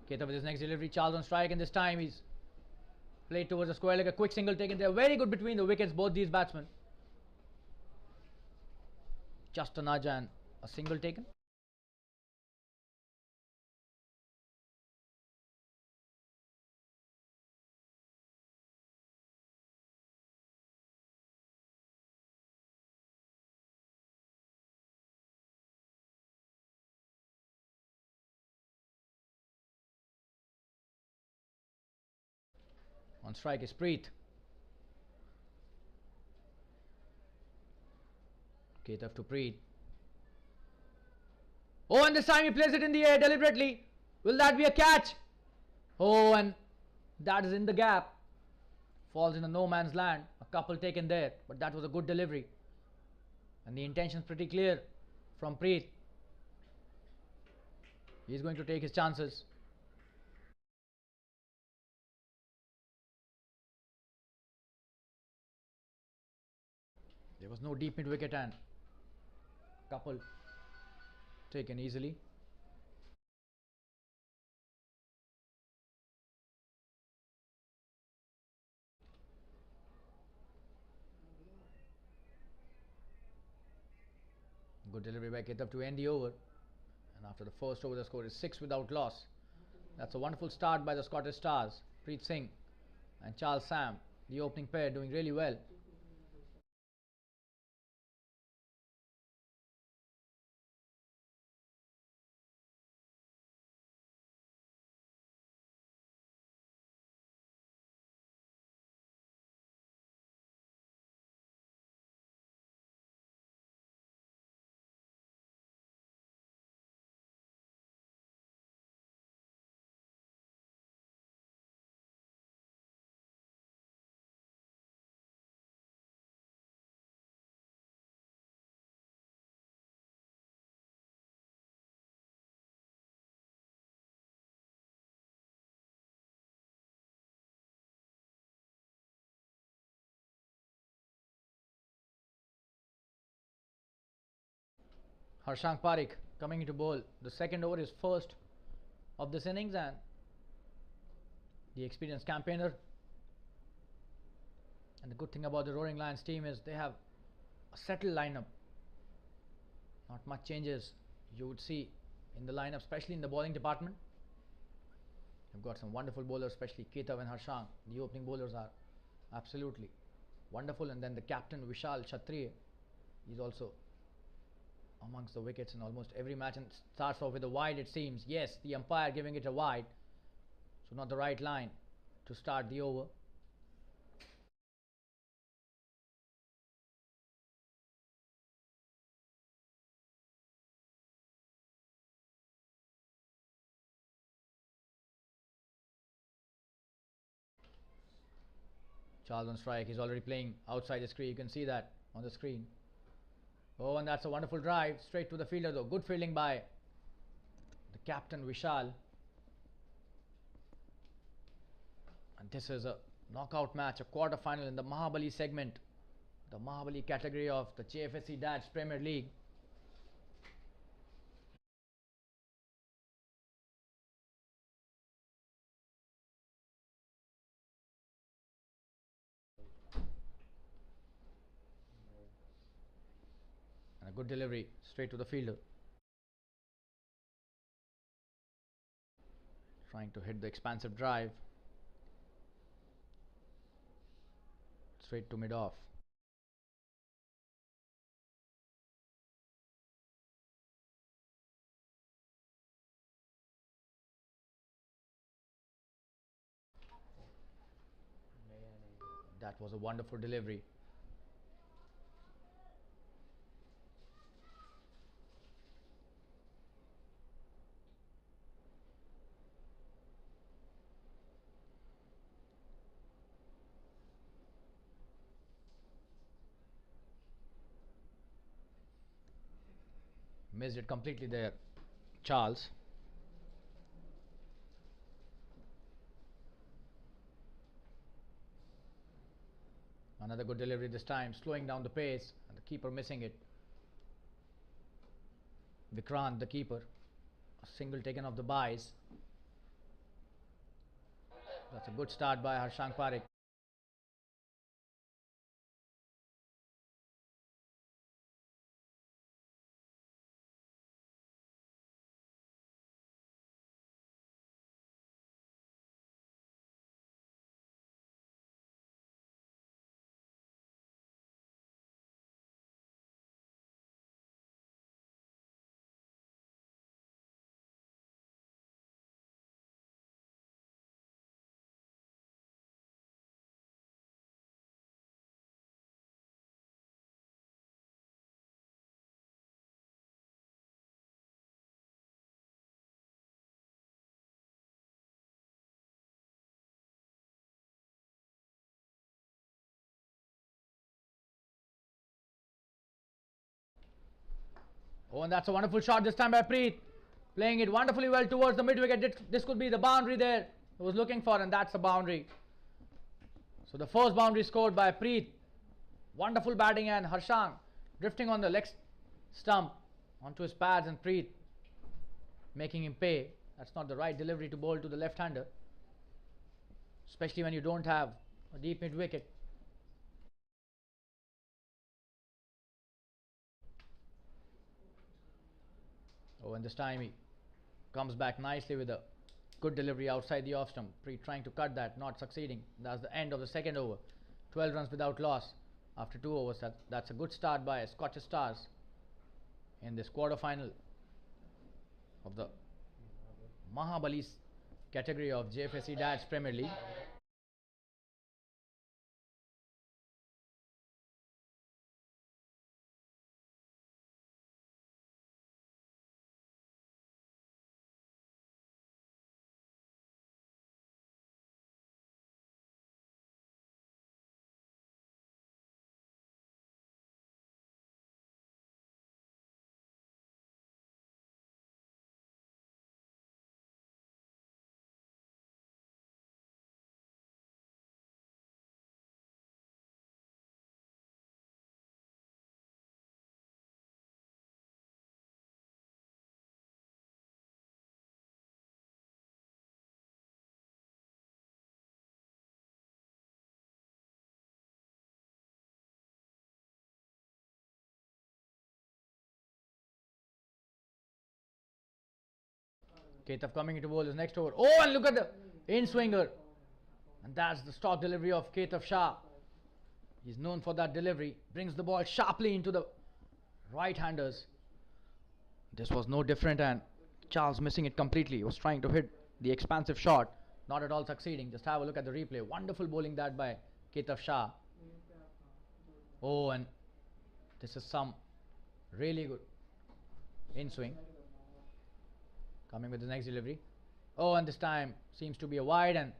Keita with his next delivery. Charles on strike, and this time he's played towards the square leg. A quick single taken there. Very good between the wickets, both these batsmen. Just a nudge and a single taken. On strike is Preet. Keita to Preet. Oh, and this time he plays it in the air deliberately. Will that be a catch? Oh, and that is in the gap. Falls in a no man's land. A couple taken there, but that was a good delivery. And the intention is pretty clear from Preet. He's going to take his chances. There was no deep mid wicket and couple taken easily. Good delivery by Keita to end the over. And after the first over, the score is 6 without loss. That's a wonderful start by the Scottish Stars. Preet Singh and Charles Sam, the opening pair, doing really well. Harshank Parikh coming into bowl. The second over is first of this innings, and the experienced campaigner. And the good thing about the Roaring Lions team is they have a settled lineup. Not much changes you would see in the lineup, especially in the bowling department. You've got some wonderful bowlers, especially Keita and Harshank. The opening bowlers are absolutely wonderful. And then the captain Vishal Kshatriya is also amongst the wickets in almost every match, and starts off with a wide, it seems. Yes, the umpire giving it a wide, so not the right line to start the over. Charles on strike. He's already playing outside the screen. You can see that on the screen. Oh, and that's a wonderful drive straight to the fielder though. Good fielding by the captain Vishal. And this is a knockout match, a quarter final in the Mahabali segment, the Mahabali category of the JFSC DADS Premier League. And a good delivery straight to the fielder. Trying to hit the expansive drive. Straight to mid-off. That was a wonderful delivery. Missed it completely there, Charles. Another good delivery this time, slowing down the pace, and the keeper missing it. Vikrant, the keeper, a single taken off the byes. That's a good start by Harshang Parekh. Oh, and that's a wonderful shot this time by Preet. Playing it wonderfully well towards the mid wicket. This could be the boundary there he was looking for, and that's a boundary. So the first boundary scored by Preet. Wonderful batting, and Harshang drifting on the leg stump onto his pads, and Preet making him pay. That's not the right delivery to bowl to the left-hander, especially when you don't have a deep mid wicket. Oh, and this time he comes back nicely with a good delivery outside the off stump. Preet trying to cut that, not succeeding. That's the end of the second over. 12 runs without loss after 2 overs. That's a good start by Scottish Stars in this quarter-final of the MAHABALI category of JFSC DADS Premier League. Ketaf coming into bowl his next over. Oh, and look at the in-swinger. And that's the stock delivery of Ketaf Shah. He's known for that delivery. Brings the ball sharply into the right-handers. This was no different, and Charles missing it completely. He was trying to hit the expansive shot, not at all succeeding. Just have a look at the replay. Wonderful bowling that by Ketaf Shah. Oh, and this is some really good in-swing. Coming with the next delivery. Oh, and this time seems to be a wide, and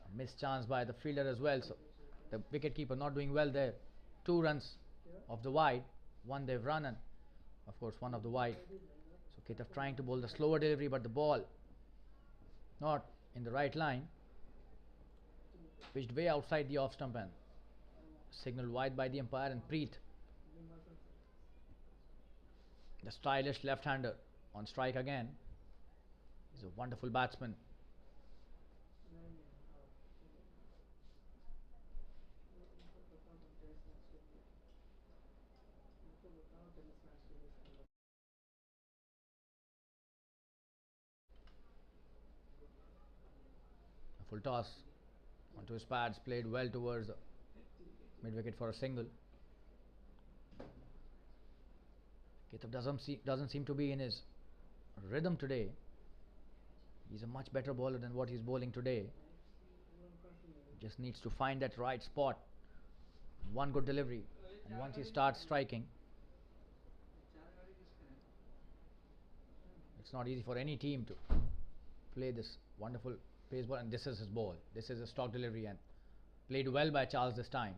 a missed chance by the fielder as well. So the wicketkeeper not doing well there. 2 runs of the wide. 1 they've run, and of course 1 of the wide. So Ketaf trying to bowl the slower delivery, but the ball not in the right line. Pitched way outside the off stump and signaled wide by the umpire, and Preet, the stylish left-hander, on strike again. He's a wonderful batsman. A full toss onto his pads, played well towards the mid wicket for a single. Ketaf doesn't seem to be in his rhythm today. He's a much better bowler than what he's bowling today. Just needs to find that right spot. 1 good delivery, and once he starts striking, it's not easy for any team to play this wonderful pace ball. And this is his ball. This is a stock delivery, and played well by Charles this time.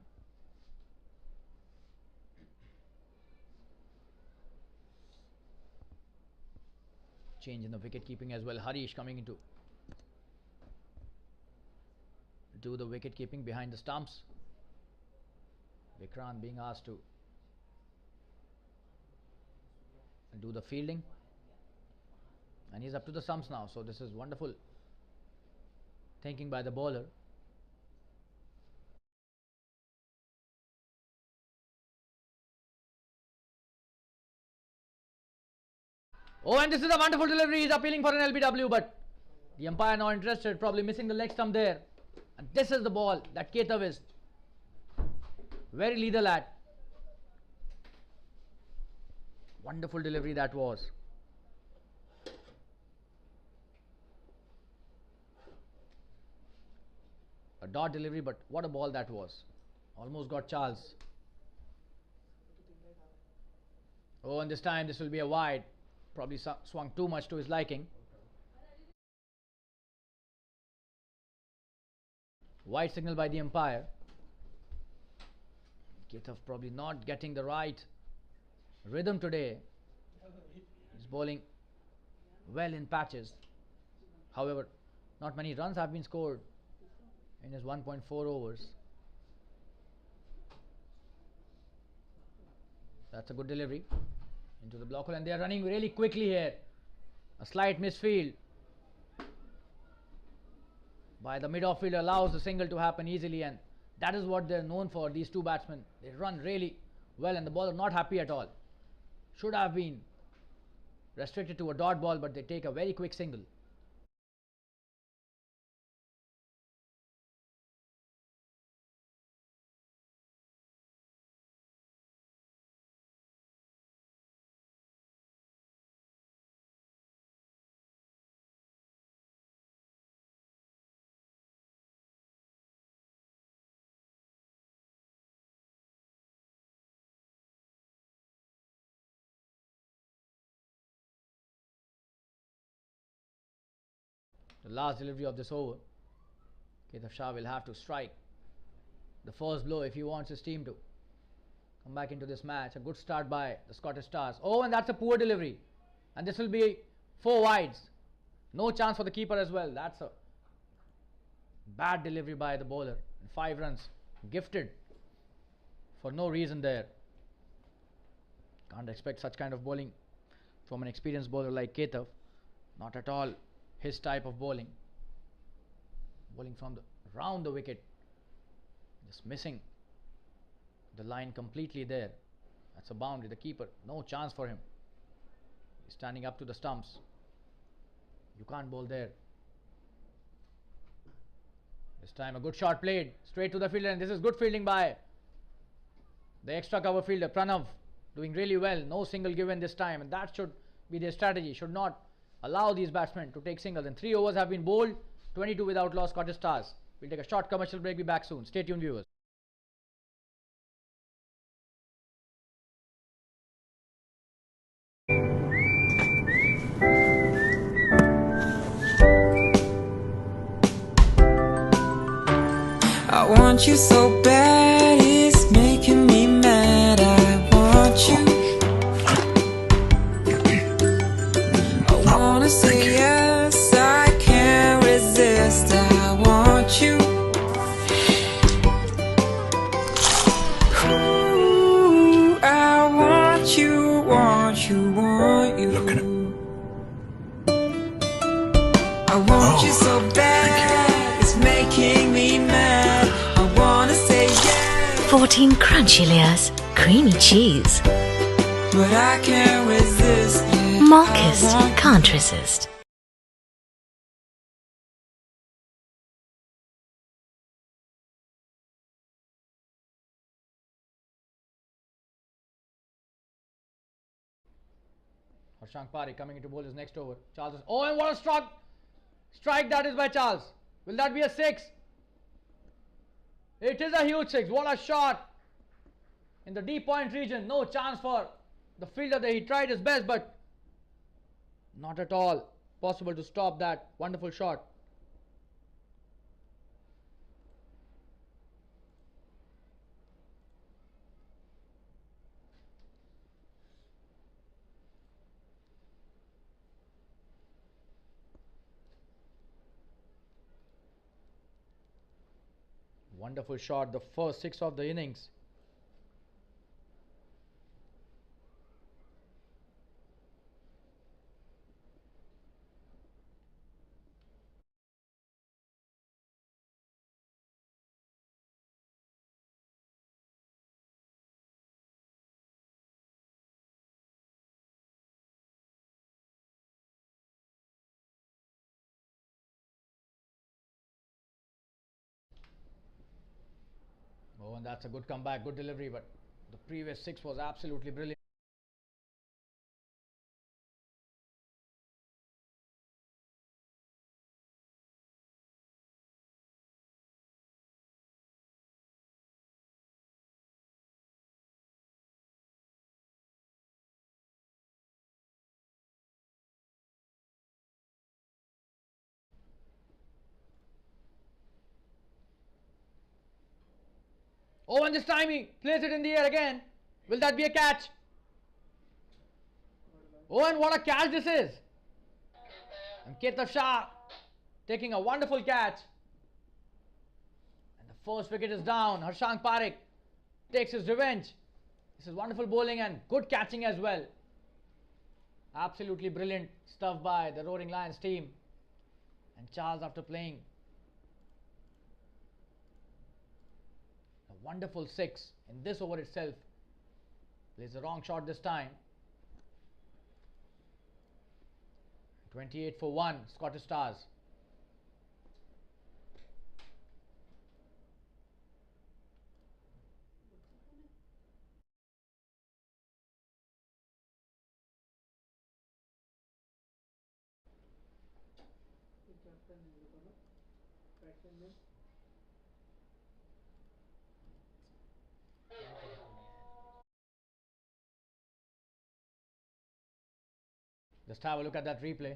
Change in the wicket keeping as well. Harish coming into do the wicket keeping behind the stumps. Vikrant being asked to do the fielding, and he's up to the stumps now. So this is wonderful thinking by the bowler. Oh, and this is a wonderful delivery. He's appealing for an LBW, but the umpire not interested, probably missing the leg stump there. And this is the ball that Ketav is very lethal at. Wonderful delivery that was. A dot delivery, but what a ball that was. Almost got Charles. Oh, and this time this will be a wide. Probably swung too much to his liking. Wide signal by the umpire. Ketav probably not getting the right rhythm today. He's bowling well in patches. However, not many runs have been scored in his 1.4 overs. That's a good delivery into the block hole, and they are running really quickly here. A slight misfield by the mid-off fielder allows the single to happen easily, and that is what they're known for, these two batsmen. They run really well, and the bowler not happy at all. Should have been restricted to a dot ball, but they take a very quick single. The last delivery of this over. Ketav Shah will have to strike the first blow if he wants his team to come back into this match. A good start by the Scottish Stars. Oh, and that's a poor delivery. And this will be 4 wides. No chance for the keeper as well. That's a bad delivery by the bowler. 5 runs gifted for no reason there. Can't expect such kind of bowling from an experienced bowler like Ketav. Not at all his type of bowling. Bowling from round the wicket, just missing the line completely there. That's a boundary. The keeper, no chance for him. He's standing up to the stumps. You can't bowl there. This time a good shot played straight to the fielder, and this is good fielding by the extra cover fielder Pranav, doing really well. No single given this time, and that should be their strategy. Should not allow these batsmen to take singles. And 3 overs have been bowled, 22 without loss, Scottish Stars. We'll take a short commercial break. Be back soon. Stay tuned, viewers. I want you so bad, it's making me mad. I want you. I wanna say yes, I can't resist. I want you. Ooh, I want you, want you, want you. I want you so bad, it's making me mad. 14 crunchy layers, creamy cheese. But I can't resist. Marcus can't resist. Harshank Pari coming into bowl his next over. Charles is, oh, and what a strike that is by Charles. Will that be a 6? It is a huge 6. What a shot in the deep point region. No chance for the fielder there. He tried his best, but not at all possible to stop that wonderful shot. Wonderful shot, the first 6 of the innings. and that's a good comeback, good delivery, but the previous 6 was absolutely brilliant. Oh, and this time he plays it in the air again. Will that be a catch? Oh, and what a catch this is! And Ketaf Shah taking a wonderful catch. And the first wicket is down. Harshank Parekh takes his revenge. This is wonderful bowling and good catching as well. Absolutely brilliant stuff by the Roaring Lions team. And Charles, after playing a wonderful 6 in this over itself, plays the wrong shot this time. 28 for 1, Scottish Stars. Just have a look at that replay.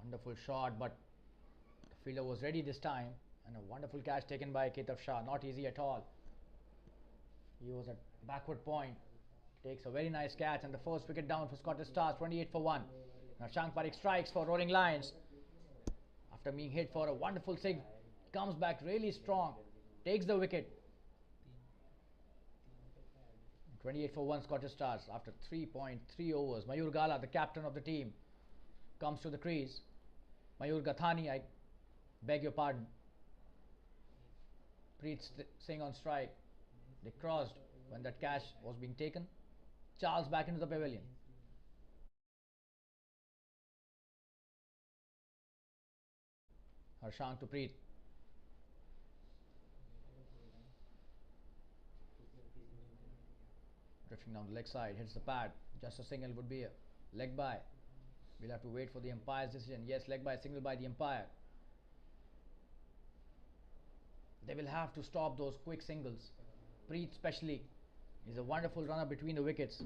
Wonderful shot, but the fielder was ready this time, and a wonderful catch taken by Ketaf Shah. Not easy at all. He was at backward point, takes a very nice catch, and the first wicket down for Scottish Stars. 28 for 1. Now Harshank Parekh strikes for Roaring Lions after being hit for a wonderful 6. Comes back really strong, takes the wicket. 28 for 1, Scottish Stars after 3.3 overs. Mayur Gala, the captain of the team, comes to the crease. Mayur Gathani, I beg your pardon. Preet Singh on strike. They crossed when that catch was being taken. Charles back into the pavilion. Harshank to Preet. Drifting down the leg side, hits the pad. Just a single would be a leg by. We'll have to wait for the umpire's decision. Yes, leg by, single by the umpire. They will have to stop those quick singles. Preet especially is a wonderful runner between the wickets.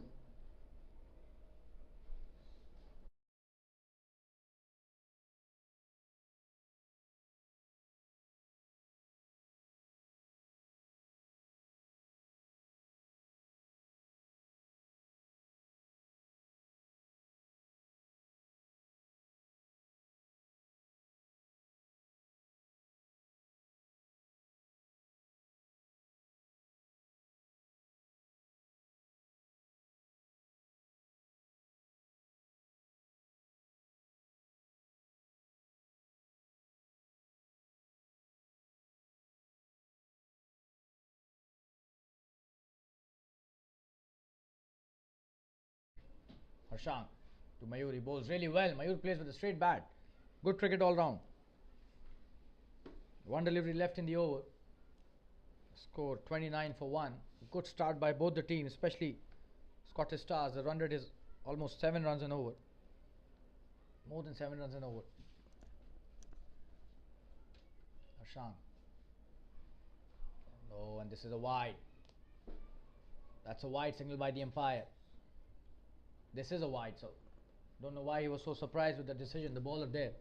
Harshank to Mayur. He bowls really well. Mayur plays with a straight bat. Good cricket all round. One delivery left in the over. Score 29 for 1. Good start by both the teams, especially Scottish Stars. The run rate is almost 7 runs an over. More than 7 runs an over. Harshank. No, and this is a wide. That's a wide signal by the umpire. This is a wide, so don't know why he was so surprised with the decision. The bowler there.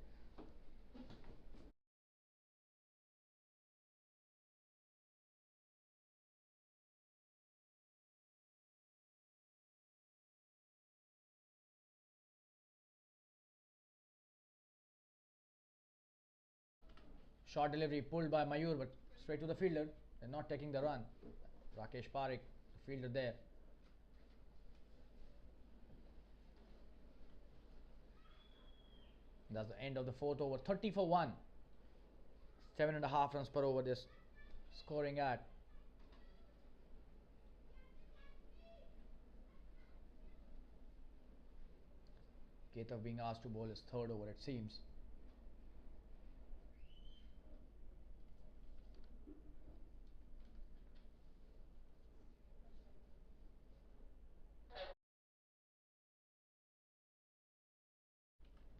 Short delivery pulled by Mayur, but straight to the fielder. They're not taking the run. Rakesh Parekh, the fielder there. That's the end of the 4th over. 30 for 1. 7.5 runs per over this scoring at. Ketaf being asked to bowl his 3rd over, it seems.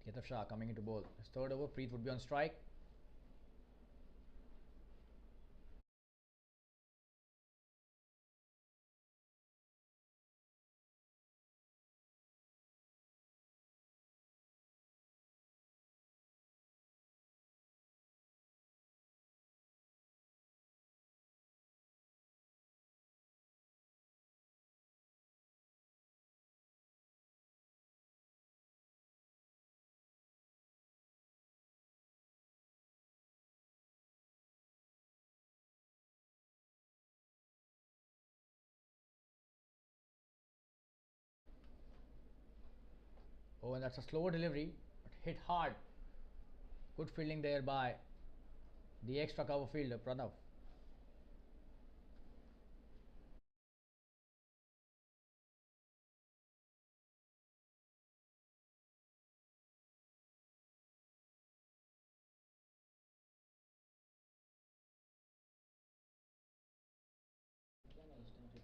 Ketaf Shah coming into bowl. His third over, Preet would be on strike. Oh, and that's a slower delivery, but hit hard. Good fielding there by the extra cover fielder, Pranav.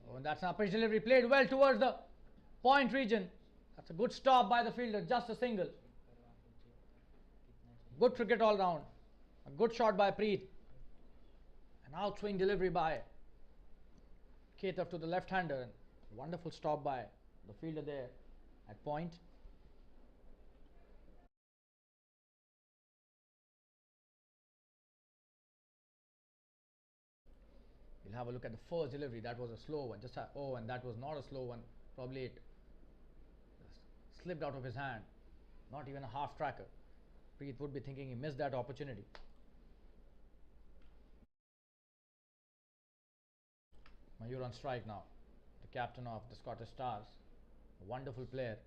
Oh, and that's an upper delivery, played well towards the point region. That's a good stop by the fielder, just a single. Good cricket all round. A good shot by Preet. An outswing delivery by Ketaf to the left-hander. Wonderful stop by the fielder there at point. We'll have a look at the first delivery. That was a slow one. Oh, and that was not a slow one. Probably it slipped out of his hand. Not even a half tracker. Preet would be thinking he missed that opportunity. Mayur on strike now. The captain of the Scottish Stars. A wonderful player.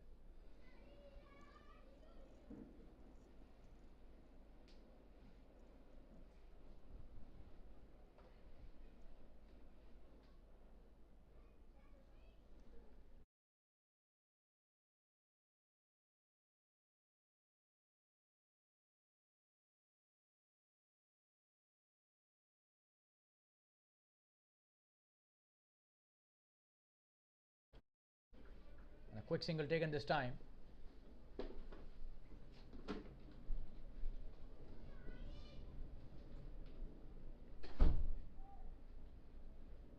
And a quick single taken this time.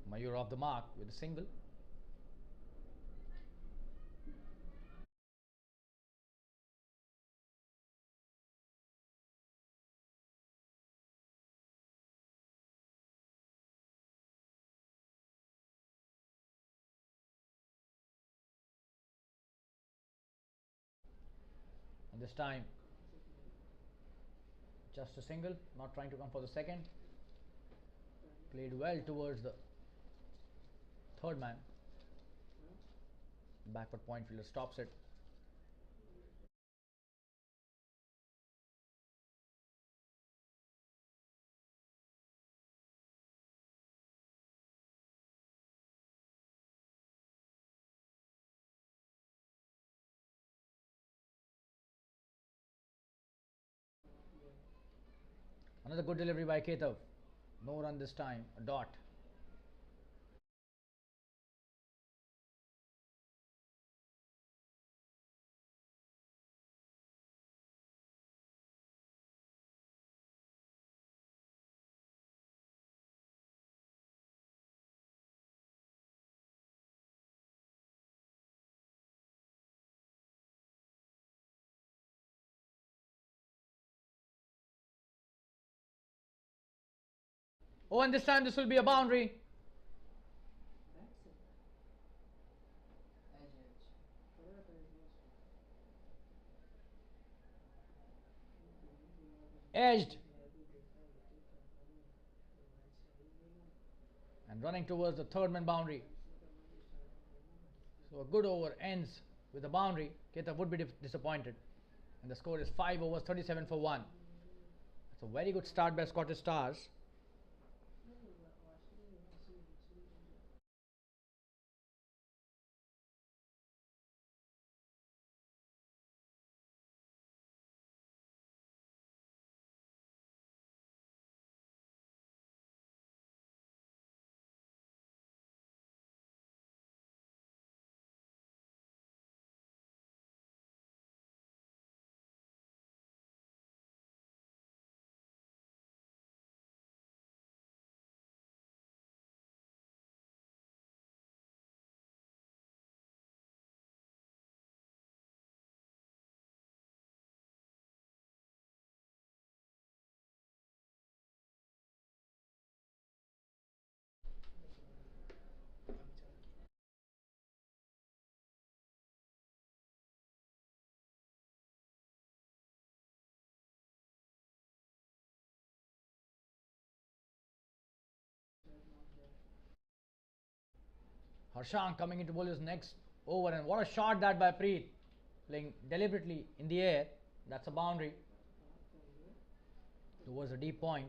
Mayur off the mark with a single. And this time, just a single, not trying to come for the second. Played well towards the third man. Backward point fielder stops it. Another good delivery by Ketaf. No run this time, a dot. Oh, and this time this will be a boundary. Edged. And running towards the third man boundary. So a good over ends with a boundary. Ketaf would be disappointed. And the score is 5 overs, 37 for 1. It's a very good start by Scottish Stars. Harshank coming into bowl his next over, and what a shot that by Preet, playing deliberately in the air. That's a boundary towards the deep point.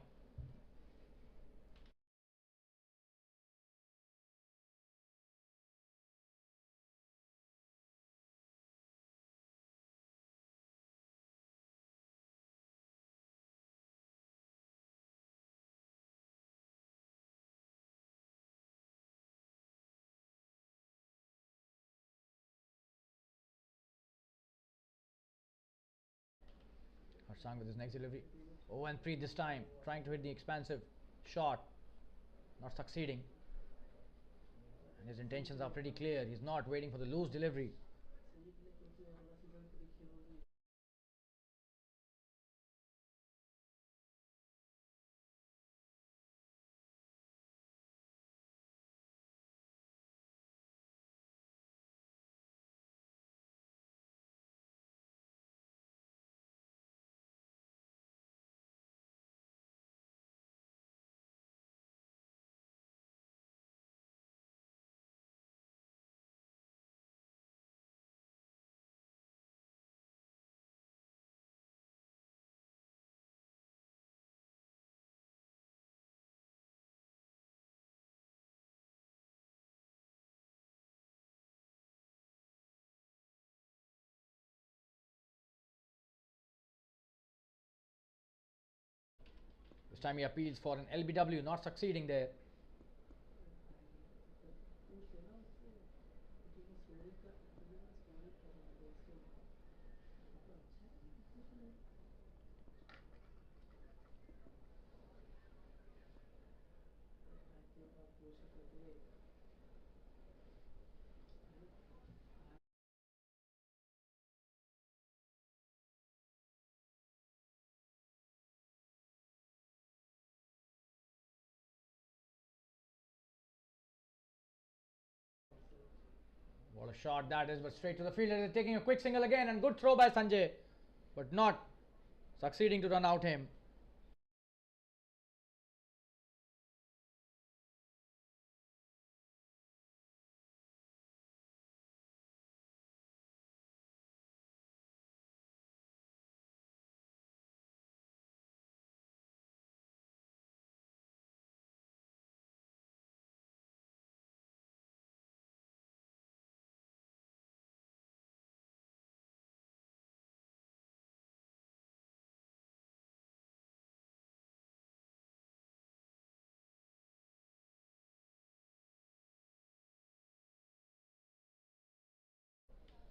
Harshank with his next delivery. Oh, and Preet this time trying to hit the expansive shot, not succeeding. And his intentions are pretty clear. He's not waiting for the loose delivery. This time he appeals for an LBW, not succeeding there. What a shot that is, but straight to the fielder. They're taking a quick single again, and good throw by Sanjay, but not succeeding to run out him.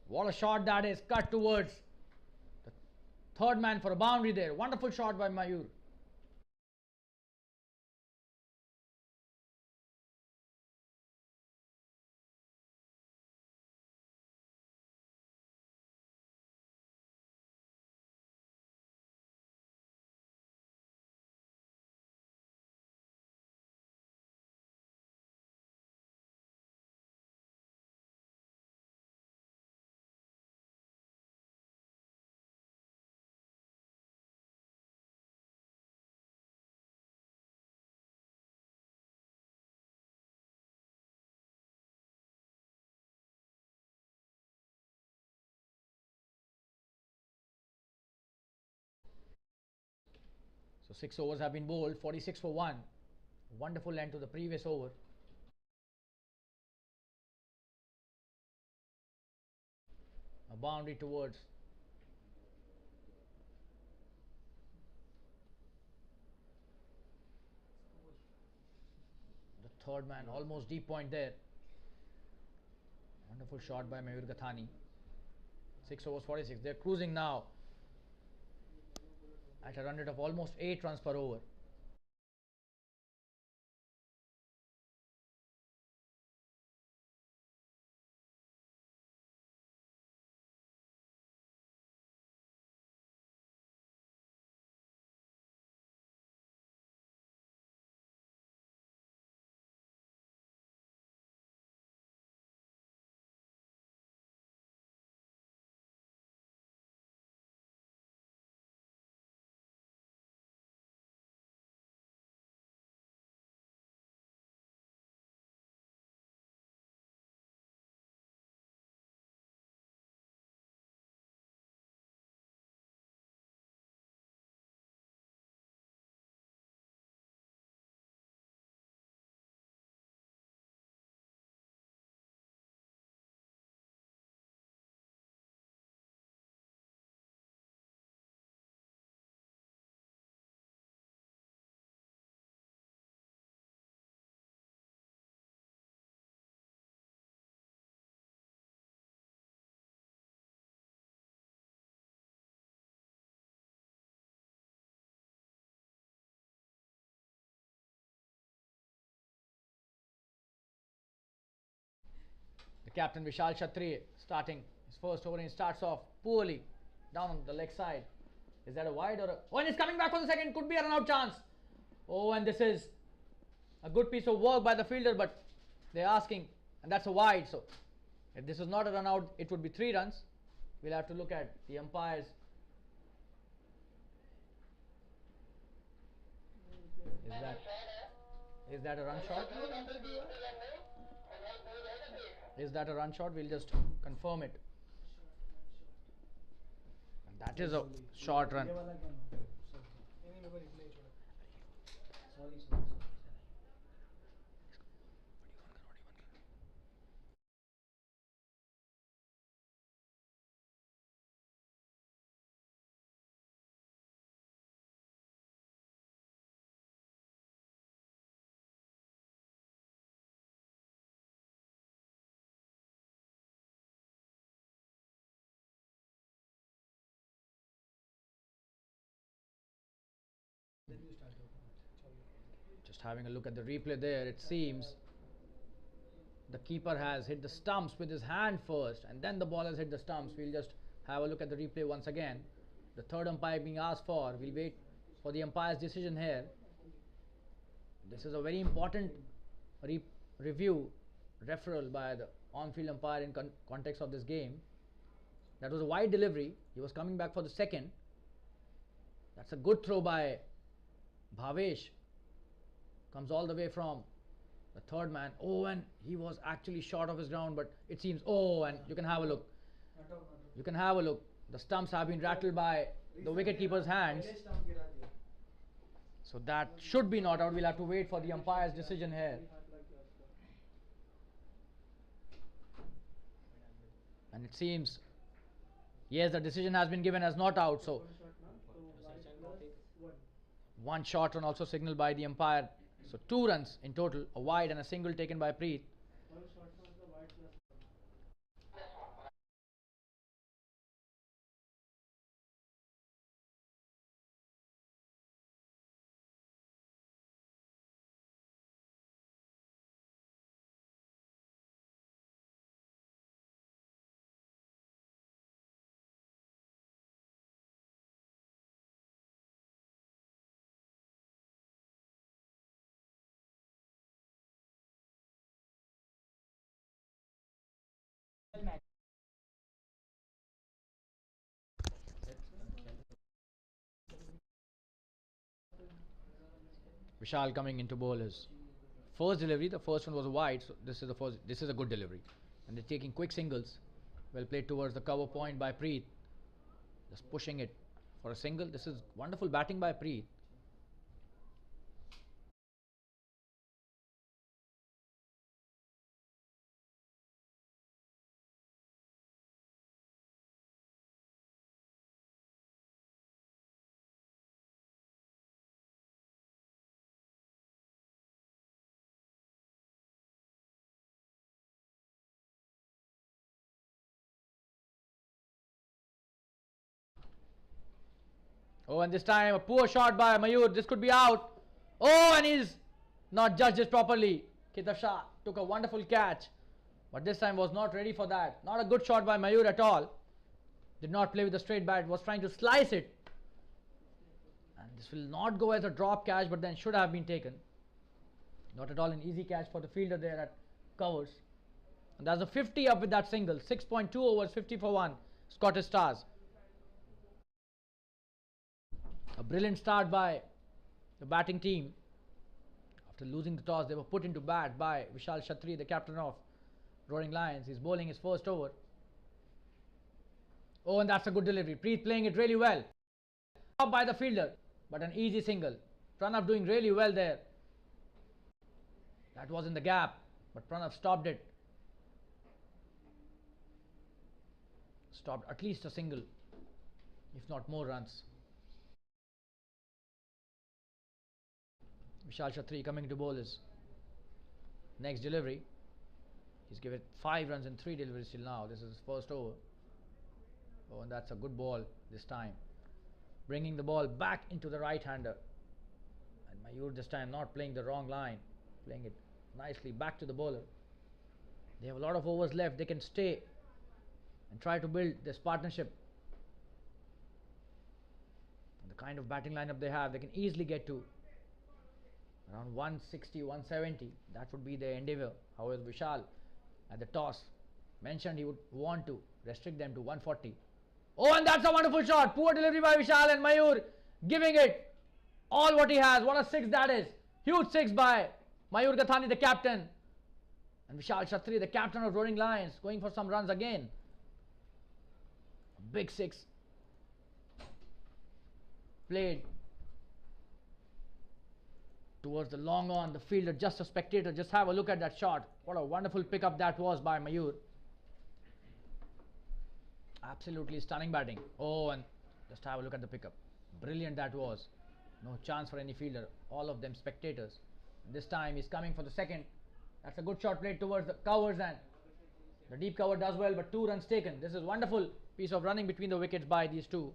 What a shot that is, cut towards the third man for a boundary there. Wonderful shot by Mayur. So 6 overs have been bowled, 46 for 1. Wonderful end to the previous over. A boundary towards the third man, almost deep point there. Wonderful shot by Mayur Gathani. 6 overs 46. They're cruising now at a run rate of almost 8 runs per over. The captain Vishal Kshatriya starting his first over, and he starts off poorly down on the leg side. Is that a wide or a... Oh, and he's coming back for the second. Could be a run-out chance. Oh, and this is a good piece of work by the fielder, but they're asking, and that's a wide. So if this is not a run-out, it would be 3 runs. We'll have to look at the umpires. Is that a run shot? Is that a run shot? We'll just confirm it. And that is a short run. Just having a look at the replay there, it seems the keeper has hit the stumps with his hand first, and then the ball has hit the stumps. We'll just have a look at the replay once again. The third umpire being asked for. We'll wait for the umpire's decision here. This is a very important review referral by the on-field umpire in context of this game. That was a wide delivery. He was coming back for the second. That's a good throw by Bhavesh. Comes all the way from the third man. Oh, and he was actually short of his ground, but it seems... Oh, and you can have a look. You can have a look. The stumps have been rattled by the wicket-keeper's hands. So that should be not out. We'll have to wait for the umpire's decision here. And it seems... Yes, the decision has been given as not out. So one short run also signaled by the umpire. So 2 runs in total, a wide and a single taken by Preet. Vishal coming into bowlers. First delivery, the first one was wide, so this is a good delivery. And they're taking quick singles. Well played towards the cover point by Preet. Just pushing it for a single. This is wonderful batting by Preet. Oh, and this time a poor shot by Mayur. This could be out. Oh, and he's not judged this properly. Kitab Shah took a wonderful catch, but this time was not ready for that. Not a good shot by Mayur at all. Did not play with the straight bat. Was trying to slice it. And this will not go as a drop catch, but then should have been taken. Not at all an easy catch for the fielder there at covers. And that's a 50 up with that single. 6.2 overs, 50 for 1. Scottish Stars. A brilliant start by the batting team. After losing the toss, they were put into bat by Vishal Kshatriya, the captain of Roaring Lions. He's bowling his first over. Oh, and that's a good delivery. Preet playing it really well. Up by the fielder, but an easy single. Pranav doing really well there. That was in the gap, but Pranav stopped it. Stopped at least a single, if not more runs. Vishal Kshatriya coming to bowlers. Next delivery. He's given 5 runs in 3 deliveries till now. This is his first over. Oh, and that's a good ball this time. Bringing the ball back into the right-hander. And Mayur this time not playing the wrong line. Playing it nicely back to the bowler. They have a lot of overs left. They can stay and try to build this partnership. And the kind of batting lineup they have, they can easily get to around 160, 170. That would be their endeavour. However, Vishal at the toss mentioned he would want to restrict them to 140. Oh, and that's a wonderful shot. Poor delivery by Vishal, and Mayur giving it all what he has. What a six that is. Huge six by Mayur Gathani, the captain. And Vishal Shatri, the captain of Roaring Lions, going for some runs again. A big six played towards the long on. The fielder, just a spectator. Just have a look at that shot. What a wonderful pickup that was by Mayur. Absolutely stunning batting. Oh, and just have a look at the pickup. Brilliant that was. No chance for any fielder. All of them spectators. And this time he's coming for the second. That's a good shot played towards the covers, and the deep cover does well, but 2 runs taken. This is wonderful piece of running between the wickets by these two.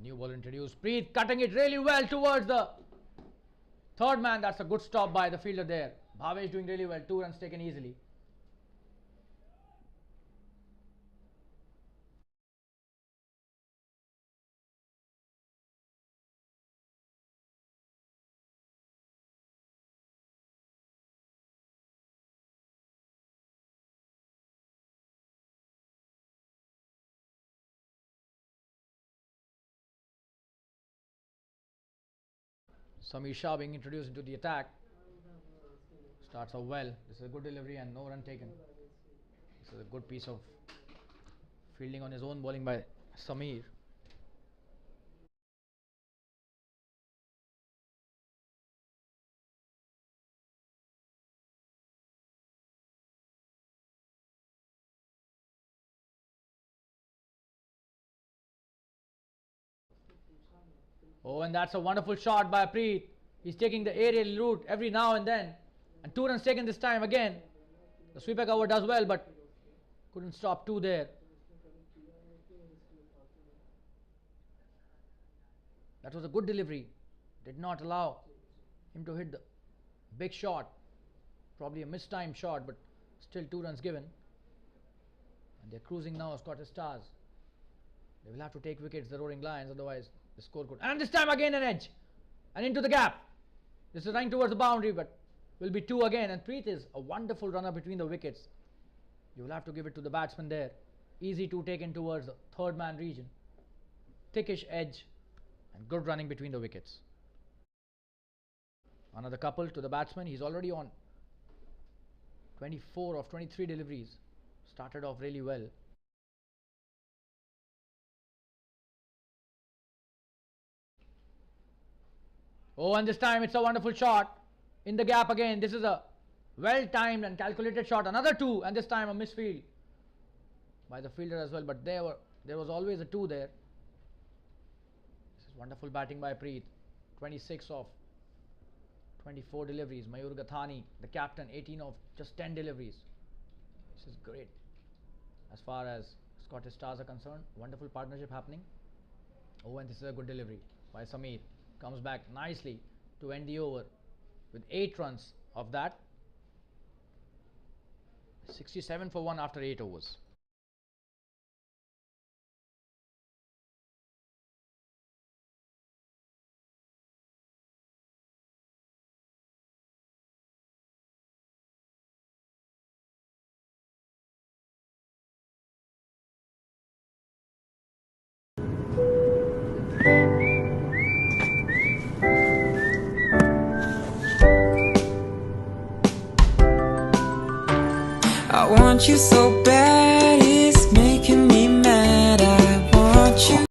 New ball introduced. Preet cutting it really well towards the third man. That's a good stop by the fielder there. Bhavesh doing really well. 2 runs taken easily. Samir Shah being introduced into the attack. Starts off well. This is a good delivery and no run taken. This is a good piece of fielding on his own bowling by Samir. Oh, and that's a wonderful shot by Preet. He's taking the aerial route every now and then. And 2 runs taken this time again. The sweeper cover does well, but couldn't stop 2 there. That was a good delivery. Did not allow him to hit the big shot. Probably a mistimed shot, but still 2 runs given. And they're cruising now, Scottish Stars. They will have to take wickets, the Roaring Lions, otherwise the score could. And this time again an edge. And into the gap. This is running towards the boundary, but will be 2 again. And Preet is a wonderful runner between the wickets. You will have to give it to the batsman there. Easy to take in towards the third man region. Thickish edge and good running between the wickets. Another couple to the batsman. He's already on 24 of 23 deliveries. Started off really well. Oh, and this time it's a wonderful shot in the gap again. This is a well timed and calculated shot. Another 2, and this time a misfield by the fielder as well. But there was always a 2 there. This is wonderful batting by Preet. 26 of 24 deliveries. Mayur Gathani, the captain, 18 of just 10 deliveries. This is great as far as Scottish Stars are concerned. Wonderful partnership happening. Oh, and this is a good delivery by Samir. Comes back nicely to end the over with 8 runs of that. 67 for 1 after 8 overs. I want you so bad, it's making me mad. I want you.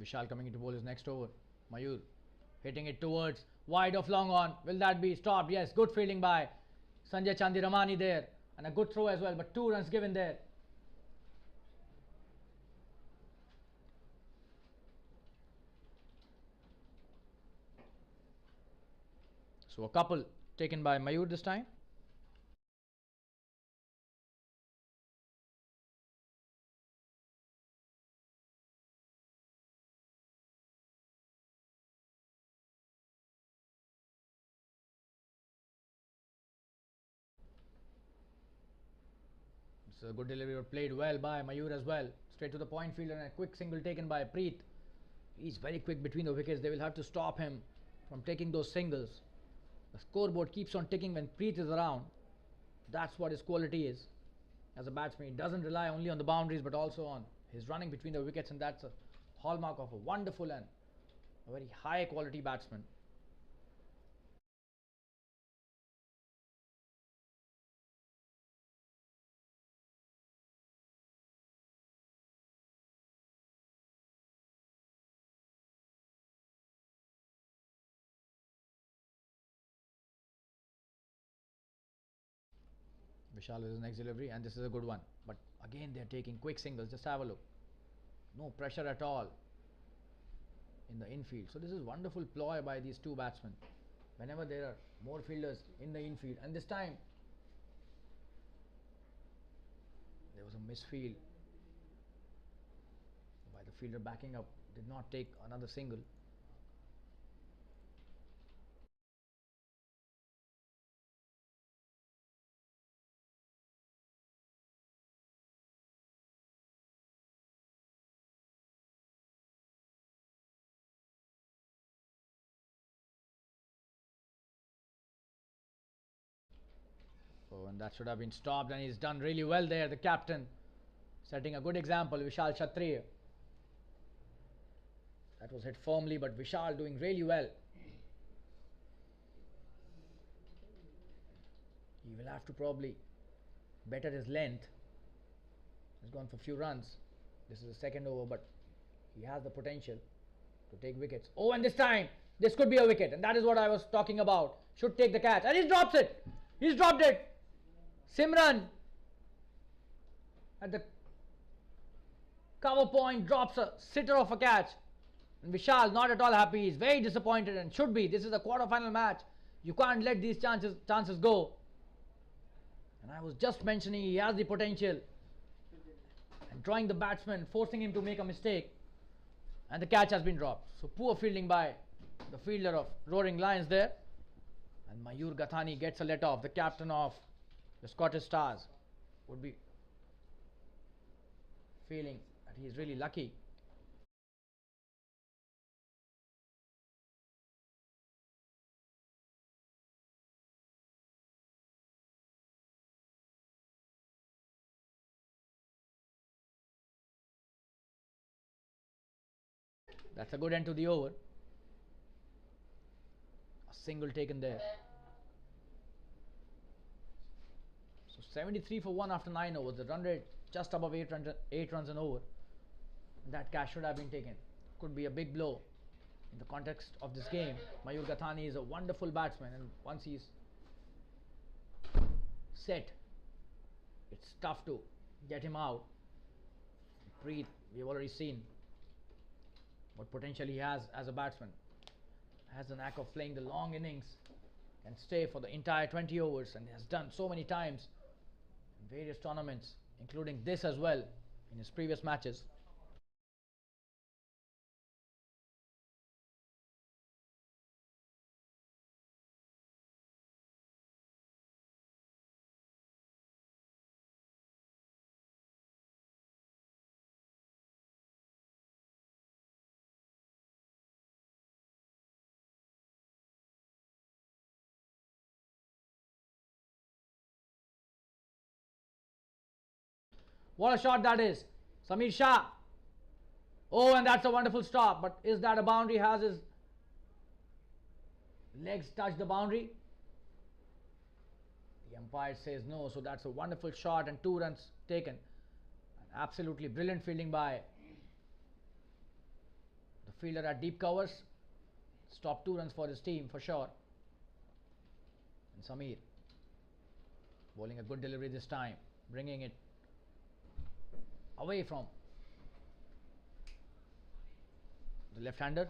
Vishal coming into bowl his next over. Mayur hitting it towards wide of long on. Will that be stopped? Yes, good fielding by Sanjay Chandiramani there, and a good throw as well, but 2 runs given there. So a couple taken by Mayur this time. It's a good delivery, played well by Mayur as well. Straight to the point fielder and a quick single taken by Preet. He's very quick between the wickets. They will have to stop him from taking those singles. The scoreboard keeps on ticking when Preet is around. That's what his quality is as a batsman. He doesn't rely only on the boundaries but also on his running between the wickets, and that's a hallmark of a wonderful and a very high quality batsman. Vishal with his next delivery, and this is a good one. But again, they're taking quick singles. Just have a look. No pressure at all in the infield. So this is wonderful ploy by these two batsmen. Whenever there are more fielders in the infield, and this time there was a misfield by the fielder backing up. Did not take another single. So, and that should have been stopped, and he's done really well there, the captain, setting a good example, Vishal Kshatriya. That was hit firmly, but Vishal doing really well. He will have to probably better his length. He's gone for few runs. This is the second over, but he has the potential to take wickets. Oh, and this time, this could be a wicket, and that is what I was talking about. Should take the catch, and he drops it. He's dropped it. Simran at the cover point drops a sitter of a catch, and Vishal not at all happy. He's very disappointed and should be. This is a quarter-final match. You can't let these chances go. And I was just mentioning he has the potential, and drawing the batsman, forcing him to make a mistake, and the catch has been dropped. So poor fielding by the fielder of Roaring Lions there, and Mayur Gathani gets a let off. The captain of the Scottish Stars would be feeling that he is really lucky. That's a good end to the over. A single taken there. So 73 for 1 after 9 overs. The run rate just above 8 runs an over. That catch should have been taken. Could be a big blow in the context of this game. Mayur Gathani is a wonderful batsman, and once he's set, it's tough to get him out. Preet, we've already seen what potential he has as a batsman. Has the knack of playing the long innings, can stay for the entire 20 overs, and has done so many times in various tournaments, including this as well in his previous matches. What a shot that is! Samir Shah. Oh, and that's a wonderful stop. But is that a boundary? Has his legs touched the boundary? The umpire says no. So that's a wonderful shot and 2 runs taken. An absolutely brilliant fielding by the fielder at deep covers. Stopped 2 runs for his team for sure. And Samir bowling a good delivery this time, bringing it away from the left-hander.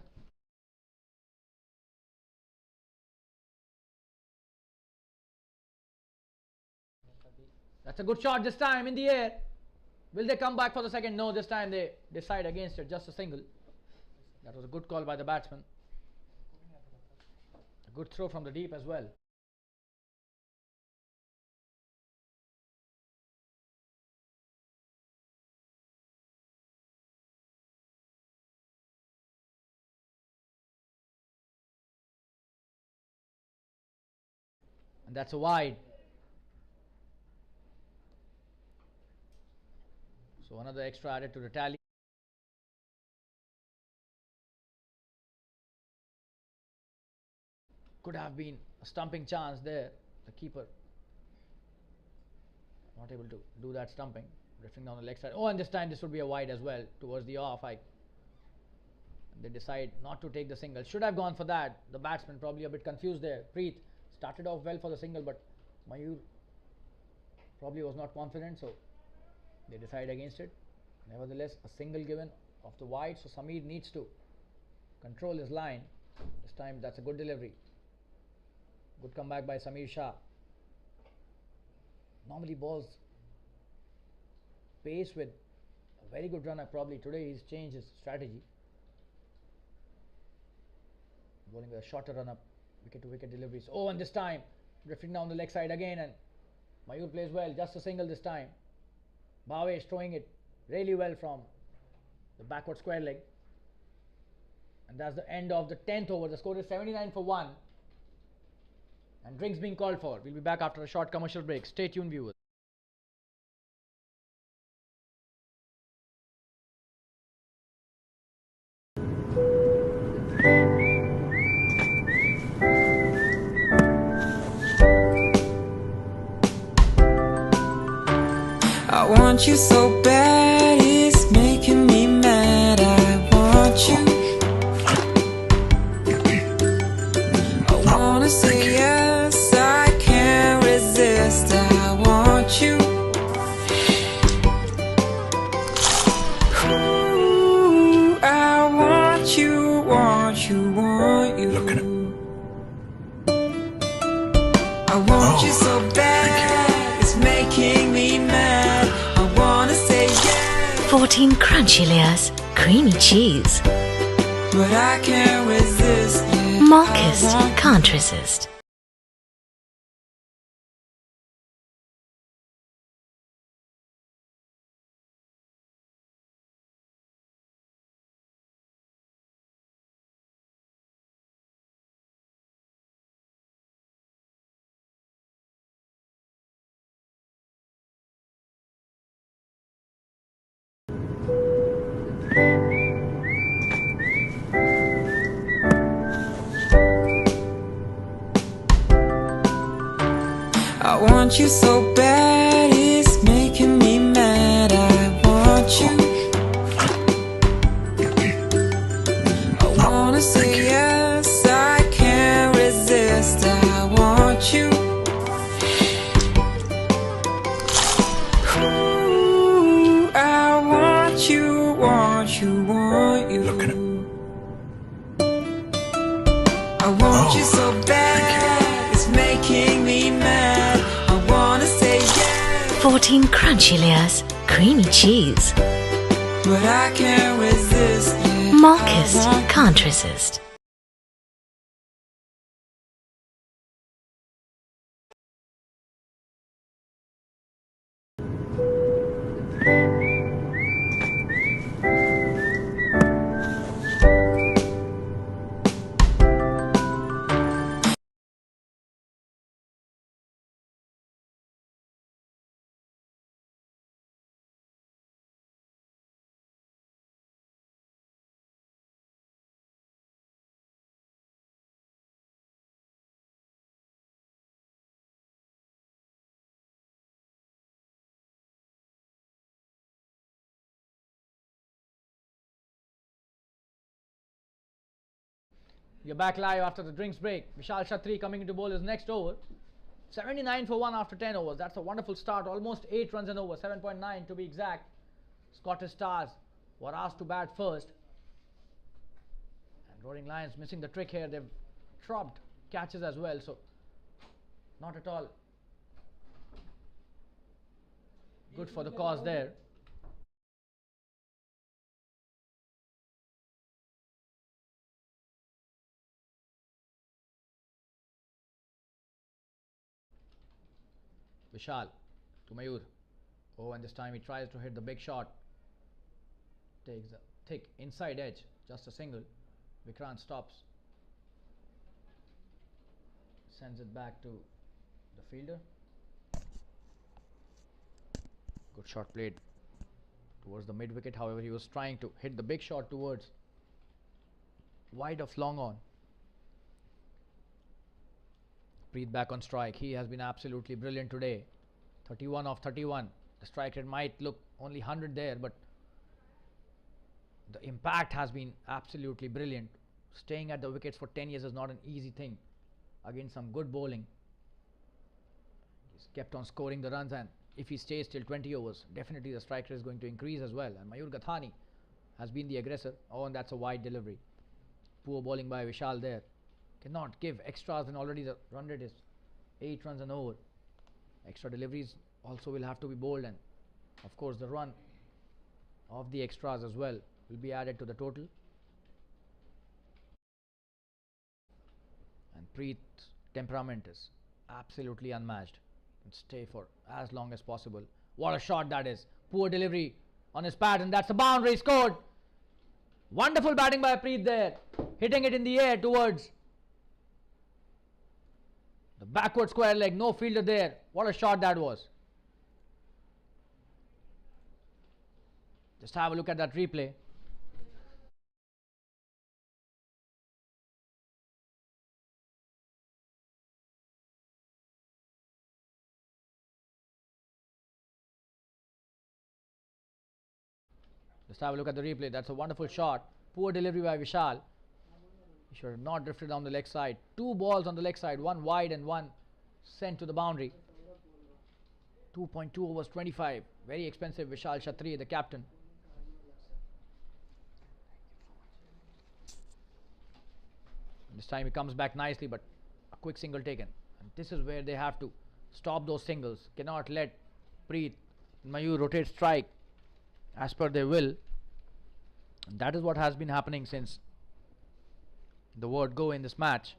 That's a good shot this time in the air. Will they come back for the second? No, this time they decide against it, just a single. That was a good call by the batsman. A good throw from the deep as well. And that's a wide. So another extra added to the tally. Could have been a stumping chance there. The keeper not able to do that stumping, drifting down the leg side. Oh, and this time this would be a wide as well towards the off. They decide not to take the single. Should have gone for that. The batsman probably a bit confused there. Preet started off well for the single, but Mayur probably was not confident, so they decide against it. Nevertheless, a single given of the wide, so Samir needs to control his line. This time that's a good delivery. Good comeback by Samir Shah. Normally balls pace with a very good runner. Probably today he's changed his strategy. Bowling with a shorter run up, wicket to wicket deliveries. Oh, and this time drifting down the leg side again, and Mayur plays well, just a single this time. Bhavesh throwing it really well from the backward square leg. And that's the end of the 10th over. The score is 79 for 1. And drinks being called for. We'll be back after a short commercial break. Stay tuned, viewers. I want you so bad, it's making me mad. I want you. I wanna say yes, I can't resist. I want you. Ooh, I want you, want you, want you. I want you so bad, it's making me mad. 14 crunchy layers, creamy cheese. But I can't resist. Yeah, Marcus can't resist. I want you so bad, it's making me mad. I want you. I wanna say yes, I can't resist. I want you. Ooh, I want you, want you, want you. want you so bad, it's making me mad. I wanna say yeah, 14 crunchy layers, creamy cheese. but I can't resist. Yeah, Marcus can't resist. You're back live after the drinks break. Vishal Shatri coming into bowl his next over. 79 for 1 after 10 overs. That's a wonderful start. Almost 8 runs an over. 7.9 to be exact. Scottish Stars were asked to bat first. And Roaring Lions missing the trick here. They've dropped catches as well. So, not at all good for the cause there. Vishal to Mayur. Oh, and this time he tries to hit the big shot. Takes the thick inside edge. Just a single. Vikrant stops. Sends it back to the fielder. Good shot played towards the mid wicket. However, he was trying to hit the big shot towards wide of long on. Preet back on strike. He has been absolutely brilliant today. 31 of 31. The strike rate might look only 100 there, but the impact has been absolutely brilliant. Staying at the wickets for 10 years is not an easy thing against some good bowling. He's kept on scoring the runs, and if he stays till 20 overs, definitely the strike rate is going to increase as well. And Mayur Gathani has been the aggressor. Oh, and that's a wide delivery. Poor bowling by Vishal there. Cannot give extras, and already the run rate is 8 runs an over. Extra deliveries also will have to be bowled, and of course the run of the extras as well will be added to the total. And Preet's temperament is absolutely unmatched. Can stay for as long as possible. What a shot that is. Poor delivery on his pad, and that's a boundary scored. Wonderful batting by Preet there, hitting it in the air towards the backward square leg. No fielder there. What a shot that was. Just have a look at that replay. Just have a look at the replay. That's a wonderful shot. Poor delivery by Vishal. He should have not drifted down the leg side. 2 balls on the leg side, 1 wide and 1 sent to the boundary. 2.2 overs 25. Very expensive. Vishal Shatri, the captain. This time he comes back nicely, but a quick single taken. And this is where they have to stop those singles. Cannot let Preet and Mayur rotate strike as per their will. And that is what has been happening since the word go in this match.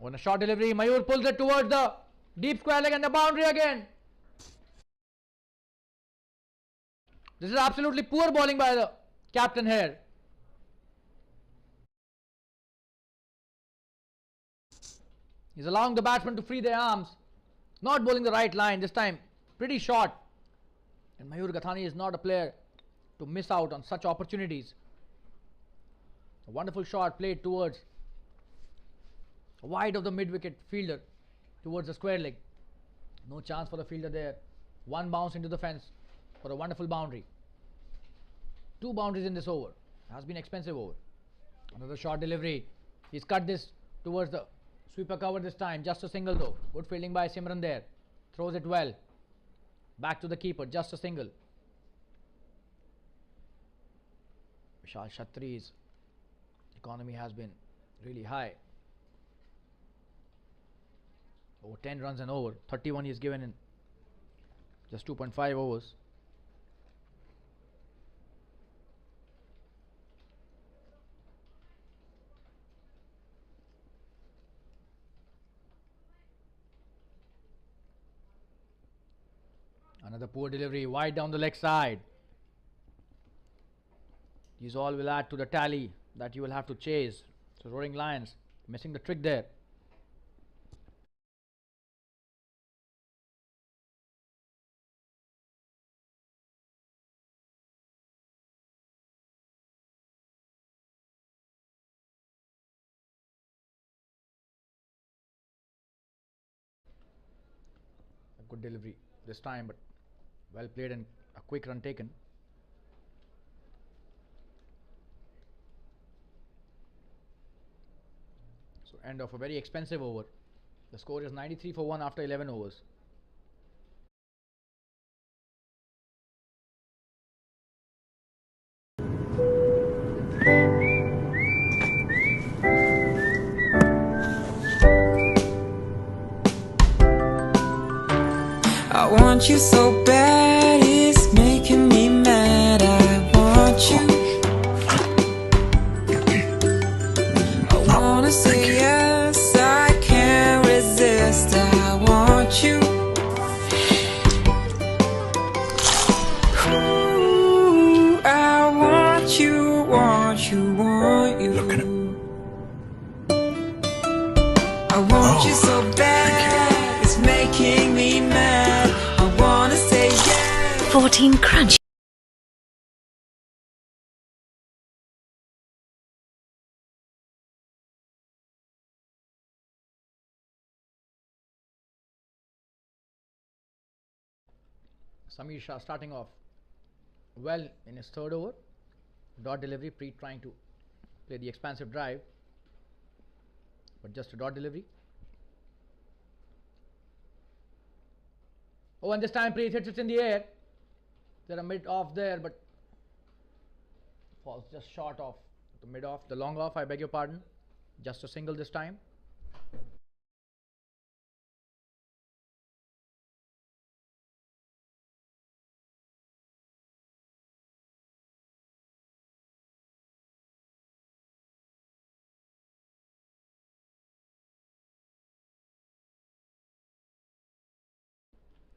On a short delivery, Mayur pulls it towards the deep square leg and the boundary again. This is absolutely poor bowling by the captain here. He's allowing the batsman to free their arms. Not bowling the right line this time. Pretty short. And Mayur Gathani is not a player to miss out on such opportunities. A wonderful shot played towards wide of the mid-wicket fielder towards the square leg. No chance for the fielder there. 1 bounce into the fence for a wonderful boundary. 2 boundaries in this over. Has been expensive over. Another short delivery. He's cut this towards the Sweeper cover this time, just a single though. Good fielding by Simran there. Throws it well. Back to the keeper, just a single. Vishal Shatri's economy has been really high. Over 10 runs and over. 31 he is given in just 2.5 overs. Another poor delivery, wide down the leg side. These all will add to the tally that you will have to chase. So Roaring Lions missing the trick there. A good delivery this time, but well played and a quick run taken. So end of a very expensive over. The score is 93 for 1 after 11 overs. I want you so bad, it's making me mad. I want you. I wanna say yes, I can't resist. I want you. Ooh, I want you, want you, want you. I want you so bad, it's making me mad. I wanna say yes. 14 crunchy. Samir Shah starting off well in his third over. Dot delivery, Preet trying to play the expansive drive, but just a dot delivery. Oh, and this time Preet hits it in the air. They're a mid off there, but falls just short of the mid off, the long off, I beg your pardon. Just a single this time.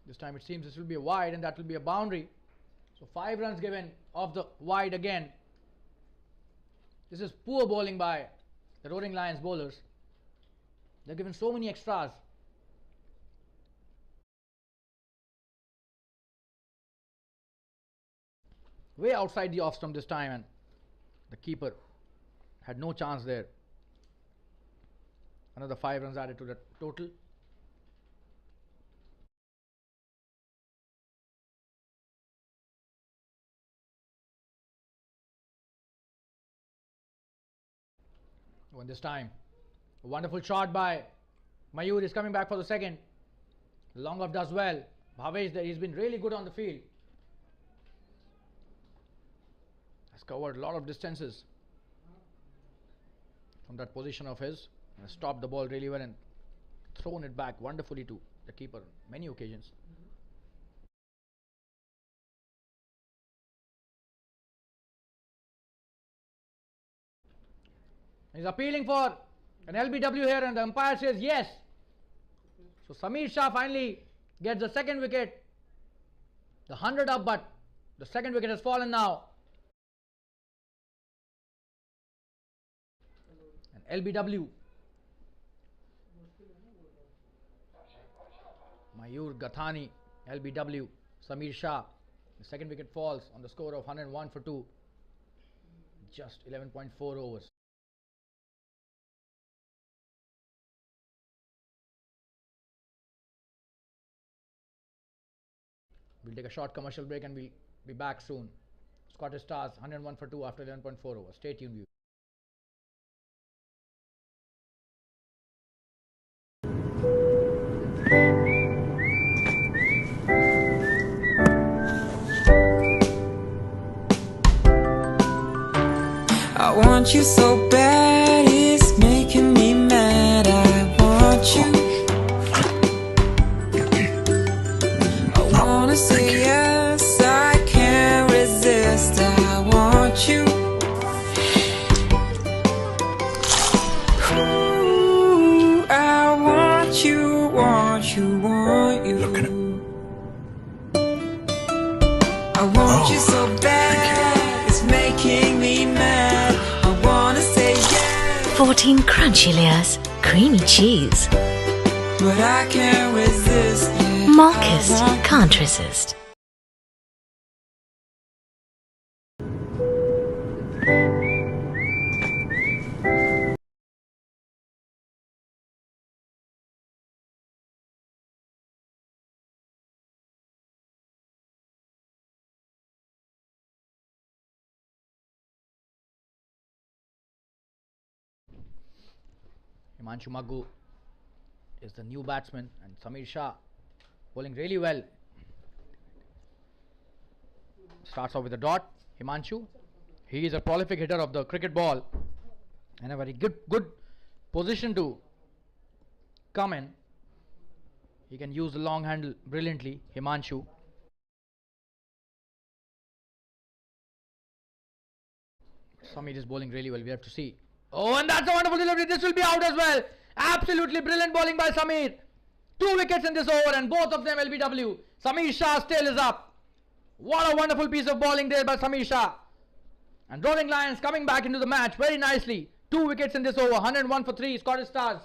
This time it seems this will be a wide and that will be a boundary. So 5 runs given off the wide again. This is poor bowling by the Roaring Lions bowlers. They're given so many extras. Way outside the off stump this time, and the keeper had no chance there. Another 5 runs added to the total. When this time, a wonderful shot by Mayur is coming back for the second. Long off does well. Bhavesh there, he's been really good on the field. Has covered a lot of distances from that position of his. And has stopped the ball really well and thrown it back wonderfully to the keeper on many occasions. He's appealing for an LBW here, and the umpire says yes. So Samir Shah finally gets the second wicket. The 100 up, but the second wicket has fallen now. And LBW. Mayur Gathani, LBW, Samir Shah. The second wicket falls on the score of 101 for 2. Just 11.4 overs. We'll take a short commercial break and we'll be back soon. Scottish Stars 101 for 2 after 11.4 overs. Stay tuned, viewers. I want you so bad, it's making me mad. I want you. I wanna say yes, I can't resist. I want you. Ooh, I want you, want you, want you. Look at it. I want you so bad, it's making me mad. I wanna say yes, 14 crunchy layers, creamy cheese. but I can't resist. Yeah, Marcus I want can't resist. Himanshu Maggu is the new batsman, and Samir Shah bowling really well. Starts off with a dot. Himanshu, he is a prolific hitter of the cricket ball and a very good position to come in. He can use the long handle brilliantly. Himanshu. Samir is bowling really well. We have to see. Oh, and that's a wonderful delivery. This will be out as well. Absolutely brilliant bowling by Samir. 2 wickets in this over, and both of them LBW. Samir Shah's tail is up. What a wonderful piece of bowling there by Samir Shah. And Roaring Lions coming back into the match very nicely. 2 wickets in this over. 101 for 3. Scottish Stars.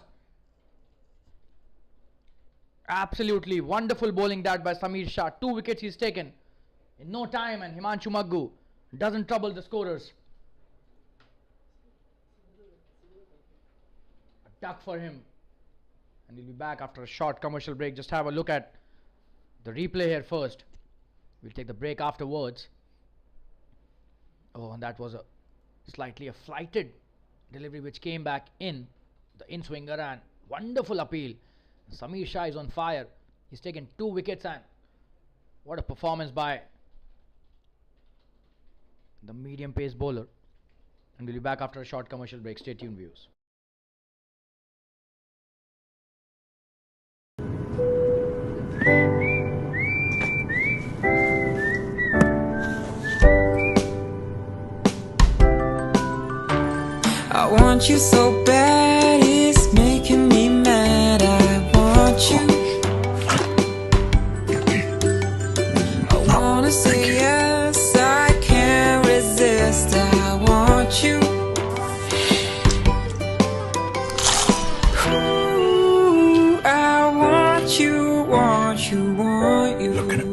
Absolutely wonderful bowling that by Samir Shah. 2 wickets he's taken in no time, and Himanshu Maggu doesn't trouble the scorers. A duck for him, and he'll be back after a short commercial break. Just have a look at the replay here first. We'll take the break afterwards. Oh, and that was a slightly a flighted delivery which came back in the in-swinger, and wonderful appeal. Samir Shah is on fire. He's taken 2 wickets, and what a performance by the medium pace bowler. And we'll be back after a short commercial break. Stay tuned, viewers. I want you so bad, it's making me mad. I want you. I wanna say yes, I can't resist. I want you. Ooh, I want you, want you, want you. Look at it.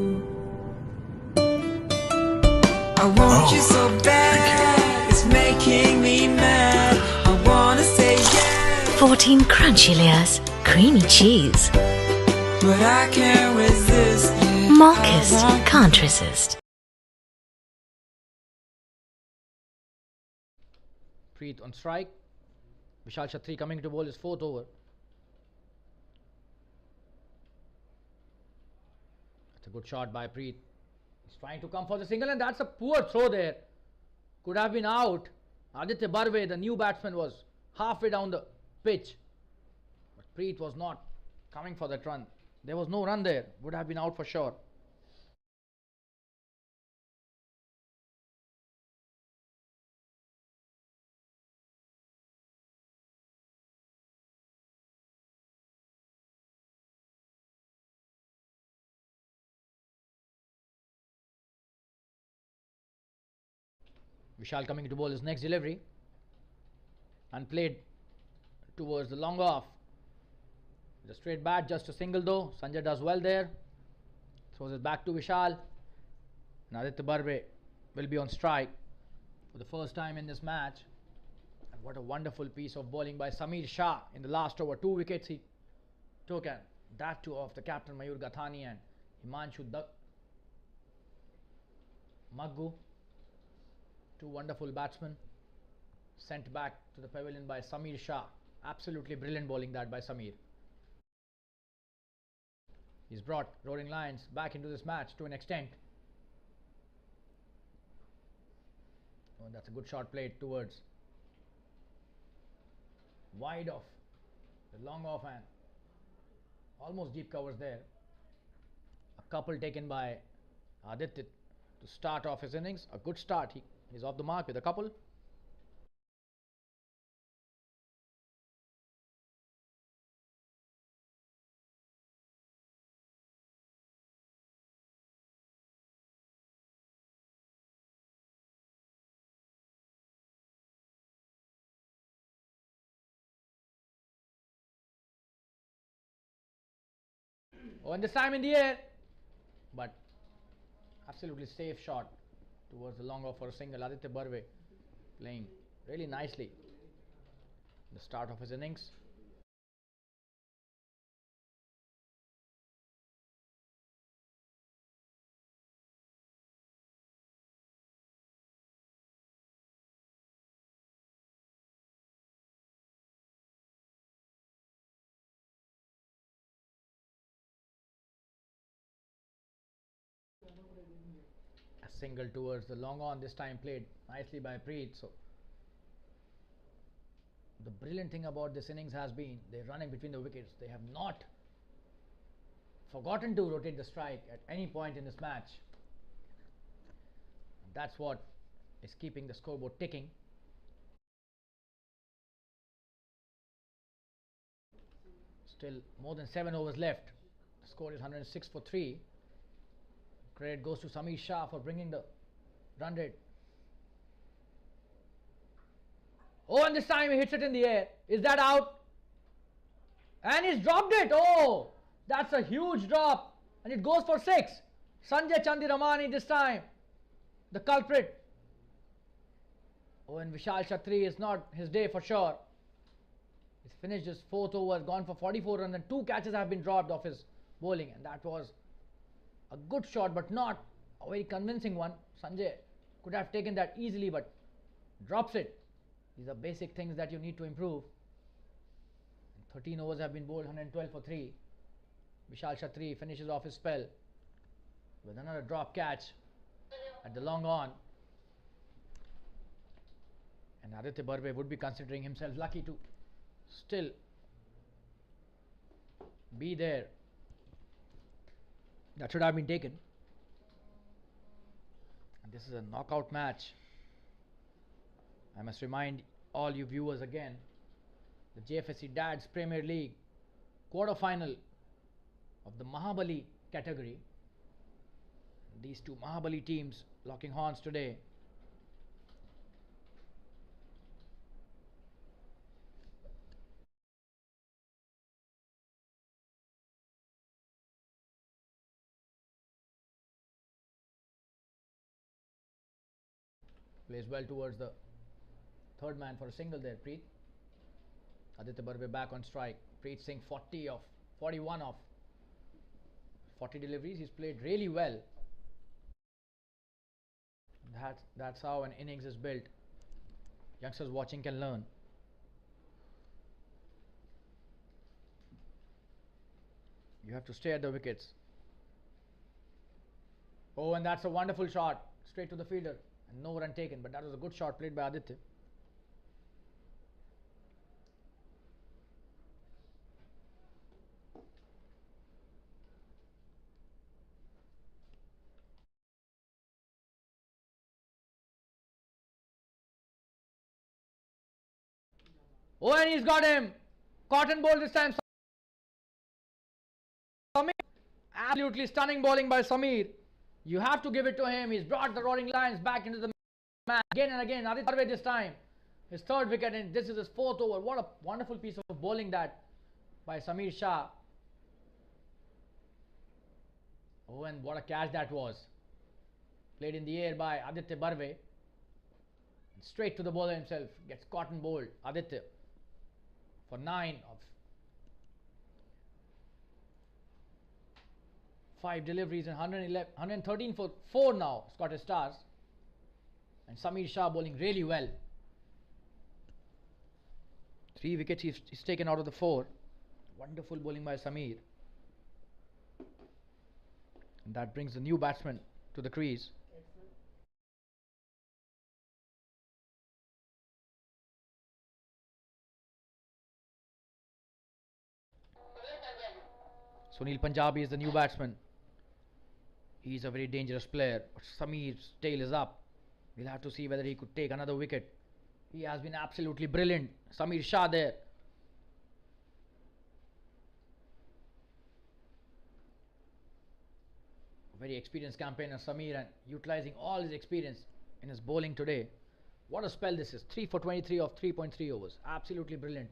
I want you so bad, it's making me mad. I wanna say yes, 14 crunchy layers, creamy cheese. but I can't resist. Yeah, Marcus I want can't resist. Preet on strike. Vishal Shatri coming to bowl his 4th over. That's a good shot by Preet. He's trying to come for the single, and that's a poor throw there. Could have been out. Aditya Barve, the new batsman, was halfway down the pitch, but Preet was not coming for that run. There was no run there. Would have been out for sure. Vishal coming to bowl his next delivery, and played towards the long off. The straight bat, just a single though. Sanjay does well there. Throws it back to Vishal. And Aditya Barve will be on strike for the first time in this match. And what a wonderful piece of bowling by Samir Shah in the last over. 2 wickets he took, and that too of the captain Mayur Gathani and Himanshu Maggu. 2 wonderful batsmen sent back to the pavilion by Samir Shah. Absolutely brilliant bowling that by Samir. He's brought Roaring Lions back into this match to an extent. Oh, that's a good shot played towards wide off, the long off, and almost deep covers there. A couple taken by Aditya to start off his innings. A good start. He's off the mark with a couple. Oh, and this time in the air, but absolutely safe shot towards the long off for a single. Aditya Barve playing really nicely the start of his innings. A single towards the long on, this time played nicely by Preet. So the brilliant thing about this innings has been they're running between the wickets. They have not forgotten to rotate the strike at any point in this match. And that's what is keeping the scoreboard ticking. Still more than 7 overs left. The score is 106 for 3. Credit goes to Samir Shah for bringing the run rate. Oh, and this time he hits it in the air. Is that out? And he's dropped it. Oh, that's a huge drop. And it goes for 6. Sanjay Chandiramani this time, the culprit. Oh, and Vishal Kshatri is not his day for sure. He's finished his 4th over, gone for 44 runs, and 2 catches have been dropped off his bowling. And that was a good shot, but not a very convincing one. Sanjay could have taken that easily, but drops it. These are basic things that you need to improve. And 13 overs have been bowled, 112 for 3. Vishal Kshatri finishes off his spell with another drop catch at the long on. And Aditya Barve would be considering himself lucky to still be there. That should have been taken. And this is a knockout match. I must remind all you viewers again, the JFSC DADS Premier League quarter-final of the MAHABALI category. These two MAHABALI teams locking horns today. Plays well towards the third man for a single there, Preet. Aditya Barve back on strike. Preet Singh 41 off 40 deliveries. He's played really well. That's how an innings is built. Youngsters watching can learn. You have to stay at the wickets. Oh, and that's a wonderful shot straight to the fielder, and no run taken, but that was a good shot played by Aditya. Oh, and he's got him. Cotton ball this time. Samir. Absolutely stunning bowling by Samir. You have to give it to him. He's brought the Roaring Lions back into the match again and again. Aditya Barve this time, his 3rd wicket, and this is his 4th over. What a wonderful piece of bowling that by Samir Shah. Oh, and what a catch that was. Played in the air by Aditya Barve. Straight to the bowler himself. Gets cotton bowled. Aditya for 9 of 5 deliveries and 113 for 4 now, Scottish Stars. And Samir Shah bowling really well. 3 wickets he's taken out of the 4. Wonderful bowling by Samir. And that brings the new batsman to the crease. Sunil Punjabi is the new batsman. He's a very dangerous player. But Samir's tail is up. We'll have to see whether he could take another wicket. He has been absolutely brilliant. Samir Shah there. Very experienced campaigner Samir, and utilizing all his experience in his bowling today. What a spell this is. 3 for 23 of 3.3 overs. Absolutely brilliant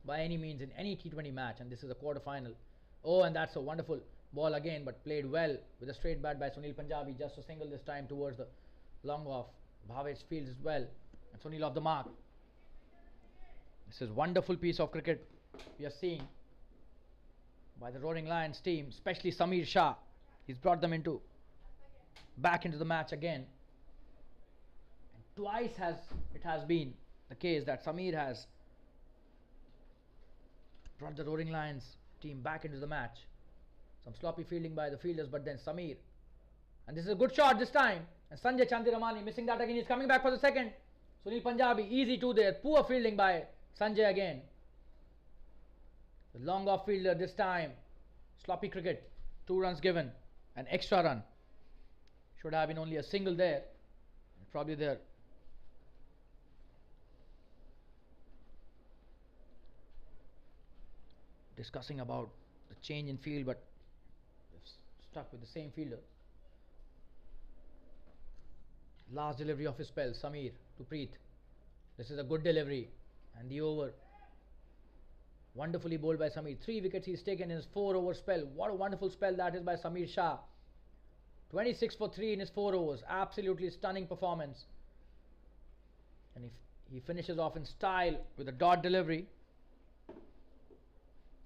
by any means in any T20 match, and this is a quarter final. Oh, and that's a wonderful ball again, but played well with a straight bat by Sunil Punjabi. Just a single this time towards the long off. Bhavich fields as well, and Sunil off the mark. This is wonderful piece of cricket we are seeing by the Roaring Lions team, especially Samir Shah. He's brought them back into the match again. And twice it has been the case that Samir has brought the Roaring Lions team back into the match. Some sloppy fielding by the fielders, but then Samir. And this is a good shot this time. And Sanjay Chandiramani missing that again. He's coming back for the second. Sunil Punjabi, easy two there. Poor fielding by Sanjay again. The long off fielder this time. Sloppy cricket. 2 runs given. An extra run. Should have been only a single there. Probably there. Discussing about the change in field, but stuck with the same fielder. Last delivery of his spell, Samir to Preet. This is a good delivery, and the over wonderfully bowled by Samir. 3 wickets he's taken in his 4-over spell. What a wonderful spell that is by Samir Shah. 26 for 3 in his 4 overs. Absolutely stunning performance. And if he finishes off in style with a dot delivery.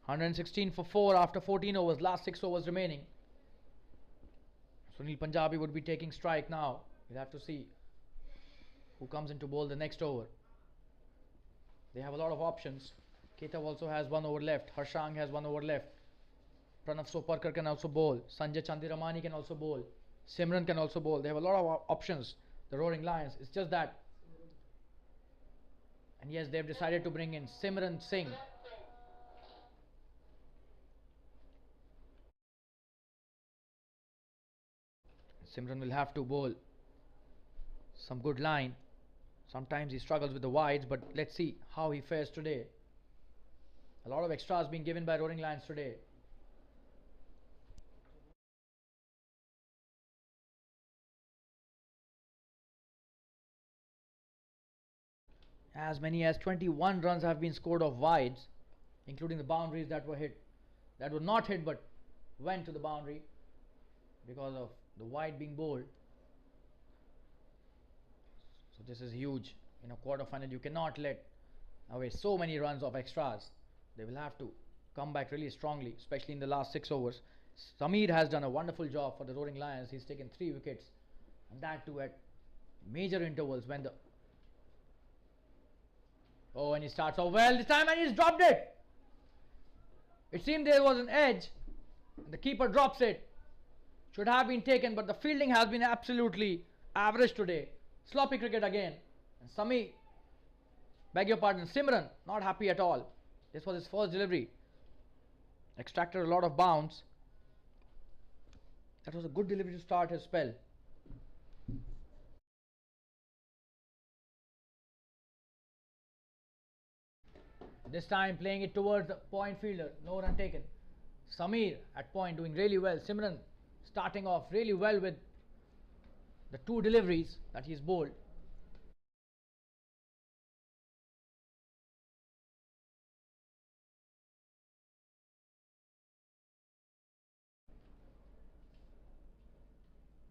116 for 4 after 14 overs. Last 6 overs remaining. Sunil Punjabi would be taking strike now. We'll have to see who comes in to bowl the next over. They have a lot of options. Ketav also has 1 over left. Harshang has 1 over left. Pranav Soparkar can also bowl. Sanjay Chandiramani can also bowl. Simran can also bowl. They have a lot of options, the Roaring Lions. It's just that. And yes, they've decided to bring in Simran Singh. Simran will have to bowl some good line. Sometimes he struggles with the wides, but let's see how he fares today. A lot of extras being given by Roaring Lions today. As many as 21 runs have been scored off wides, including the boundaries that were not hit but went to the boundary because of the wide being bowled. So this is huge. In a quarter final, you cannot let away so many runs of extras. They will have to come back really strongly, especially in the last 6 overs. Samir has done a wonderful job for the Roaring Lions. He's taken 3 wickets, and that too at major intervals when the and he starts off well this time and he's dropped it. It seemed there was an edge and the keeper drops it. Should have been taken, but the fielding has been absolutely average today. Sloppy cricket again. And Simran, not happy at all. This was his first delivery. Extracted a lot of bounce. That was a good delivery to start his spell. This time playing it towards the point fielder. No run taken. Samir at point doing really well. Simran starting off really well with the 2 deliveries that he's bowled.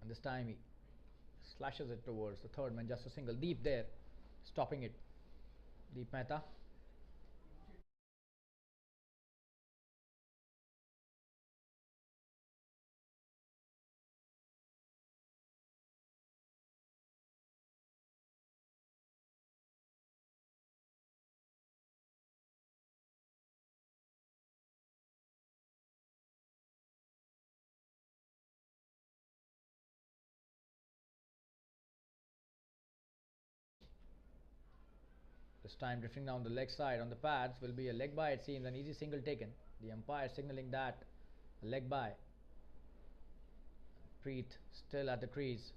And this time he slashes it towards the third man. Just a single. Deep there, stopping it. Deep Mehta. This time drifting down the leg side on the pads will be a leg by, it seems. An easy single taken. The umpire signaling that A leg by. Preet still at the crease.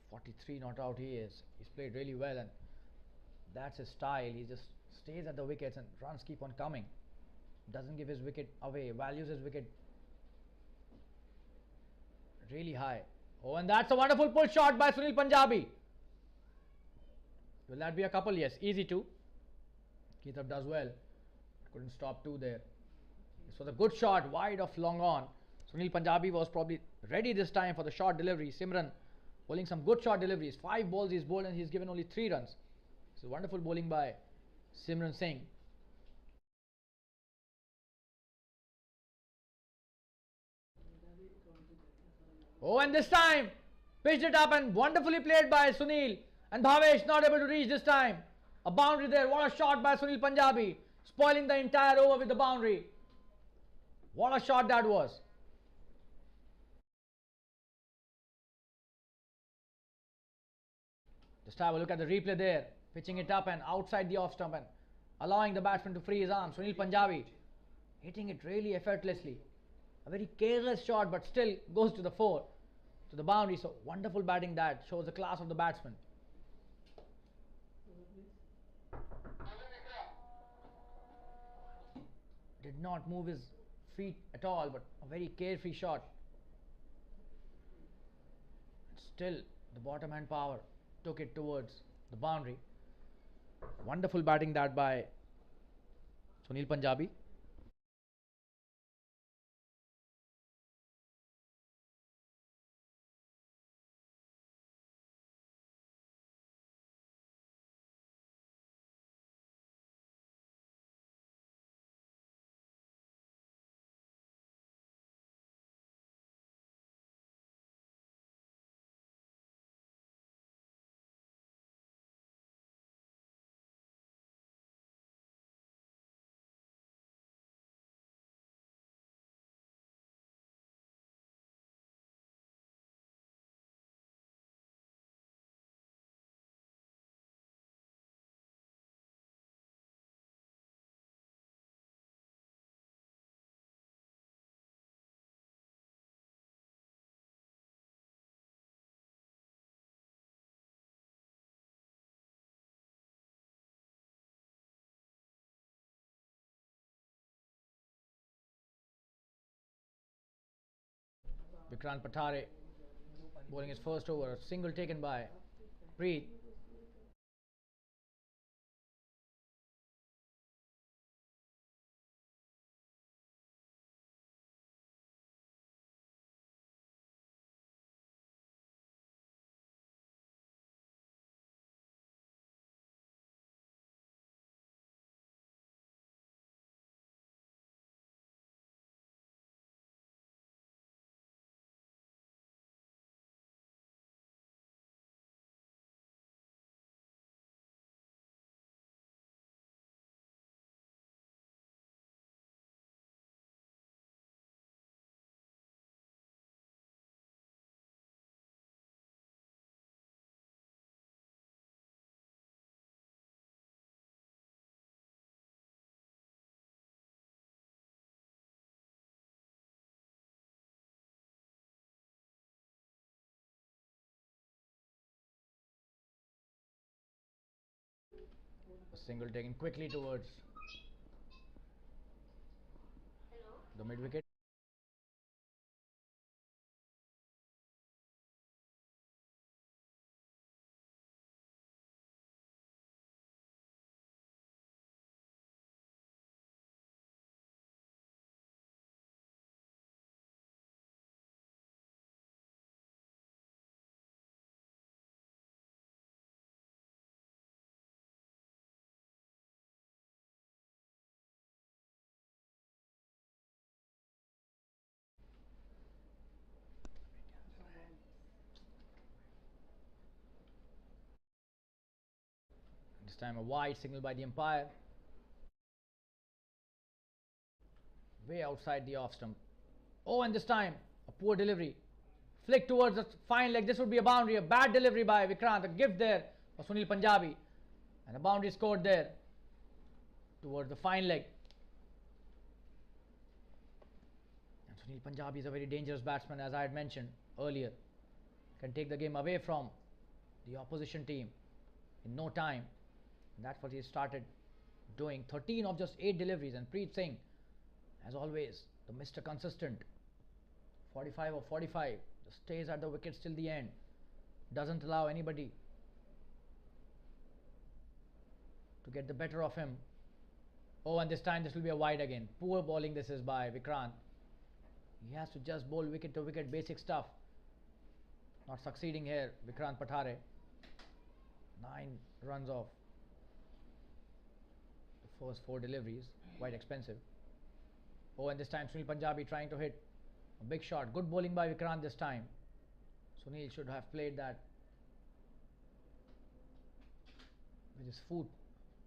43 not out he is. He's played really well, and that's his style. He just stays at the wickets and runs keep on coming. Doesn't give his wicket away, values his wicket really high. Oh, and that's a wonderful pull shot by Sunil Punjabi. Will that be a couple? Yes, easy two. Keithab does well. Couldn't stop two there. This was a good shot, wide of long on. Sunil Punjabi was probably ready this time for the short delivery. Simran bowling some good short deliveries. 5 balls he's bowled and he's given only 3 runs. This is wonderful bowling by Simran Singh. Oh, and this time pitched it up and wonderfully played by Sunil. And Bhavesh not able to reach this time. A boundary there. What a shot by Sunil Punjabi. Spoiling the entire over with the boundary. What a shot that was. Just have a look at the replay there. Pitching it up and outside the off stump and allowing the batsman to free his arm. Sunil Punjabi hitting it really effortlessly. A very careless shot, but still goes to the 4, to the boundary. So wonderful batting that shows the class of the batsman. Did not move his feet at all, but a very carefree shot. Still, the bottom hand power took it towards the boundary. Wonderful batting that by Sunil Punjabi. Vikrant Patare bowling his first over, a single taken by Preet. A single taken quickly towards the mid wicket. This time a wide signal by the umpire. Way outside the off stump. Oh, and this time a poor delivery. Flick towards the fine leg. This would be a boundary. A bad delivery by Vikrant. A gift there for Sunil Punjabi. And a boundary scored there towards the fine leg. Sunil Punjabi is a very dangerous batsman, as I had mentioned earlier. Can take the game away from the opposition team in no time. And that's what he started doing. 13 of just 8 deliveries. And Preet Singh, as always, the Mr. Consistent. 45 of 45. Just stays at the wickets till the end. Doesn't allow anybody to get the better of him. Oh, and this time this will be a wide again. Poor bowling this is by Vikrant. He has to just bowl wicket to wicket, basic stuff. Not succeeding here, Vikrant Pathare. 9 runs off the first 4 deliveries. Quite expensive. Oh, and this time Sunil Punjabi trying to hit a big shot. Good bowling by Vikrant this time. Sunil should have played that with his foot,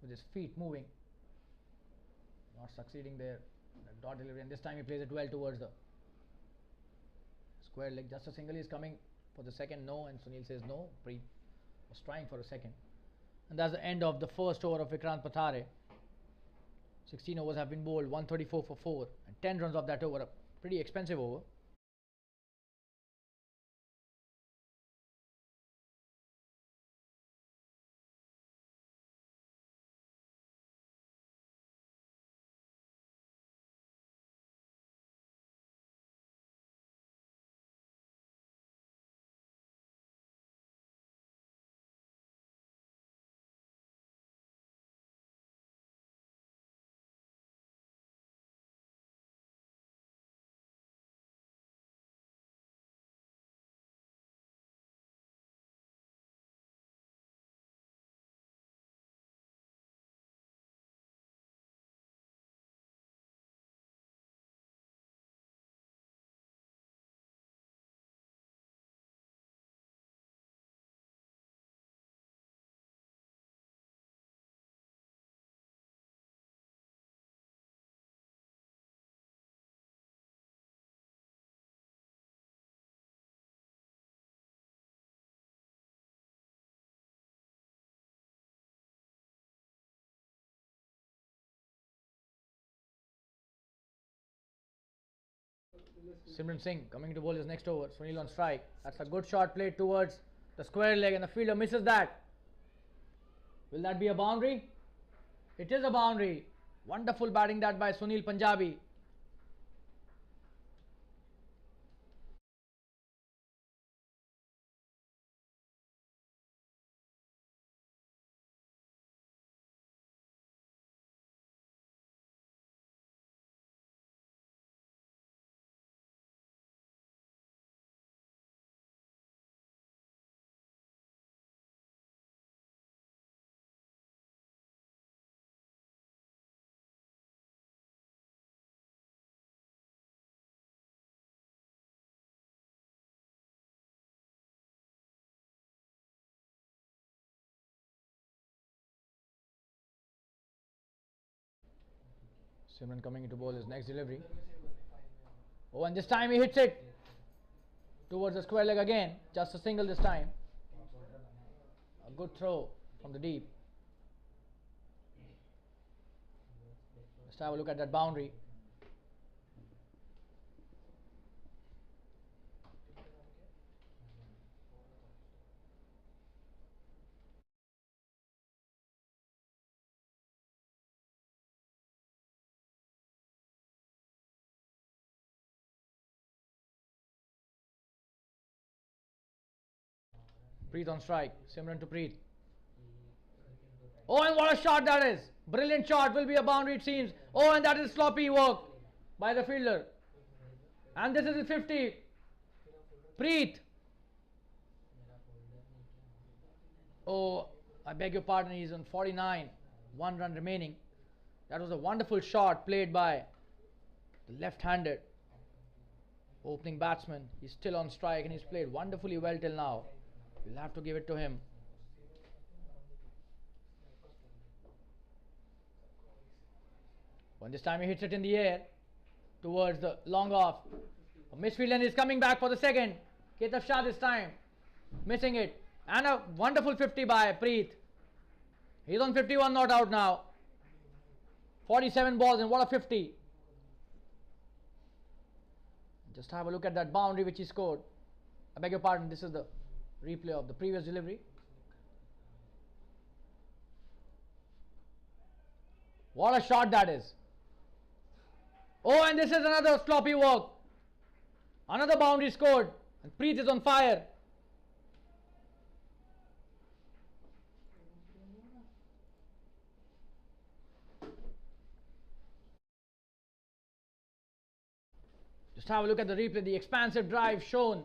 with his feet moving. Not succeeding there. The dot delivery, and this time he plays it well towards the square leg. Just a single is coming for the second. No, and Sunil says no. Preet was trying for a second. And that's the end of the first over of Vikrant Pathare. 16 overs have been bowled, 134 for 4, and 10 runs off that over. A pretty expensive over. Simran Singh coming to bowl his next over. Sunil on strike. That's a good shot played towards the square leg, and the fielder misses that. Will that be a boundary? It is a boundary. Wonderful batting that by Sunil Punjabi. Simran coming into bowl his next delivery. Oh, and this time he hits it towards the square leg again. Just a single this time. A good throw from the deep. Let's have a look at that boundary. Preet on strike. Simran to Preet. Oh, and what a shot that is. Brilliant shot. Will be a boundary, it seems. Oh, and that is sloppy work by the fielder. And this is his 50. Preet. Oh, I beg your pardon. He's on 49. 1 run remaining. That was a wonderful shot played by the left-handed opening batsman. He's still on strike and he's played wonderfully well till now. We'll have to give it to him. When this time he hits it in the air towards the long off. A misfield and is coming back for the second. Ketaf Shah this time missing it. And a wonderful 50 by Preet. He's on 51, not out now. 47 balls and what a 50. Just have a look at that boundary which he scored. I beg your pardon, this is the replay of the previous delivery. What a shot that is. Oh, and this is another sloppy work. Another boundary scored. And Preet is on fire. Just have a look at the replay. The expansive drive shown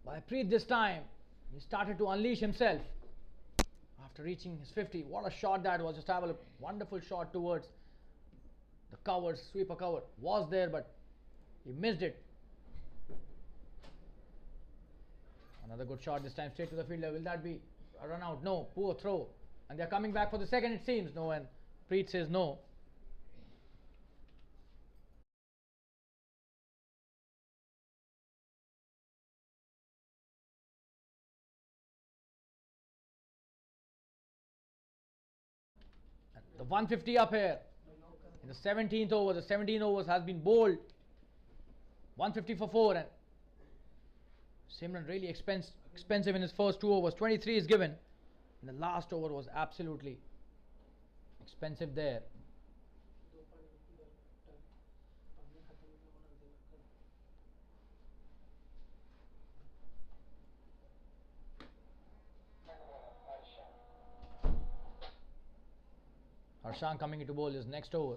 by Preet this time. He started to unleash himself after reaching his 50. What a shot that was. Just have a look. Wonderful shot towards the cover, sweeper cover. Was there, but he missed it. Another good shot this time straight to the fielder. Will that be a run out? No. Poor throw. And they're coming back for the second, it seems. No, and Preet says no. The 150 up here in the 17th over. The 17 overs has been bowled. 150 for 4, and Simran really expensive in his first 2 overs. 23 is given, and the last over was absolutely expensive there. Harshan coming into bowl his next over.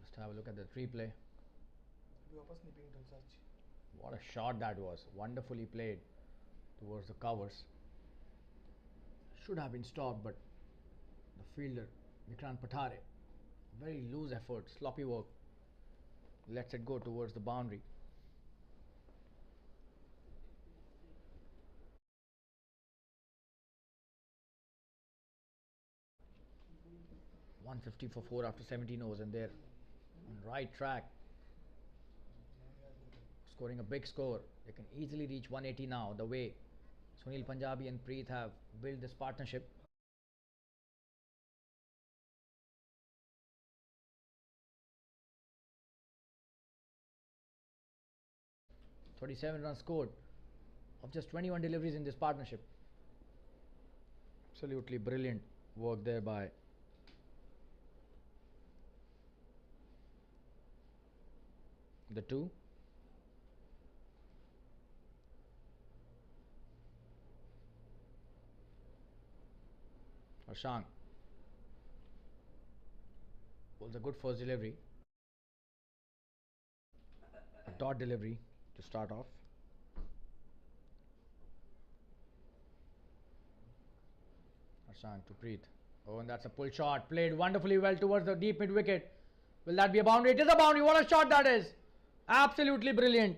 Just have a look at the replay. What a shot that was. Wonderfully played towards the covers. Should have been stopped, but the fielder, Vikrant Pathare, very loose effort, sloppy work, lets it go towards the boundary. .150 for 4 after 17 overs, and they're on right track, scoring a big score. They can easily reach 180 now, the way Sunil Punjabi and Preet have built this partnership. .37 runs scored of just 21 deliveries in this partnership. Absolutely brilliant work there by the two. Harshan was a good first delivery. A dot delivery to start off. Harshan to Preet. Oh, and that's a pull shot. Played wonderfully well towards the deep mid wicket. Will that be a boundary? It is a boundary. What a shot that is. Absolutely brilliant.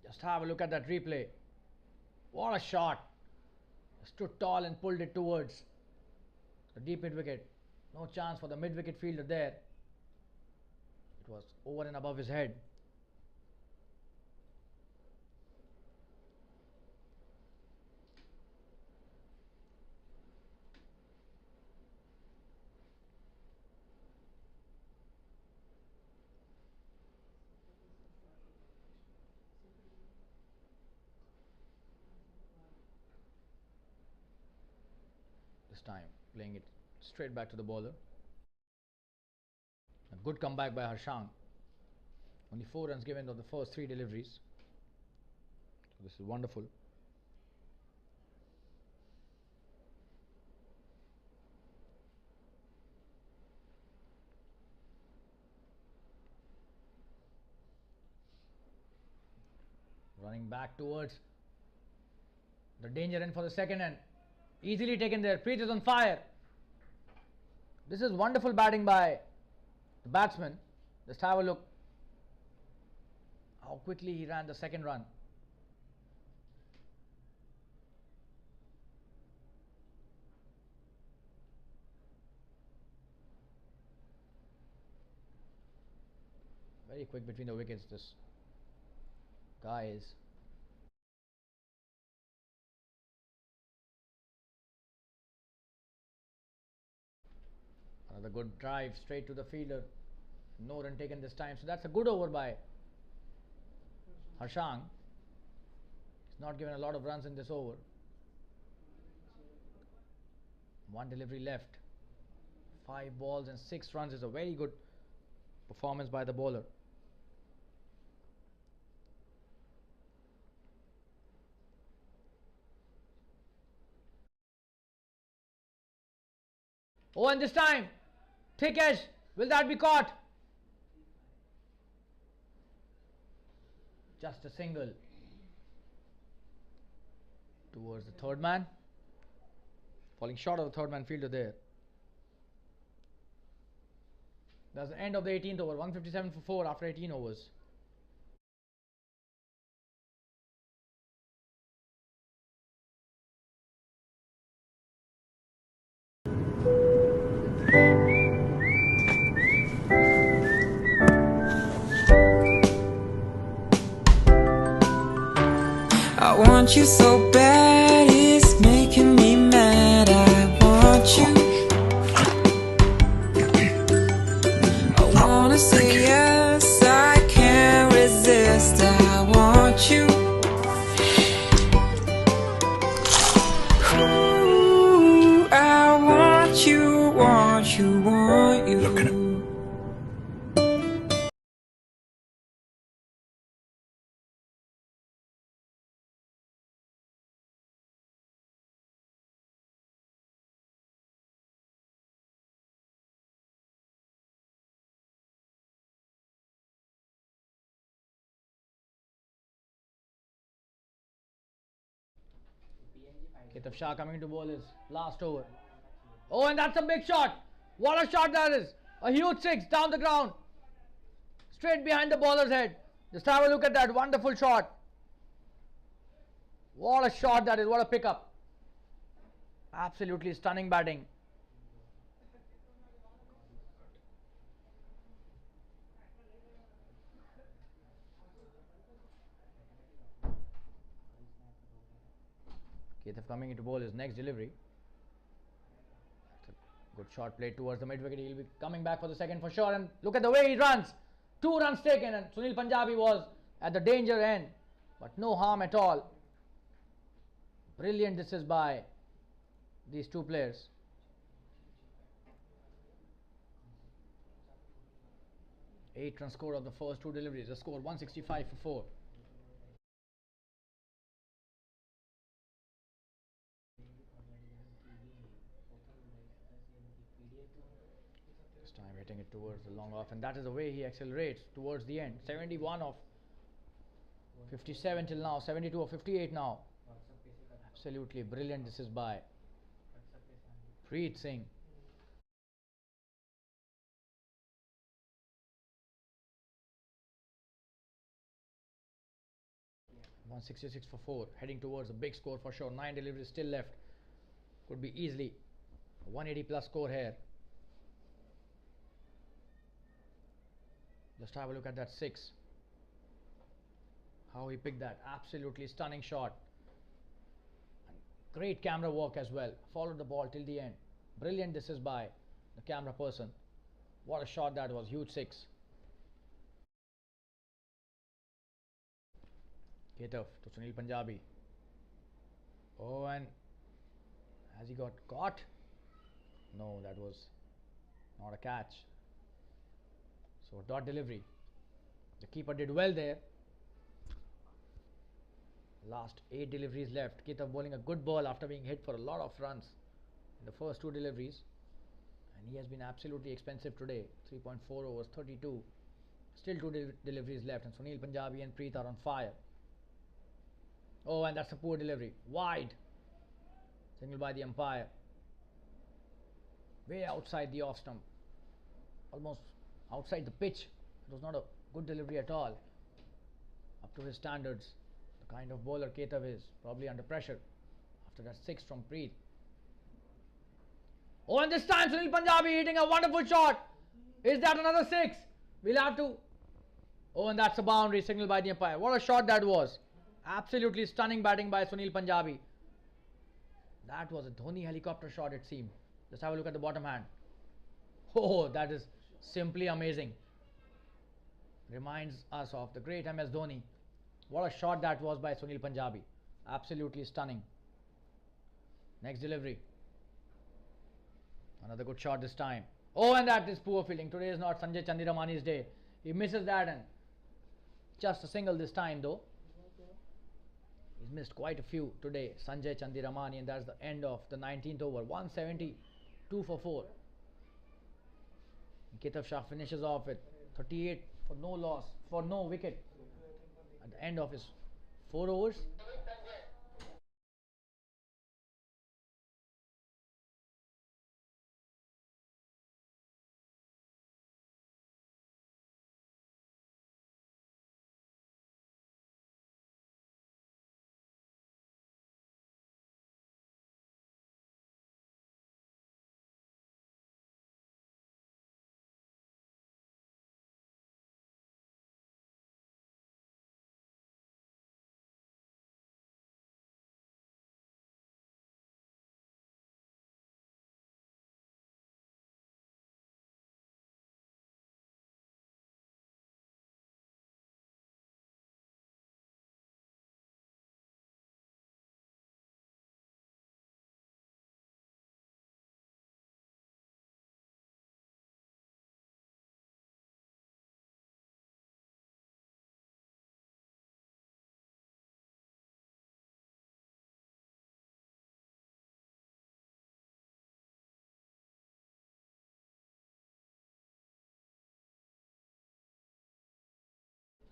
Just have a look at that replay. What a shot. Stood tall and pulled it towards the deep mid wicket. No chance for the mid wicket fielder there. It was over and above his head. This time playing it straight back to the bowler. A good comeback by Harshan. Only 4 runs given of the first 3 deliveries. So this is wonderful. Running back towards the danger end for the second end. Easily taken there. Preet is on fire. This is wonderful batting by the batsman. Just have a look. How quickly he ran the second run. Very quick between the wickets, this guy is. Another good drive straight to the fielder. No run taken this time. So that's a good over by Harshang. He's not given a lot of runs in this over. One delivery left. 5 balls and 6 runs is a very good performance by the bowler. Oh, and this time, thick edge. Will that be caught? Just a single towards the third man. Falling short of the third man fielder there. That's the end of the 18th over. 157 for 4 after 18 overs. I want you so bad, it's making me mad. I want you. I wanna say yes, I can't resist. I want you. Ooh, I want you, want you, want you. Look at him. Ketaf Shah coming to bowl his last over. Oh, and that's a big shot. What a shot that is. A huge 6 down the ground. Straight behind the bowler's head. Just have a look at that wonderful shot. What a shot that is. What a pickup. Absolutely stunning batting. Ketaf coming into bowl his next delivery. That's a good shot played towards the mid wicket. He'll be coming back for the second for sure. And look at the way he runs. 2 runs taken, and Sunil Punjabi was at the danger end, but no harm at all. Brilliant this is by these two players. Eight run score of the first 2 deliveries. The score 165 for 4. This time hitting it towards the long off, and that is the way he accelerates towards the end. 71 of 57 till now, 72 of 58 now. Absolutely brilliant this is by Preet Singh. .166 for 4, heading towards a big score for sure. 9 deliveries still left. Could be easily a 180 plus score here. Just have a look at that 6. How he picked that. Absolutely stunning shot. And great camera work as well. Followed the ball till the end. Brilliant this is by the camera person. What a shot that was. Huge 6. Ketaf to Sunil Punjabi. Oh, and has he got caught? No, that was not a catch. So dot delivery. The keeper did well there. Last 8 deliveries left. Ketaf bowling a good ball after being hit for a lot of runs in the first 2 deliveries. And he has been absolutely expensive today. 3.4 overs, 32. Still 2 deliveries left, and Sunil Punjabi and Preet are on fire. Oh, and that's a poor delivery. Wide. Single by the umpire. Way outside the off stump. Almost outside the pitch. It was not a good delivery at all. up to his standards. The kind of bowler Ketab is, probably under pressure after that 6 from Preet. Oh, and this time Sunil Punjabi hitting a wonderful shot. Is that another 6? We'll have to. Oh, and that's a boundary signal by the umpire. What a shot that was. Absolutely stunning batting by Sunil Punjabi. That was a Dhoni helicopter shot, it seemed. Just have a look at the bottom hand. Oh, that is simply amazing. Reminds us of the great MS Dhoni. What a shot that was by Sunil Punjabi. Absolutely stunning. Next delivery. Another good shot this time. Oh, and that is poor fielding. Today is not Sanjay Chandiramani's day. He misses that, and just a single this time though. He's missed quite a few today, Sanjay Chandiramani, and that's the end of the 19th over. 172 for 4. Ketab Shah finishes off with 38 for no loss, for no wicket at the end of his 4 overs.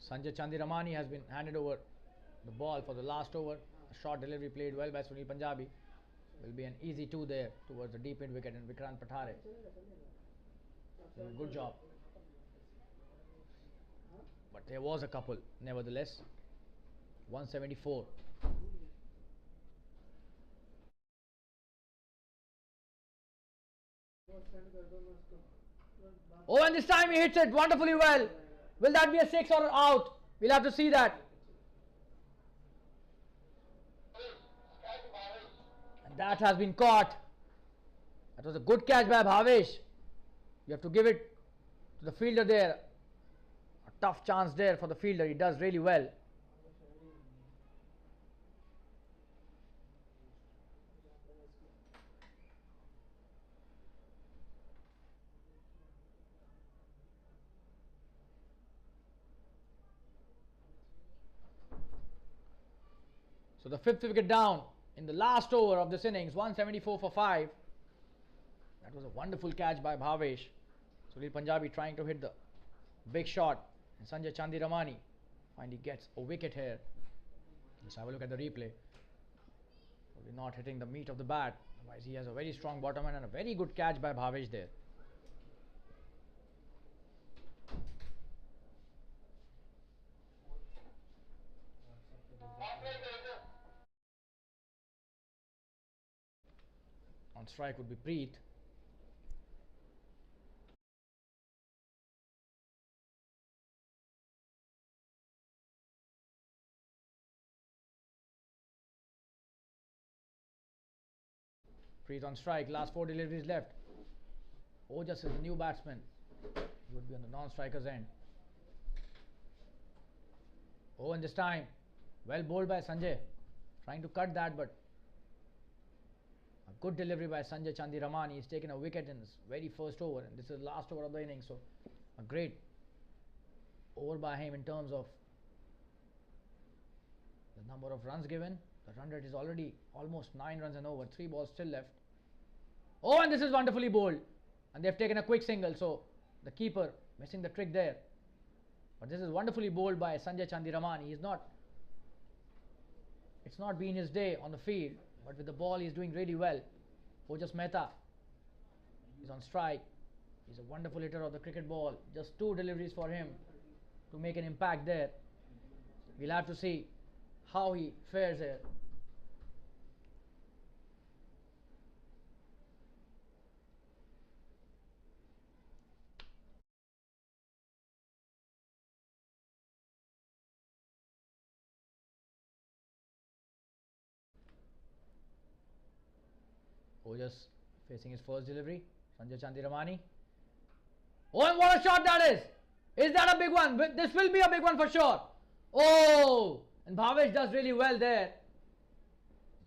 Sanjay Chandiramani has been handed over the ball for the last over. A short delivery played well by Sunil Punjabi. Will be an easy 2 there towards the deep end wicket, and Vikrant Pathare. Good job. But there was a couple nevertheless. 174. Oh, and this time he hits it wonderfully well. Will that be a 6 or out? We'll have to see that. And that has been caught. That was a good catch by Bhavesh. You have to give it to the fielder there. A tough chance there for the fielder. He does really well. So the 5th wicket down in the last over of this innings, 174 for 5. That was a wonderful catch by Bhavesh. Sunil Punjabi trying to hit the big shot, and Sanjay Chandiramani finally gets a wicket here. Let's have a look at the replay. Probably not hitting the meat of the bat. Otherwise, he has a very strong bottom end and a very good catch by Bhavesh there. On strike would be Preet. Preet on strike. Last 4 deliveries left. Ojas is a new batsman. He would be on the non-striker's end. Oh, and this time, well bowled by Sanjay. Trying to cut that, but a good delivery by Sanjay Chandiramani. He's taken a wicket in his very first over, and this is the last over of the innings. So, a great over by him in terms of the number of runs given. The run rate is already almost 9 runs and over. 3 balls still left. Oh, and this is wonderfully bowled. And they've taken a quick single. So, the keeper missing the trick there. But this is wonderfully bowled by Sanjay Chandiramani. It's not been his day on the field, but with the ball he's doing really well. Ojas Mehta is on strike. He's a wonderful hitter of the cricket ball. Just 2 deliveries for him to make an impact there. We'll have to see how he fares here. Ojas facing his first delivery. Sanjay Chandiramani. Oh, and what a shot that is! Is that a big one? This will be a big one for sure. Oh, and Bhavesh does really well there.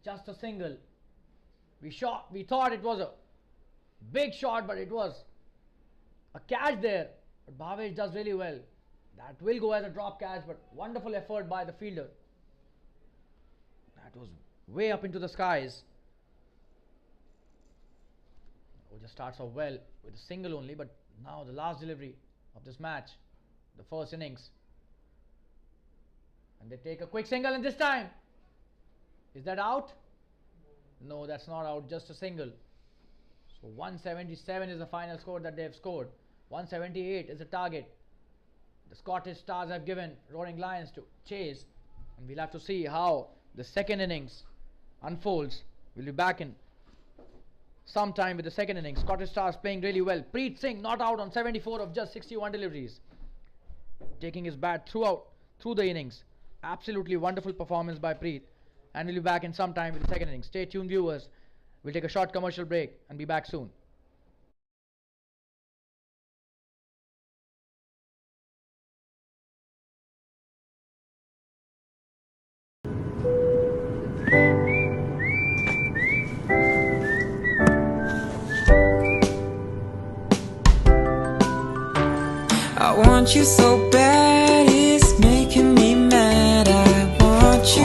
Just a single. We thought it was a big shot, but it was a catch there. But Bhavesh does really well. That will go as a drop catch, but wonderful effort by the fielder. That was way up into the skies. Ojas starts off well with a single only, but now the last delivery of this match, the first innings. And they take a quick single, and this time, is that out? No, that's not out, just a single. So 177 is the final score that they have scored. 178 is the target the Scottish Stars have given Roaring Lions to chase. And we'll have to see how the second innings unfolds. We'll be back in some time with the second innings. Scottish Stars playing really well. Preet Singh not out on 74 of just 61 deliveries. Taking his bat through the innings. Absolutely wonderful performance by Preet. And we'll be back in some time with the second innings. Stay tuned, viewers. We'll take a short commercial break and be back soon. I want you so bad, it's making me mad. I want you.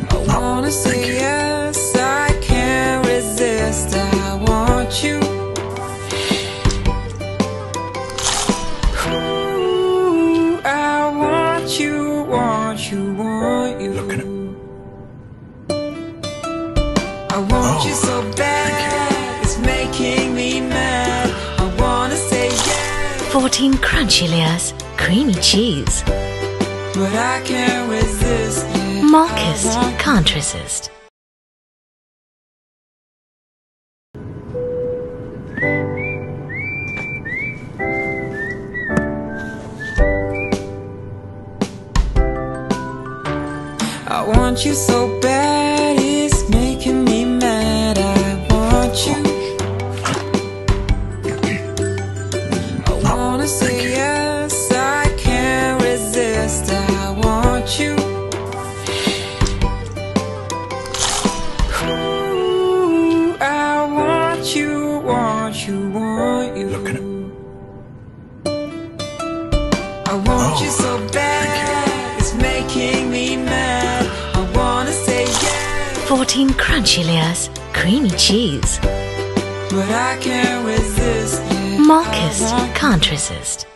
I wanna say yes, I can't resist. I want you. Ooh, I want you, want you, want you. I want you so bad, it's making me mad. 14 crunchy layers, creamy cheese. But I can't resist. Marcus can't resist. I want you so bad, it's making me mad. I want you. Say yes, I can't resist. I want you. Ooh, I want you, want you, want you. I want you so bad, it's making me mad. I wanna say yes. 14 crunchy layers, creamy cheese. But I can't resist. Marcus can't resist.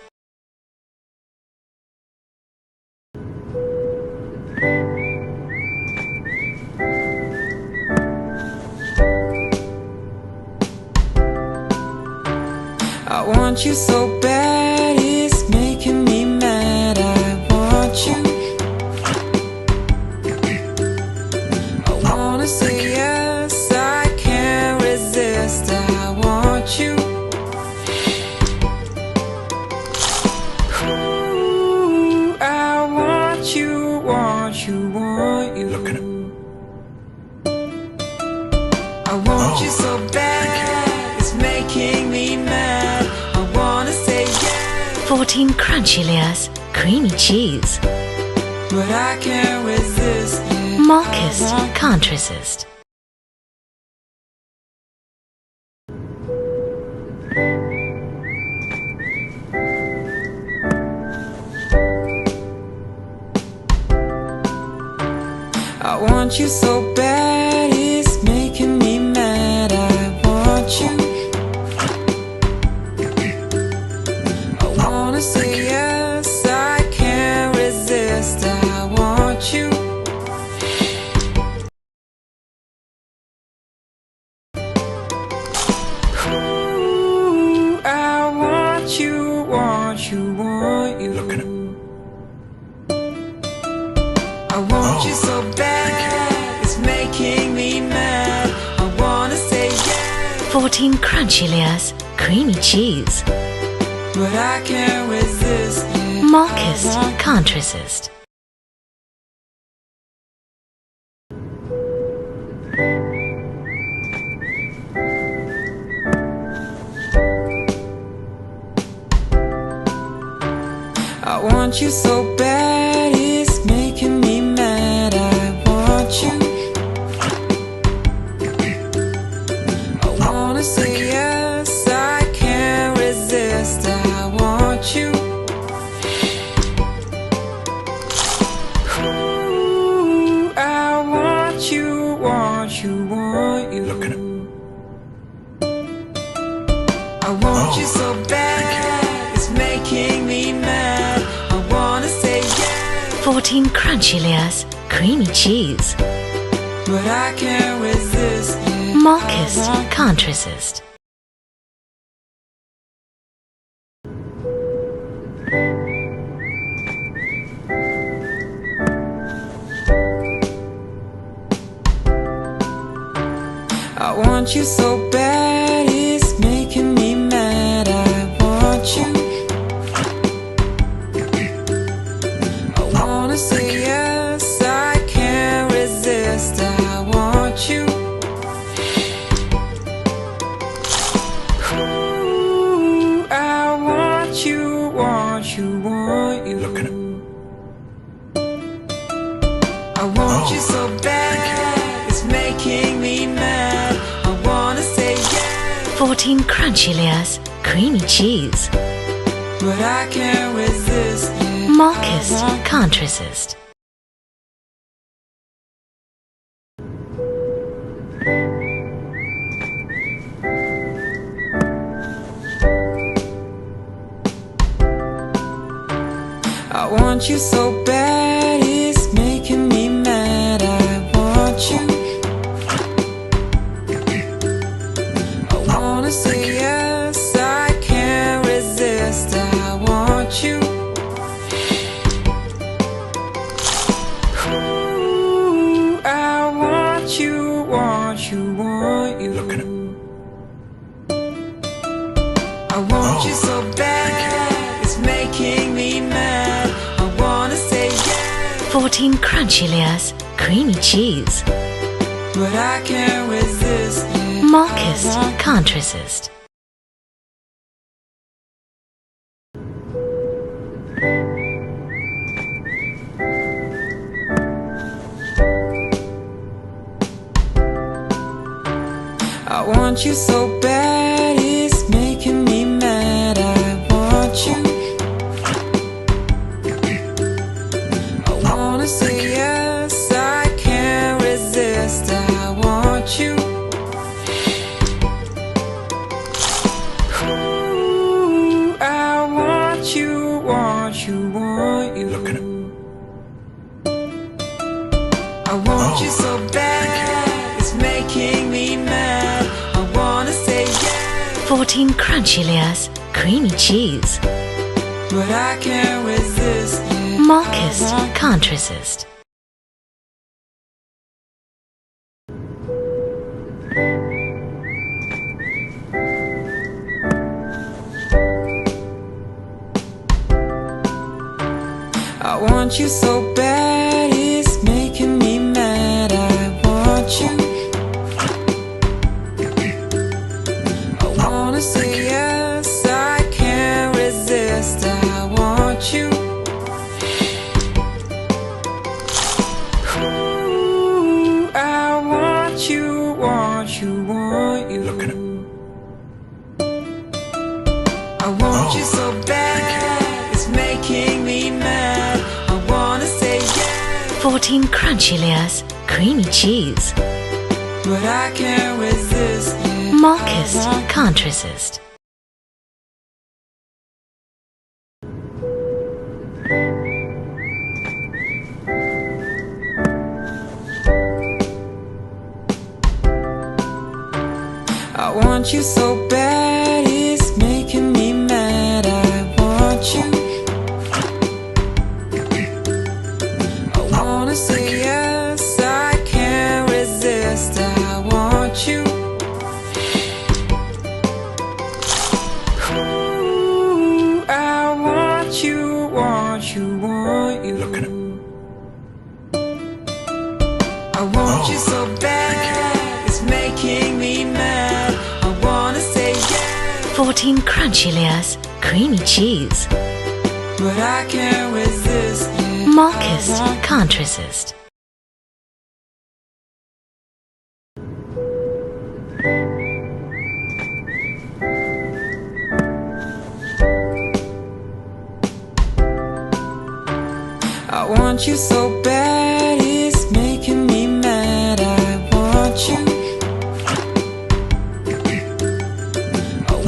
I want you so bad, it's making me mad. I want you. I wanna say yes, I can't resist. I want you. Ooh, I want you, want you, want you. I want you so bad, it's making me mad. I wanna say yes. 14 crunchy layers, creamy cheese. But I can't resist. Marcus can't resist. I want you so bad, it's making me mad. I want you. I wanna say yes, I can't resist. I want you. Ooh, I want you, want you, want you. 14 crunchy layers, creamy cheese. but I can't resist. Yeah. Marcus can't resist. I want you so bad, it's making me mad. I want you. I wanna say yes, I can't resist. I want you. Ooh, I want you, want you, want you. I want you so bad, it's making me mad. I wanna say yes, 14 crunchy layers, creamy cheese. but I can't resist. Yeah. Marcus can't resist. I want you so bad, it's making me mad. I want you. I wanna say yes, I can't resist. I want you. Ooh, I want you, want you, want you. I want you so bad, it's making me mad. I wanna say yes, 14 crunchy layers, creamy cheese. but I can't resist. Yeah. Marcus can't resist. I want you so bad, it's making me mad. I want you. I wanna say yes, I can't resist. I want you. Ooh, I want you, want you, want you. I want you so bad, it's making me mad. I wanna say yes, 14 crunchy layers, creamy cheese. but I can't resist. Yeah. Marcus can't resist. I want you so bad, it's making me mad. I want you. I wanna say yes, I can't resist. I want you. Ooh, I want you, want you, want you. I want you so bad, it's making me mad. I wanna say yes, 14 crunchy layers, creamy cheese. but I can't resist. Yeah. Marcus can't resist. I want you so bad, it's making me mad. I want you. I wanna say yes, I can't resist. I want you. Ooh, I want you, want you, want you. I want you so bad, it's making me mad. I wanna say yes, 14 crunchy layers, creamy cheese. but I can't resist. Yeah. Marcus can't resist. I want you so bad, it's making me mad. I want you. I wanna say yes, I can't resist. I want you. 14 crunchy layers, creamy cheese. but I can't resist. Yeah. Marcus can't resist. I want you so bad, it's making me mad. I want you.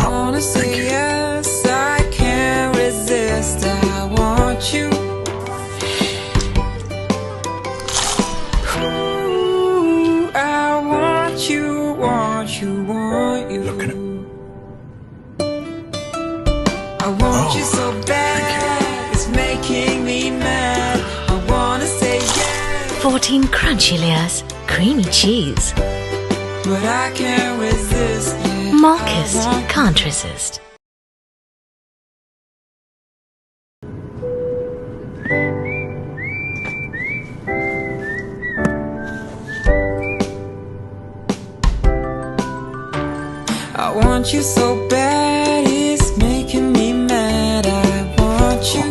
I wanna say yes, I can't resist. I want you. Ooh, I want you, want you, want you. I want you so bad, it's making me mad. I wanna say yes, 14 crunchy layers, creamy cheese. but I can't resist. Yeah. Marcus can't resist. I want you so bad, it's making me mad. I want you.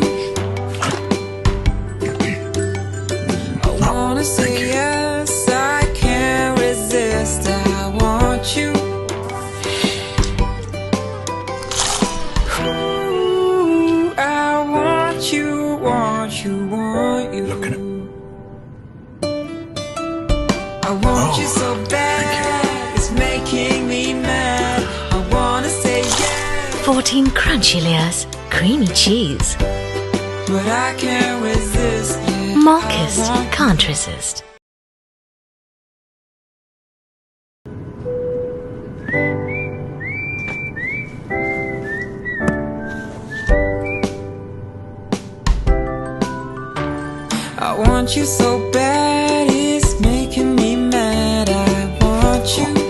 I wanna say yes, I can't resist. I want you. Ooh, I want you, want you, want you. I want you so bad, it's making me mad. I wanna say yes, 14 crunchy layers, creamy cheese. but I can't resist. Yeah. Marcus can't resist. I want you so bad, it's making me mad. I want you.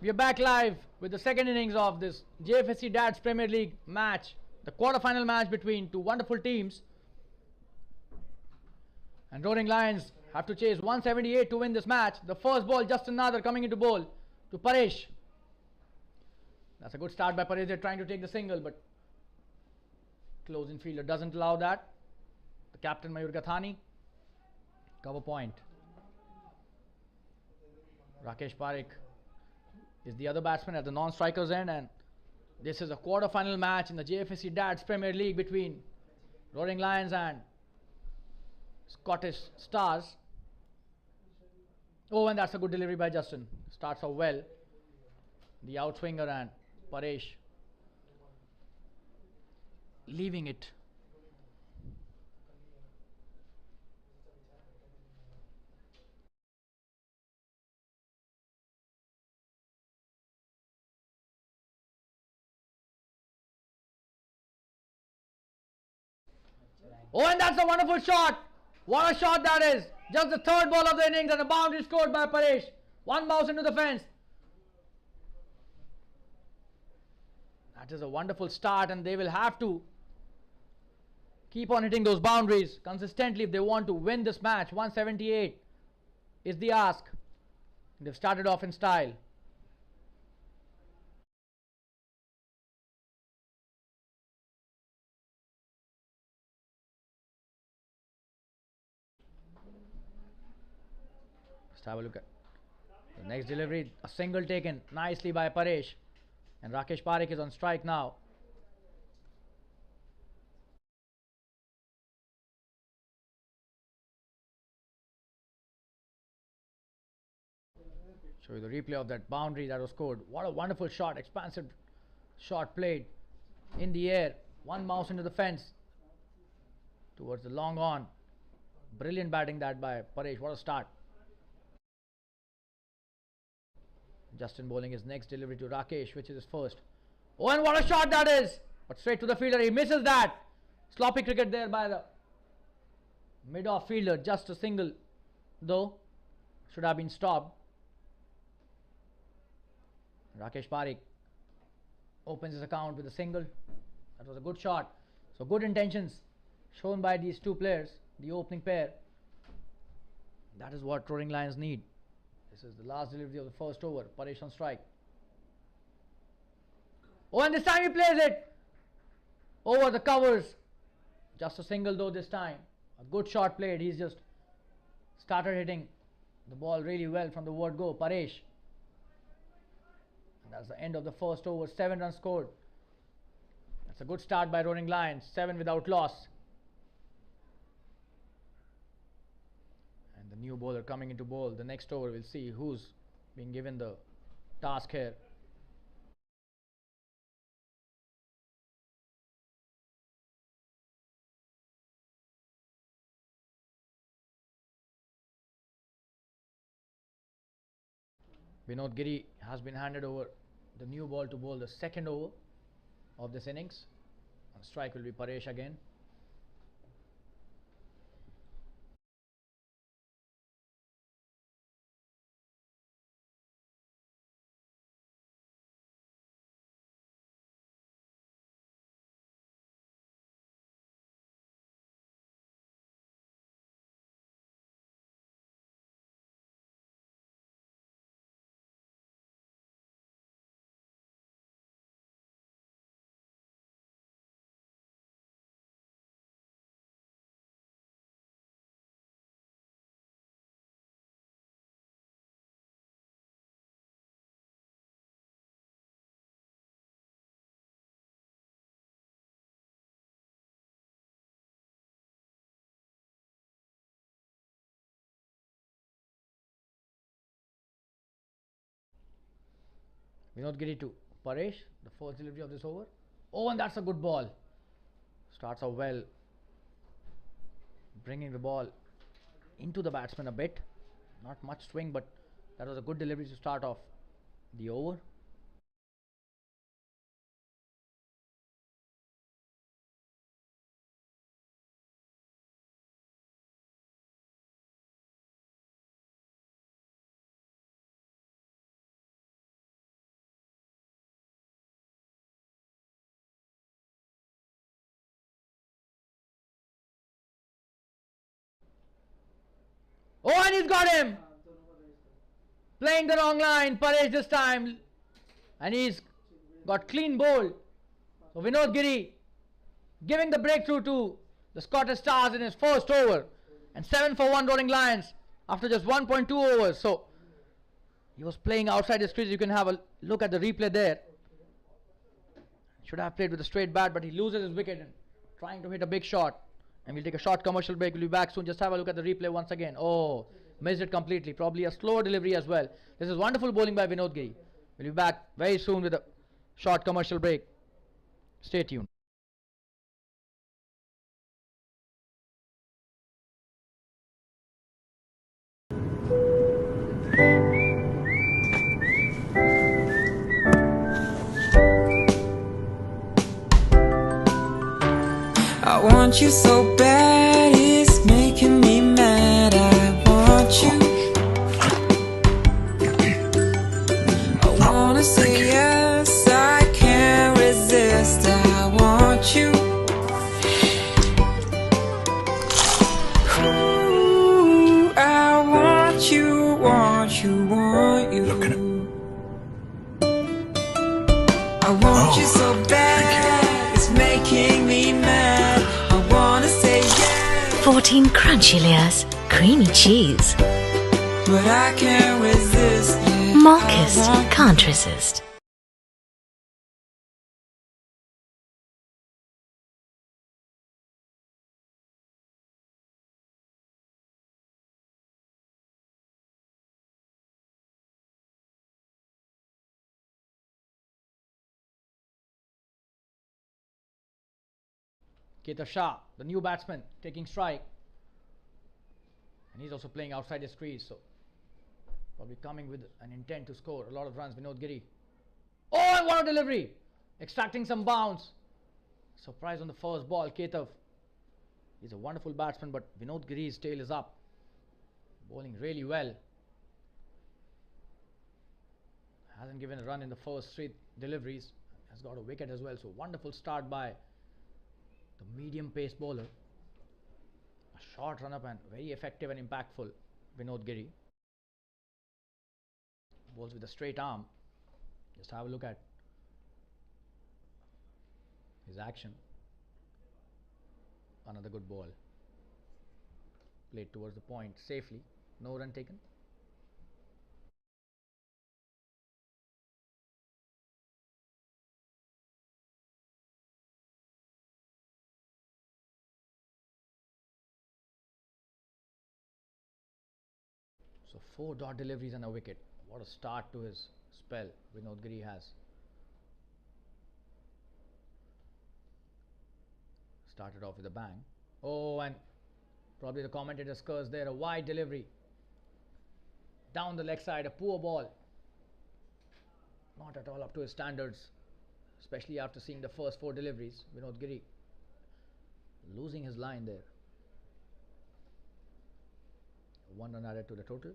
We are back live with the second innings of this JFSC DADS Premier League match, the quarter-final match between two wonderful teams. And Roaring Lions have to chase 178 to win this match. The first ball, Justin Nader coming into bowl to Paresh. That's a good start by Paresh. They're trying to take the single, but close infielder doesn't allow that. The captain Mayur Gathani, cover point. Rakesh Parekh is the other batsman at the non-strikers end, and this is a quarter-final match in the JFSC DADS Premier League between Roaring Lions and Scottish Stars. Oh, and that's a good delivery by Justin. Starts off well. The outswinger and Paresh leaving it. Oh, and that's a wonderful shot. What a shot that is. Just the third ball of the innings and a boundary scored by Paresh. One bounce into the fence. That is a wonderful start, and they will have to keep on hitting those boundaries consistently if they want to win this match. 178 is the ask. They've started off in style. Let's have a look at the next delivery. A single taken nicely by Paresh. And Rakesh Parekh is on strike now. Show you the replay of that boundary that was scored. What a wonderful shot, expansive shot played in the air. One mouse into the fence towards the long on. Brilliant batting that by Paresh. What a start. Justin bowling his next delivery to Rakesh, which is his first. Oh, and what a shot that is! But straight to the fielder, he misses that. Sloppy cricket there by the mid-off fielder. Just a single, though. Should have been stopped. Rakesh Parekh opens his account with a single. That was a good shot. So good intentions shown by these two players, the opening pair. That is what Roaring Lions need. This is the last delivery of the first over. Paresh on strike. Oh, and this time he plays it over the covers. Just a single though this time. A good shot played. He's just started hitting the ball really well from the word go. Paresh. And that's the end of the first over. 7 runs scored. That's a good start by Roaring Lions. 7 without loss. And the new bowler coming into bowl. The next over, we'll see who's being given the task here. Vinod Giri has been handed over the new ball to bowl the second over of this innings. On strike will be Paresh again. Vinod Giri to Paresh, the first delivery of this over. Oh, and that's a good ball. Starts off well, bringing the ball into the batsman a bit. Not much swing, but that was a good delivery to start off the over. Oh, and he's got him! Playing the wrong line, Paresh this time. And he's got clean bowl. So Vinod Giri giving the breakthrough to the Scottish Stars in his first over. And 7 for 1 Roaring Lions after just 1.2 overs. So he was playing outside his crease. You can have a look at the replay there. Should have played with a straight bat, but he loses his wicket and trying to hit a big shot. And we'll take a short commercial break. We'll be back soon. Just have a look at the replay once again. Oh, missed it completely. Probably a slower delivery as well. This is wonderful bowling by Vinod Giri. We'll be back very soon with a short commercial break. Stay tuned. I want you so bad, it's making me mad. I want you. I wanna say yes, I can't resist. I want you. Ooh, I want you, want you, want you. I want you so bad, it's making me mad. 14 crunchy layers, creamy cheese. but I can't resist. Yeah, Marcus can't resist. Keita Shah, the new batsman, taking strike. And he's also playing outside his crease, so probably coming with an intent to score a lot of runs. Vinod Giri. Oh, and what a delivery! Extracting some bounce. Surprise on the first ball. Keita. He's a wonderful batsman, but Vinod Giri's tail is up. Bowling really well. Hasn't given a run in the first three deliveries. Has got a wicket as well. So wonderful start by the medium pace bowler. A short run up and very effective and impactful Vinod Giri. Bowls with a straight arm. Just have a look at his action. Another good ball. Played towards the point safely. No run taken. So 4 dot deliveries and a wicket. What a start to his spell Vinod Giri has. Started off with a bang. Oh, and probably the commentator's curse there. A wide delivery. Down the leg side. A poor ball. Not at all up to his standards. Especially after seeing the first 4 deliveries. Vinod Giri losing his line there. 1 run added to the total.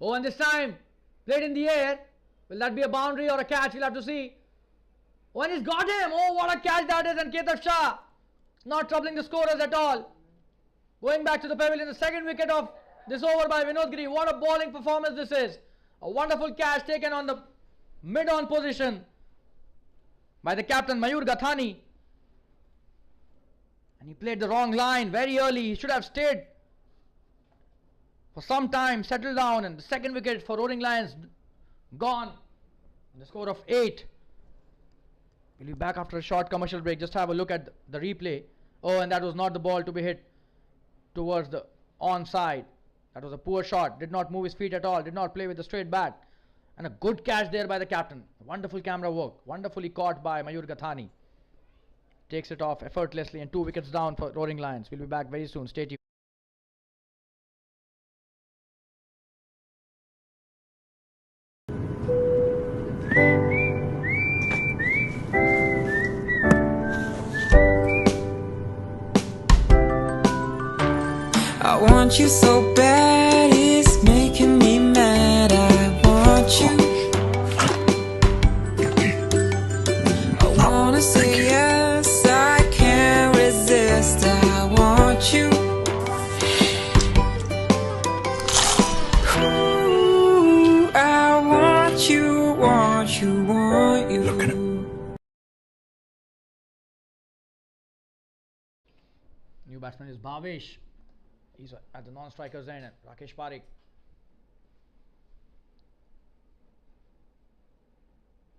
Oh, and this time played in the air. Will that be a boundary or a catch? We'll have to see. Oh, and he's got him. Oh, what a catch that is. And Keita Shah not troubling the scorers at all. Going back to the pavilion, the second wicket of this over by Vinod Giri. What a bowling performance this is. A wonderful catch taken on the mid-on position by the captain Mayur Gathani. And he played the wrong line very early. He should have stayed for some time, settled down, and the second wicket for Roaring Lions gone. And the score of 8. We'll be back after a short commercial break. Just have a look at the replay. Oh, and that was not the ball to be hit towards the onside. That was a poor shot. Did not move his feet at all. Did not play with the straight bat. And a good catch there by the captain. Wonderful camera work. Wonderfully caught by Mayur Gathani. Takes it off effortlessly and 2 wickets down for Roaring Lions. We'll be back very soon. Stay tuned. I want you so bad, it's making me mad. I want you. I wanna say yes, I can't resist. I want you. Ooh, I want you, want you, want you. Look at it. New batsman is Bhavesh. He's at the non-strikers end. Rakesh Parekh.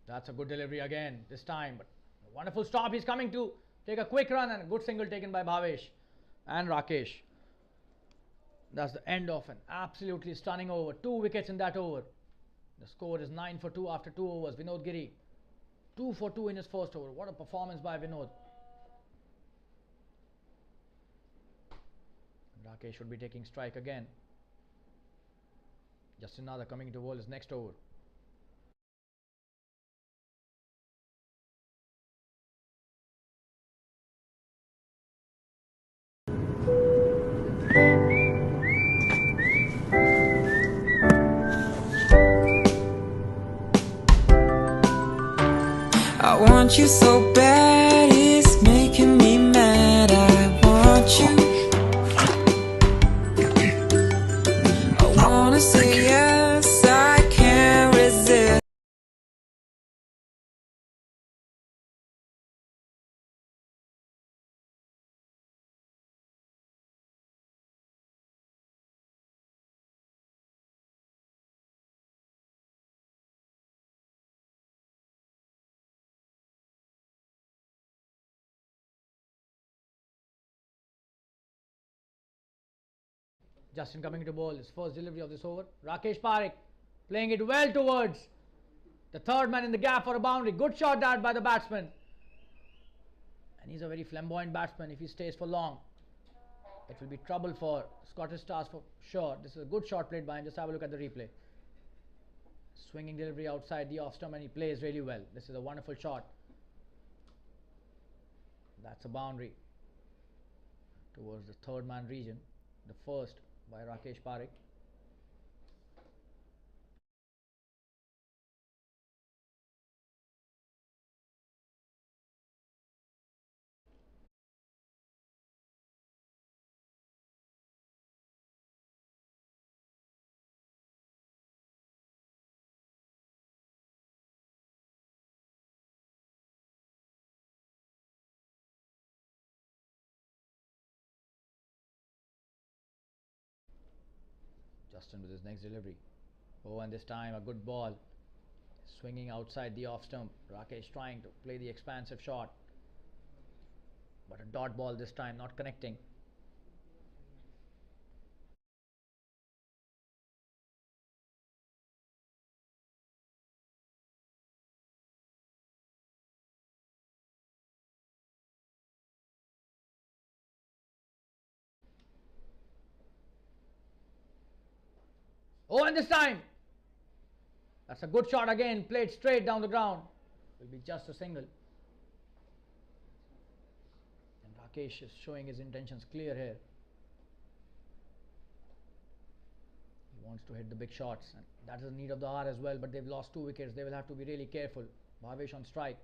That's a good delivery again this time. But a wonderful stop. He's coming to take a quick run and a good single taken by Bhavesh and Rakesh. That's the end of an absolutely stunning over. 2 wickets in that over. The score is 9 for 2 after 2 overs. Vinod Giri 2 for 2 in his first over. What a performance by Vinod. Rakesh should be taking strike again. Just another coming to bowl his next over. I want you so bad, it's making me mad. I want you. Justin coming to bowl, his first delivery of this over. Rakesh Parekh playing it well towards the third man in the gap for a boundary. Good shot that by the batsman. And he's a very flamboyant batsman. If he stays for long, it will be trouble for Scottish Stars for sure. This is a good shot played by him. Just have a look at the replay. Swinging delivery outside the off stump, and he plays really well. This is a wonderful shot. That's a boundary towards the third man region. The first by Rakesh Parekh. Justin with his next delivery. Oh, and this time a good ball. Swinging outside the off stump. Rakesh trying to play the expansive shot. But a dot ball this time, not connecting. Oh, and this time that's a good shot again, played straight down the ground. Will be just a single. And Rakesh is showing his intentions clear here. He wants to hit the big shots, and that is the need of the hour as well. But they've lost 2 wickets. They will have to be really careful. Bhavesh on strike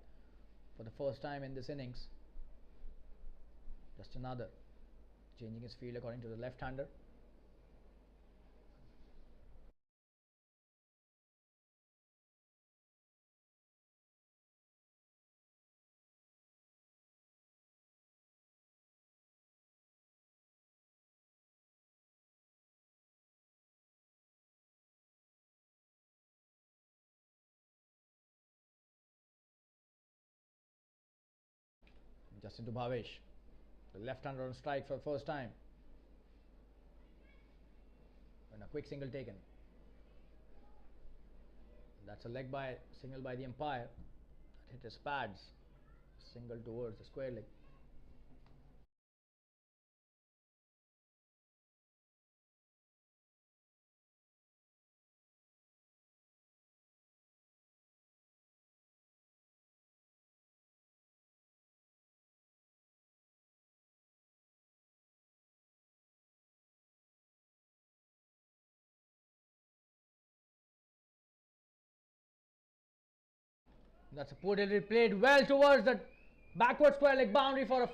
for the first time in this innings. Just another. Changing his field according to the left-hander. Just into Bhavesh. The left-hander on strike for the first time. And a quick single taken. That's a leg by signal by the umpire. That hit his pads. Single towards the square leg. That's a poor delivery, played well towards the backward square leg boundary for a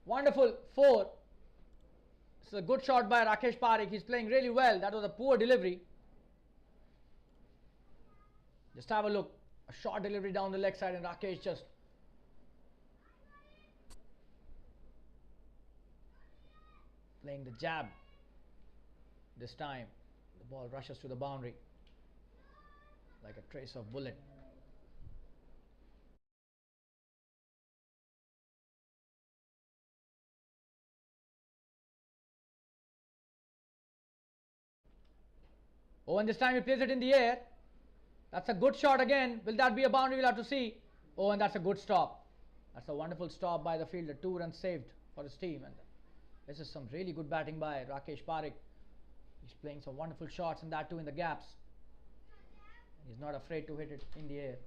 wonderful 4. This is a good shot by Rakesh Parekh. He's playing really well. That was a poor delivery. Just have a look. A short delivery down the leg side, and Rakesh just playing the jab. This time the ball rushes to the boundary like a trace of bullet. Oh, and this time he plays it in the air. That's a good shot again. Will that be a boundary? We'll have to see. Oh, and that's a good stop. That's a wonderful stop by the fielder. 2 runs saved for his team. And this is some really good batting by Rakesh Parekh. He's playing some wonderful shots, and that too in the gaps. He's not afraid to hit it in the air.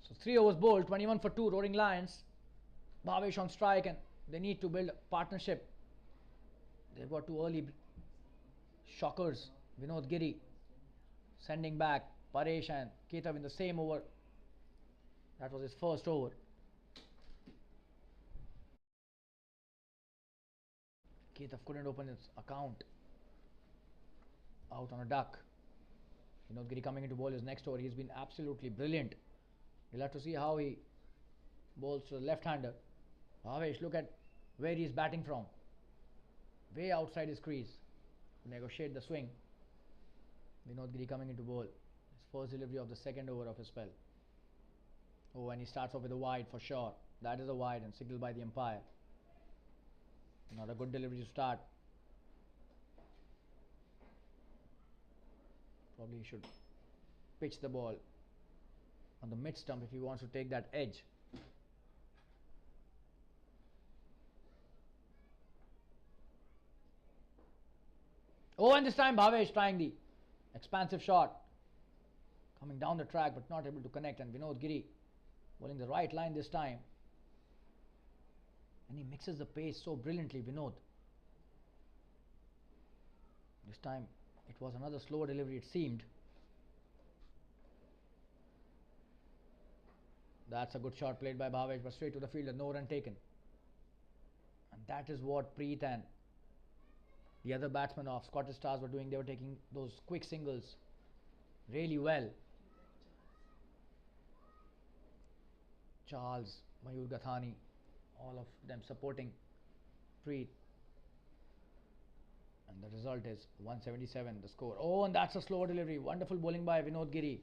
So 3 overs bowled, 21 for 2, Roaring Lions. Bhavesh on strike, and they need to build a partnership They've got two early shockers. Vinod Giri sending back Paresh and Ketab in the same over. That was his first over. Ketab couldn't open his account. Out on a duck. Vinod Giri coming into bowl his next over. He's been absolutely brilliant. We'll have to see how he bowls to the left-hander. Bhavesh, look at where he's batting from. Way outside his crease. Negotiate the swing. Vinod Giri coming into bowl. His first delivery of the second over of his spell. Oh, and he starts off with a wide for sure. That is a wide and signaled by the umpire. Not a good delivery to start. Probably he should pitch the ball on the mid stump if he wants to take that edge. Oh, and this time Bhavesh trying the expansive shot. Coming down the track but not able to connect, and Vinod Giri bowling the right line this time. And he mixes the pace so brilliantly, Vinod. This time it was another slower delivery, it seemed. That's a good shot played by Bhavesh, but straight to the fielder, no run taken. And that is what Preet and the other batsmen of Scottish Stars were doing. They were taking those quick singles really well. Charles, Mayur Gathani, all of them supporting Preet. And the result is 177, the score. Oh, and that's a slower delivery. Wonderful bowling by Vinod Giri.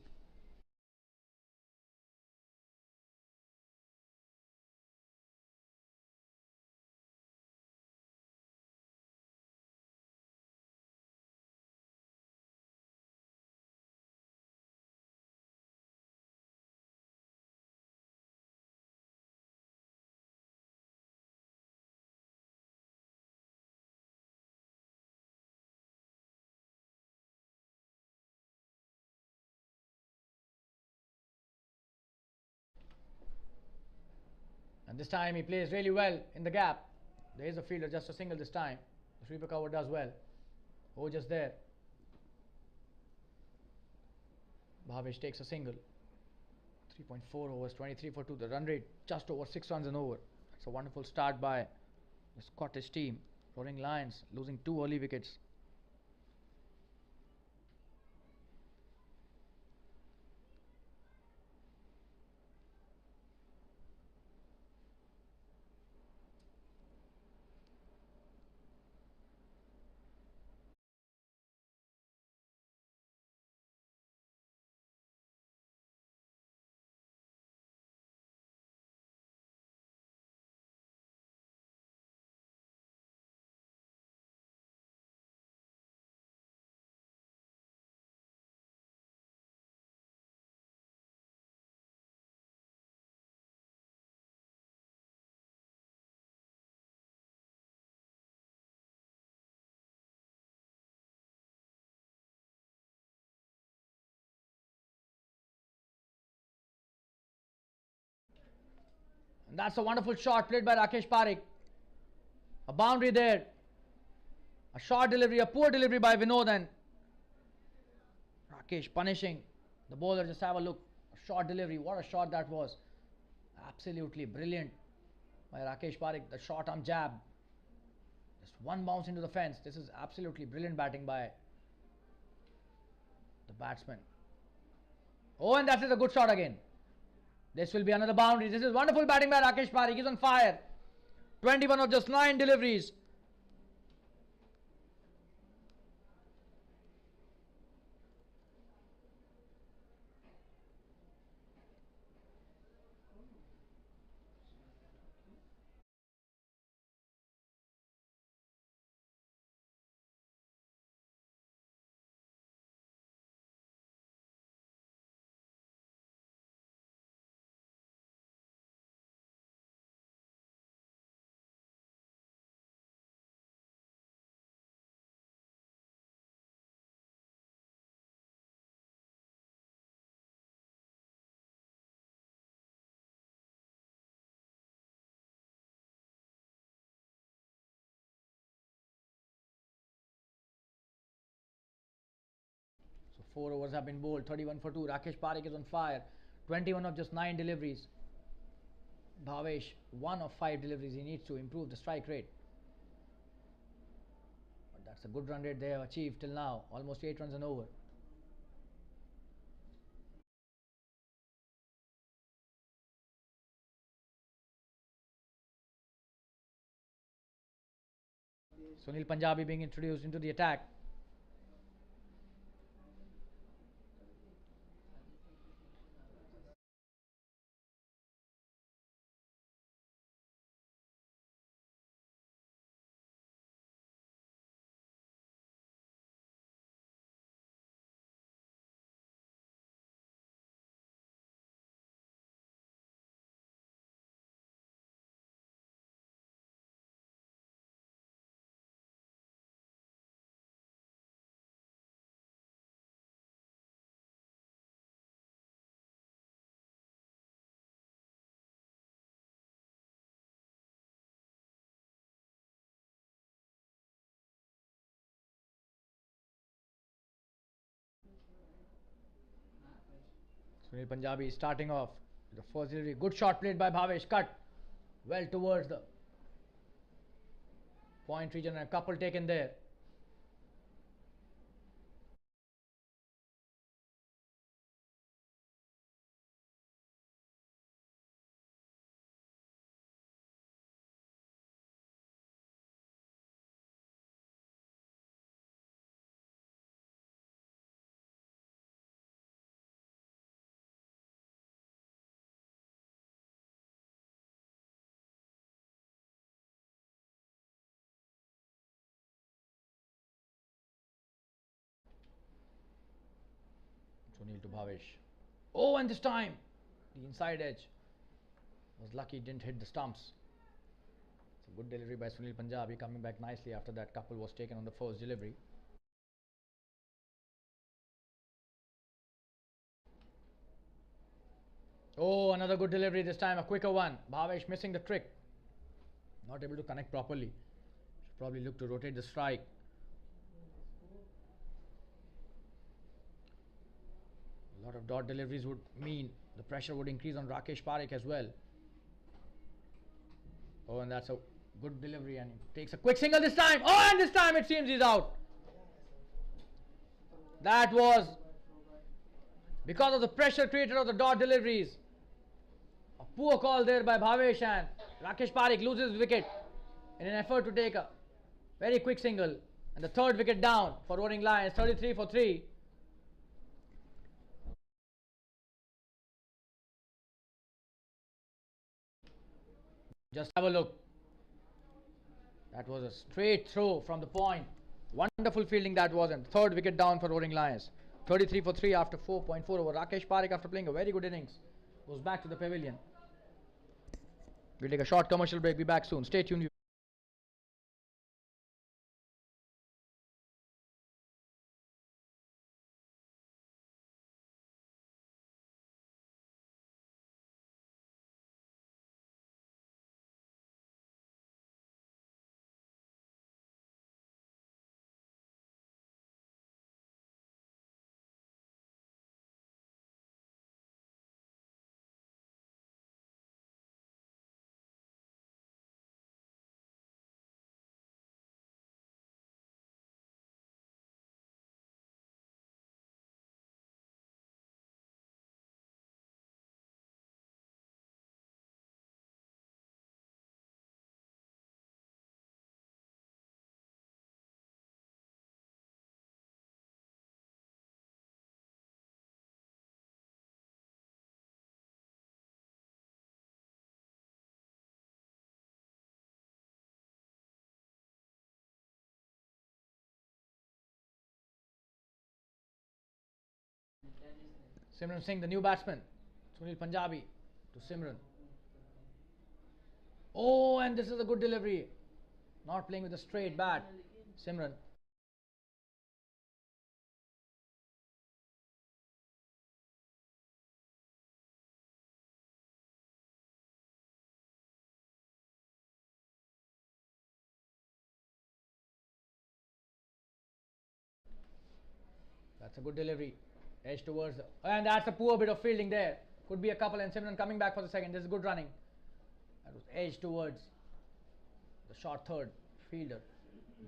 And this time he plays really well in the gap. There is a fielder, just a single this time. The sweeper cover does well. Oh, just there. Bhavesh takes a single. 3.4 overs, 23 for 2. The run rate just over 6 runs an over. It's a wonderful start by the Scottish team. Roaring Lions losing 2 early wickets. And that's a wonderful shot played by Rakesh Parekh. A boundary there. A short delivery, a poor delivery by Vinod, and Rakesh punishing the bowler. Just have a look. A short delivery. What a shot that was. Absolutely brilliant by Rakesh Parekh. The short arm jab. Just one bounce into the fence. This is absolutely brilliant batting by the batsman. Oh, and that is a good shot again. This will be another boundary. This is wonderful batting by Rakesh Parekh. He's on fire. 21 of just 9 deliveries. 4 overs have been bowled. 31 for 2. Rakesh Parekh is on fire. 21 of just 9 deliveries. Bhavesh, 1 of 5 deliveries. He needs to improve the strike rate. But that's a good run rate they have achieved till now. Almost 8 runs an over. Sunil Punjabi being introduced into the attack. Sunil Punjabi is starting off. The first delivery. Good shot played by Bhavesh. Cut well towards the point region and a couple taken there. Sunil to Bhavesh. Oh, and this time the inside edge was lucky, didn't hit the stumps. It's a good delivery by Sunil Punjabi, coming back nicely after that couple was taken on the first delivery. Oh, another good delivery this time, a quicker one. Bhavesh missing the trick. Not able to connect properly. Should probably look to rotate the strike. A lot of dot deliveries would mean the pressure would increase on Rakesh Parekh as well. Oh, and that's a good delivery, and he takes a quick single this time. Oh, and this time it seems he's out. That was because of the pressure created of the dot deliveries. A poor call there by Bhavesh, and Rakesh Parekh loses wicket in an effort to take a very quick single. And the third wicket down for Roaring Lions, 33 for 3. Just have a look. That was a straight throw from the point. Wonderful fielding that was, and third wicket down for Roaring Lions. 33 for 3 after 4.4 over. Rakesh Parekh, after playing a very good innings, goes back to the pavilion. We'll take a short commercial break. Be back soon. Stay tuned. Simran Singh, the new batsman. Sunil Punjabi to Simran. Oh, and this is a good delivery. Not playing with a straight bat. Simran. That's a good delivery. Edge towards the, and that's a poor bit of fielding there. Could be a couple, and Simran coming back for the second. This is good running. That was edge towards the short third fielder.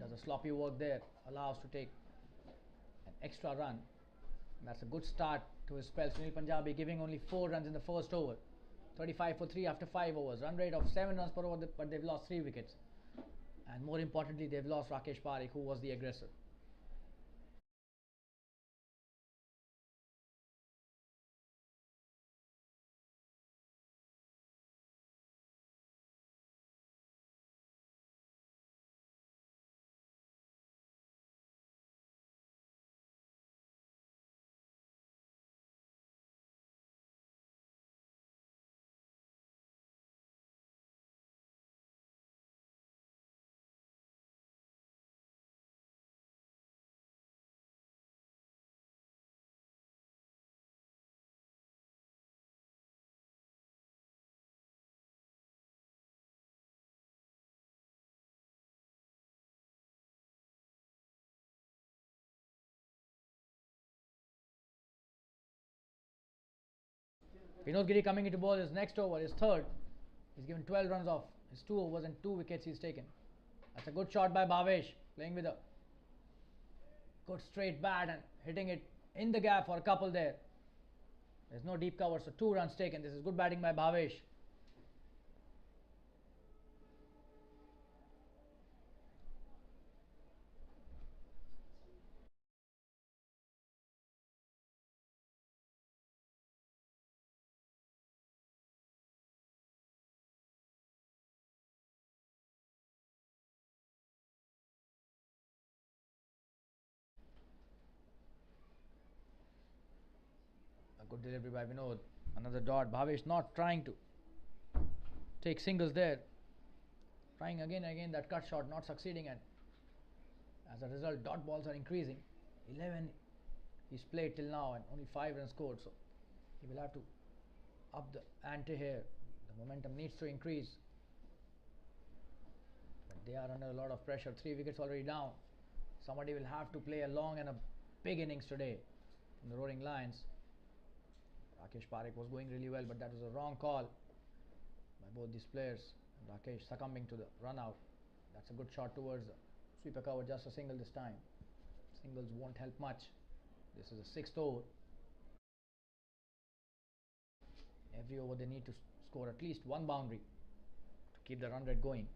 Does a sloppy work there. Allows to take an extra run. And that's a good start to his spell. Sunil Punjabi giving only 4 runs in the first over. 35 for 3 after 5 overs. Run rate of 7 runs per over, but they've lost 3 wickets. And more importantly, they've lost Rakesh Parekh, who was the aggressor. Vinod Giri coming into ball his next over, his third. He's given 12 runs off his 2 overs and 2 wickets he's taken. That's a good shot by Bhavesh, playing with a good straight bat and hitting it in the gap for a couple there. There's no deep cover, so 2 runs taken. This is good batting by Bhavesh. A good delivery by Vinod. Another dot. Bhavesh not trying to take singles there. Trying again and again that cut shot, not succeeding, and as a result, dot balls are increasing. 11 he's played till now and only 5 runs scored, so he will have to up the ante here. The momentum needs to increase. But they are under a lot of pressure. 3 wickets already down. Somebody will have to play a long and a big innings today from the Roaring Lions. Rakesh Parekh was going really well, but that was a wrong call by both these players. Rakesh succumbing to the run out. That's a good shot towards the sweeper cover, just a single this time. Singles won't help much. This is the 6th over. Every over they need to score at least 1 boundary to keep the run rate going.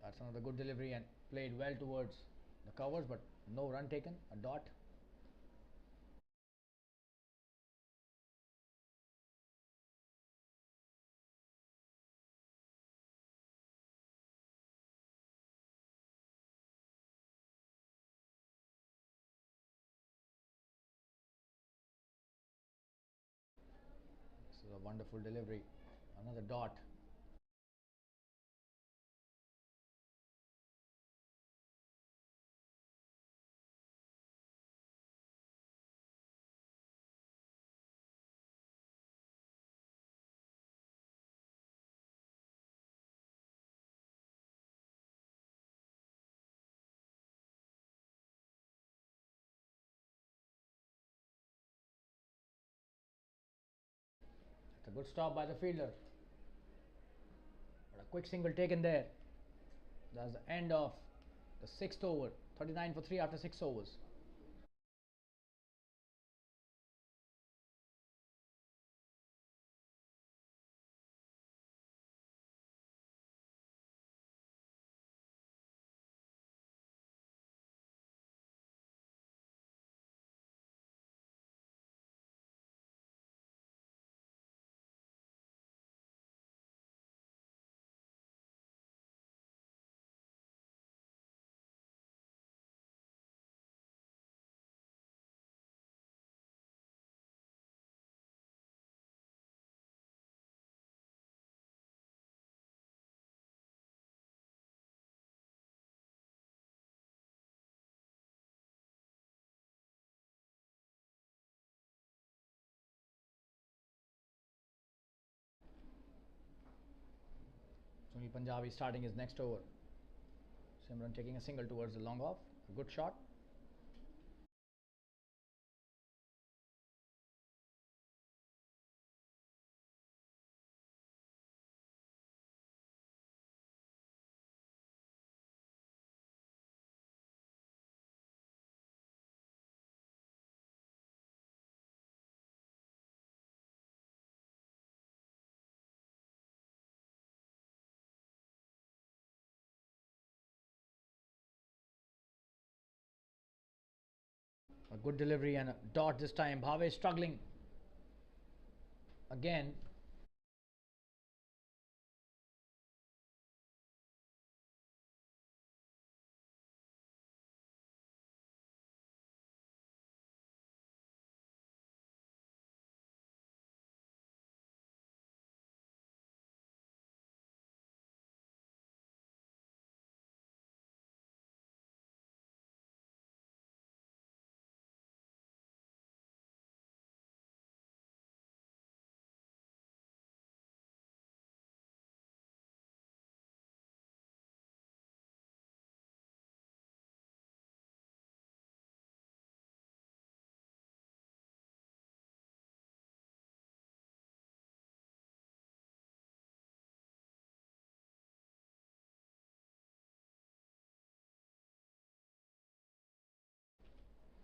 That's another good delivery and played well towards the covers, but no run taken, a dot. This is a wonderful delivery, another dot. It's a good stop by the fielder. But a quick single taken there. That's the end of the 6th over. 39 for 3 after 6 overs. Punjabi starting his next over. Simran taking a single towards the long off. A good shot. A good delivery and a dot this time. Bhavesh struggling again.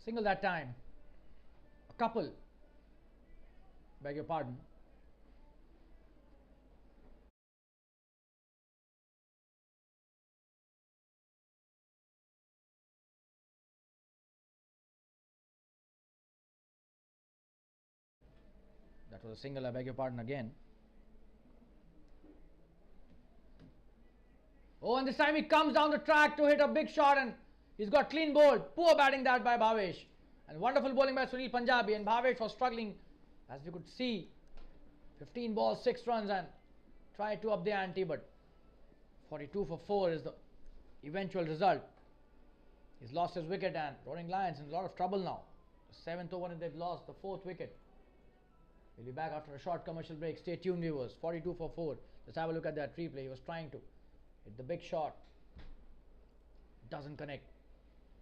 Single that time. A couple. Beg your pardon. That was a single. I beg your pardon again. Oh, and this time he comes down the track to hit a big shot and he's got clean bowled. Poor batting that by Bhavesh. And wonderful bowling by Sunil Punjabi. And Bhavesh was struggling, as we could see. 15 balls, 6 runs and tried to up the ante, but 42 for 4 is the eventual result. He's lost his wicket and Roaring Lions in a lot of trouble now. The 7th over and they've lost the 4th wicket. We'll be back after a short commercial break. Stay tuned, viewers. 42 for 4. Let's have a look at that replay. He was trying to hit the big shot. Doesn't connect.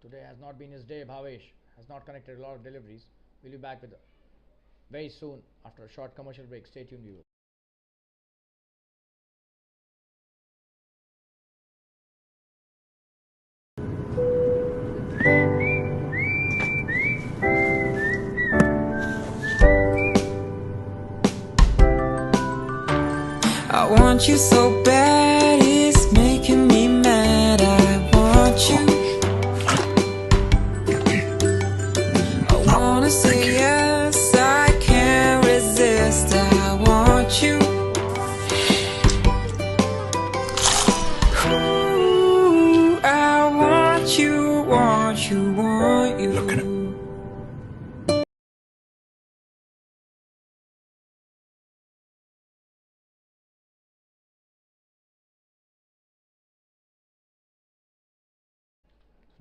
Today has not been his day. Bhavesh has not connected a lot of deliveries. We'll be back with very soon after a short commercial break. Stay tuned, viewers. I want you so bad, it's making me mad. I want you. I wanna say yes, I can't resist. I want you. Ooh, I want you, want you, want you. Look at it.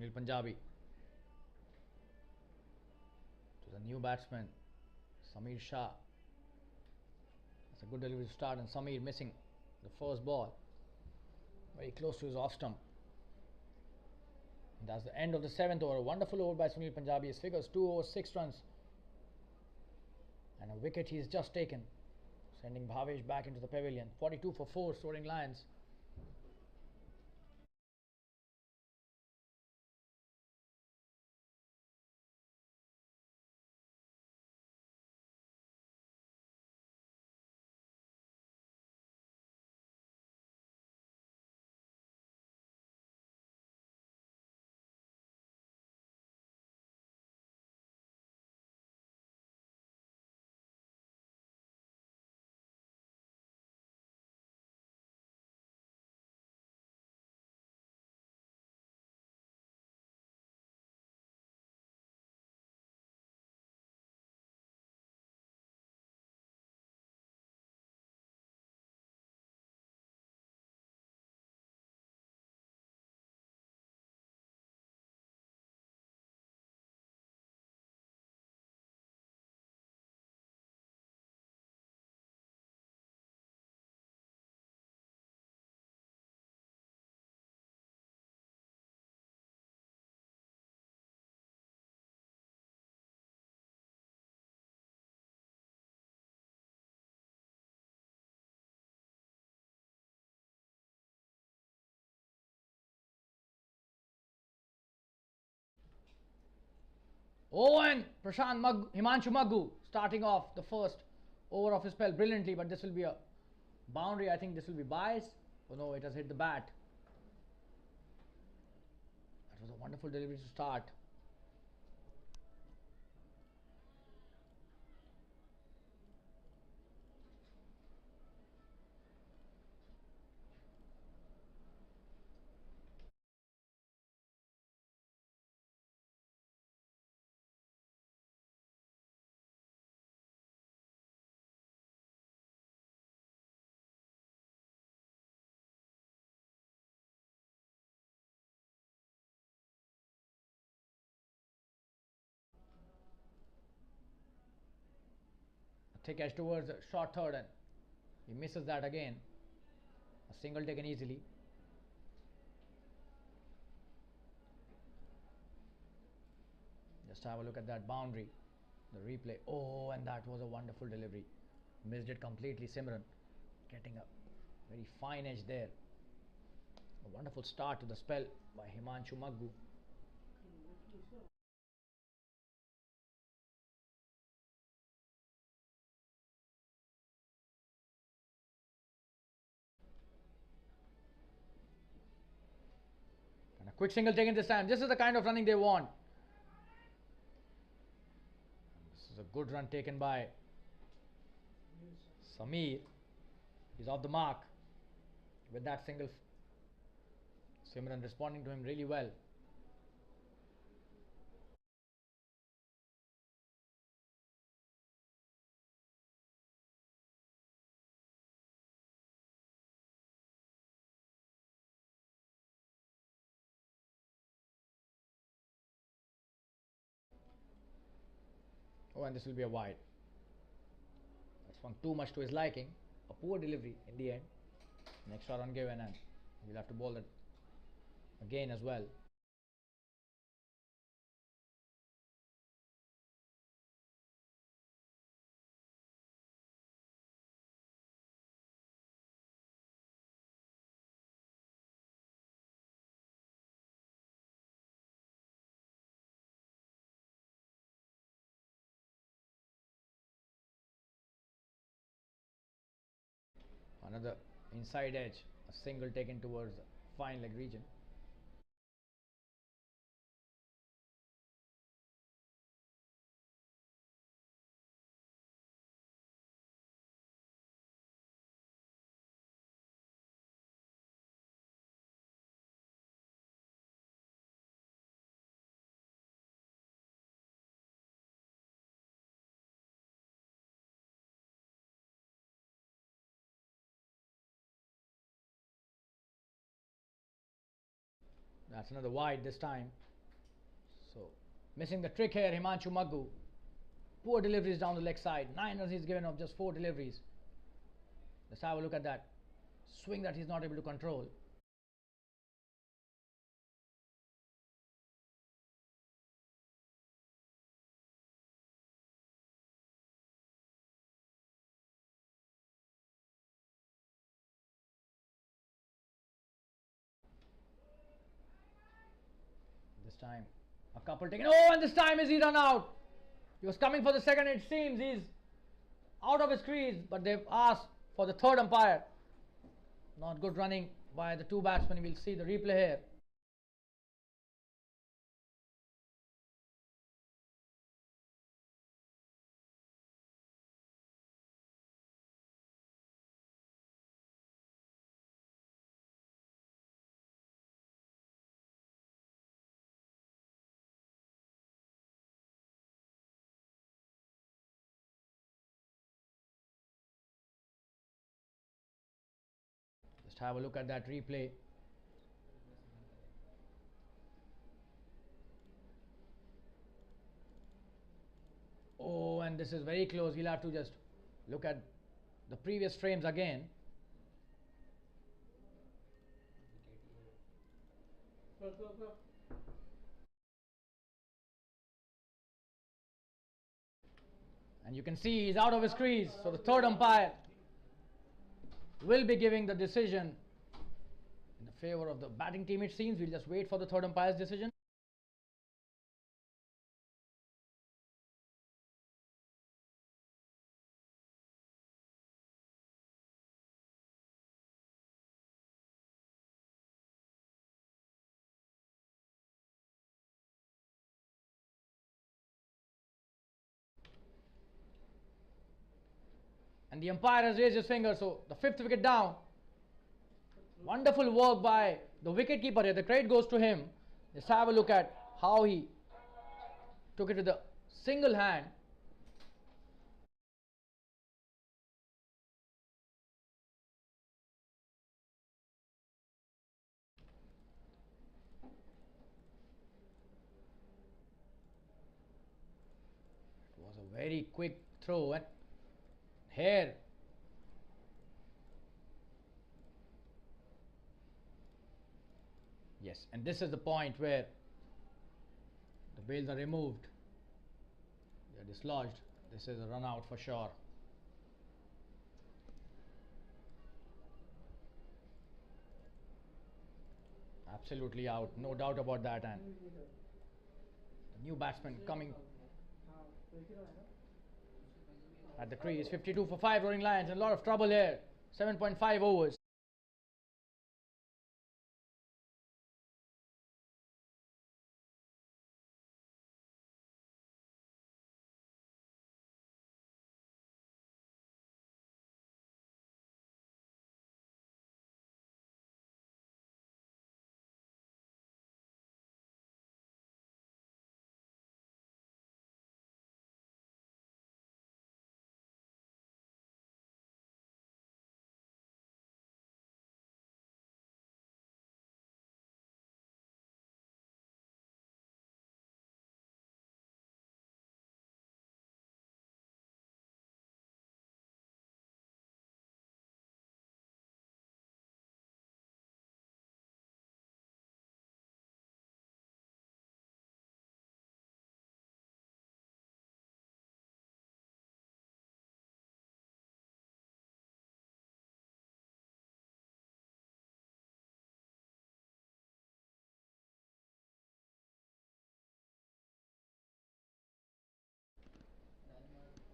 Sunil Punjabi to the new batsman Sameer Shah. That's a good delivery to start, and Sameer missing the first ball very close to his off stump. And that's the end of the 7th over. A wonderful over by Sunil Punjabi. His figures 2 overs 6 runs and a wicket he's just taken, sending Bhavesh back into the pavilion. 42 for 4, Roaring Lions. Oh, and Himanshu Maggu starting off the first over of his spell brilliantly, but this will be a boundary. I think this will be bias. Oh no, it has hit the bat. That was a wonderful delivery to start. Thick edge towards the short third, and he misses that again. A single taken easily. Just have a look at that boundary, the replay. Oh, and that was a wonderful delivery. Missed it completely. Simran getting a very fine edge there. A wonderful start to the spell by Himanshu Maggu. And a quick single taken this time. This is the kind of running they want. This is a good run taken by Samir. He's off the mark with that single. Simran responding to him really well. Oh, and this will be a wide. That swung too much to his liking. A poor delivery in the end. Next shot ungiven, and we'll have to bowl that again as well. Another inside edge, a single taken towards the fine leg region. That's another wide this time. So missing the trick here, Himanshu Maggu. Poor deliveries down the leg side. 9 runs he's given of just 4 deliveries. Let's have a look at that swing that he's not able to control. This time a couple taken. Oh, and this time is he run out. He was coming for the second. It seems he's out of his crease, but they've asked for the third umpire. Not good running by the two batsmen. We'll see the replay here. Just have a look at that replay. Oh, and this is very close. We'll have to just look at the previous frames again. And you can see he's out of his crease. So the third umpire will be giving the decision in the favor of the batting team, it seems. We'll just wait for the third umpire's decision. And the umpire has raised his finger, so the 5th wicket down. Wonderful work by the wicketkeeper here. The credit goes to him. Let's have a look at how he took it with a single hand. It was a very quick throw and here. Yes, and this is the point where the bails are removed. They are dislodged. This is a run out for sure. Absolutely out, no doubt about that. And the new batsman coming at the crease. 52 for 5 Roaring Lions. A lot of trouble here. 7.5 overs.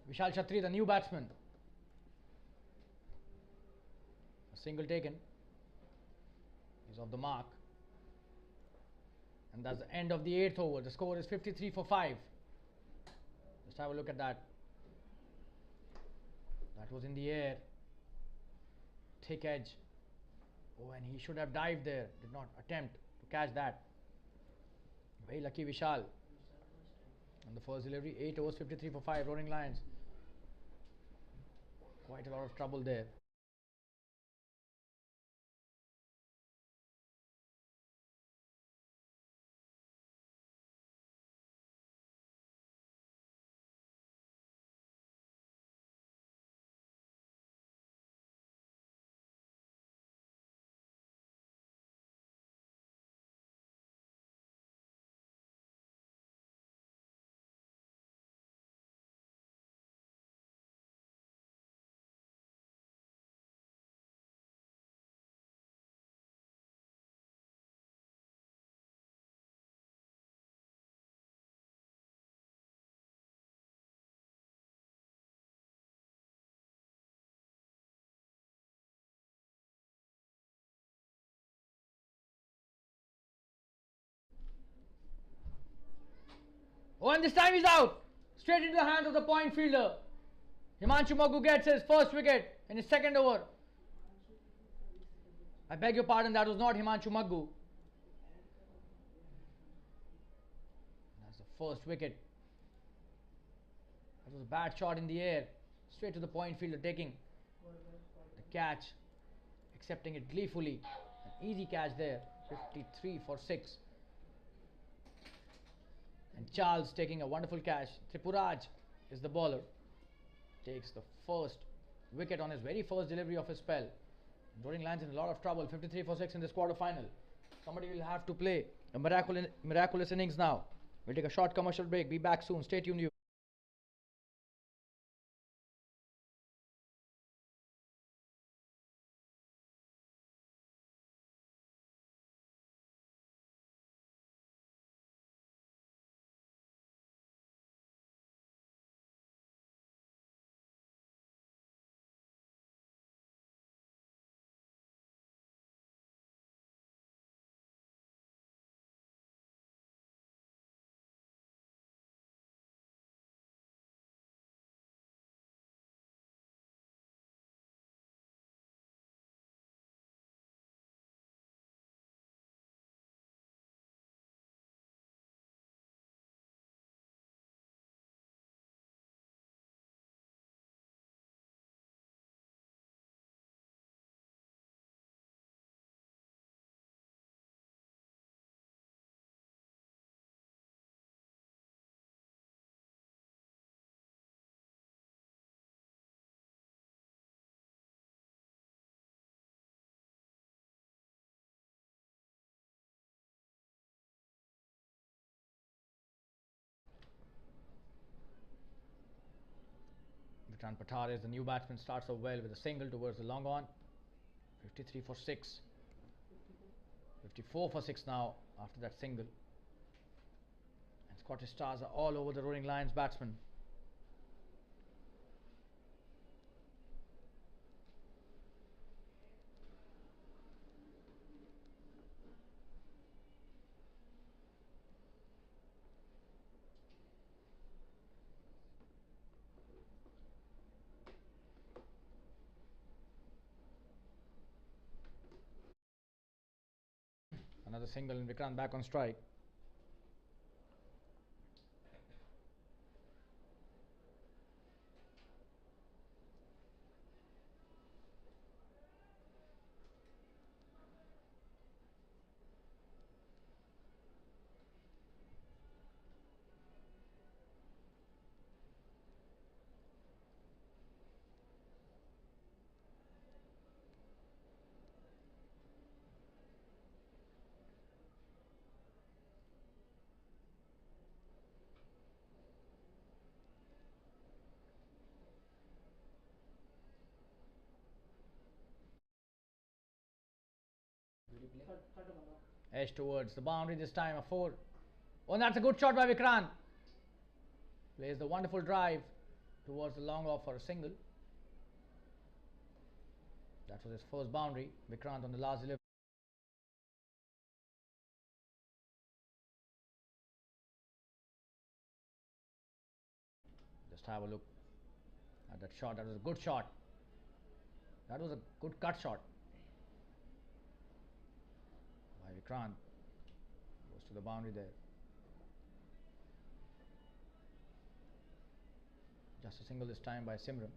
Vishal Chatri, the new batsman. A single taken. He's off the mark. And that's the end of the 8th over. The score is 53 for 5. Just have a look at that. That was in the air. Thick edge. Oh, and he should have dived there. Did not attempt to catch that. Very lucky Vishal. On the first delivery, 8 overs, 53 for 5. Roaring Lions. Quite a lot of trouble there. Oh, and this time he's out. Straight into the hands of the point fielder. Himanshu Maggu gets his first wicket in his second over. I beg your pardon, that was not Himanshu Maggu. That's the first wicket. That was a bad shot in the air. Straight to the point fielder, taking the catch, accepting it gleefully. An easy catch there. 53 for 6. And Charles taking a wonderful catch. Tripuraj is the bowler. Takes the first wicket on his very first delivery of his spell. Roaring Lions in a lot of trouble. 53 for 6 in this quarter final. Somebody will have to play a miraculous innings now. We'll take a short commercial break. Be back soon. Stay tuned. Vikrant Pathares, the new batsman, starts off well with a single towards the long on. 53 for 6. 54 for 6 now after that single. And Scottish Stars are all over the Roaring Lions batsman. Another single and Vikrant back on strike. Edge towards the boundary this time, a 4. Oh, and that's a good shot by Vikrant. Plays the wonderful drive towards the long off for a single. That was his first boundary. Vikrant on the last delivery. Just have a look at that shot. That was a good shot. That was a good cut shot by Vikrant. Goes to the boundary there. Just a single this time by Simran.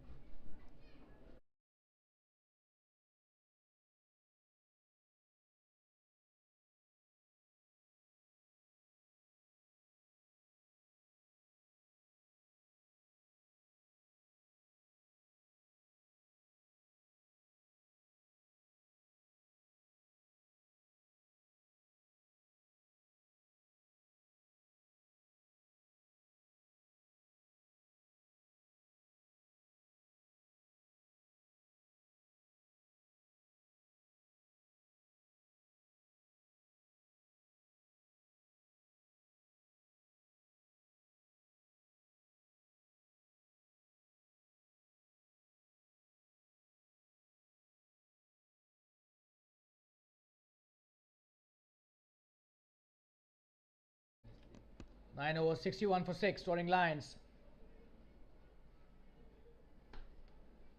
Nine overs, 61 for 6, Roaring Lions.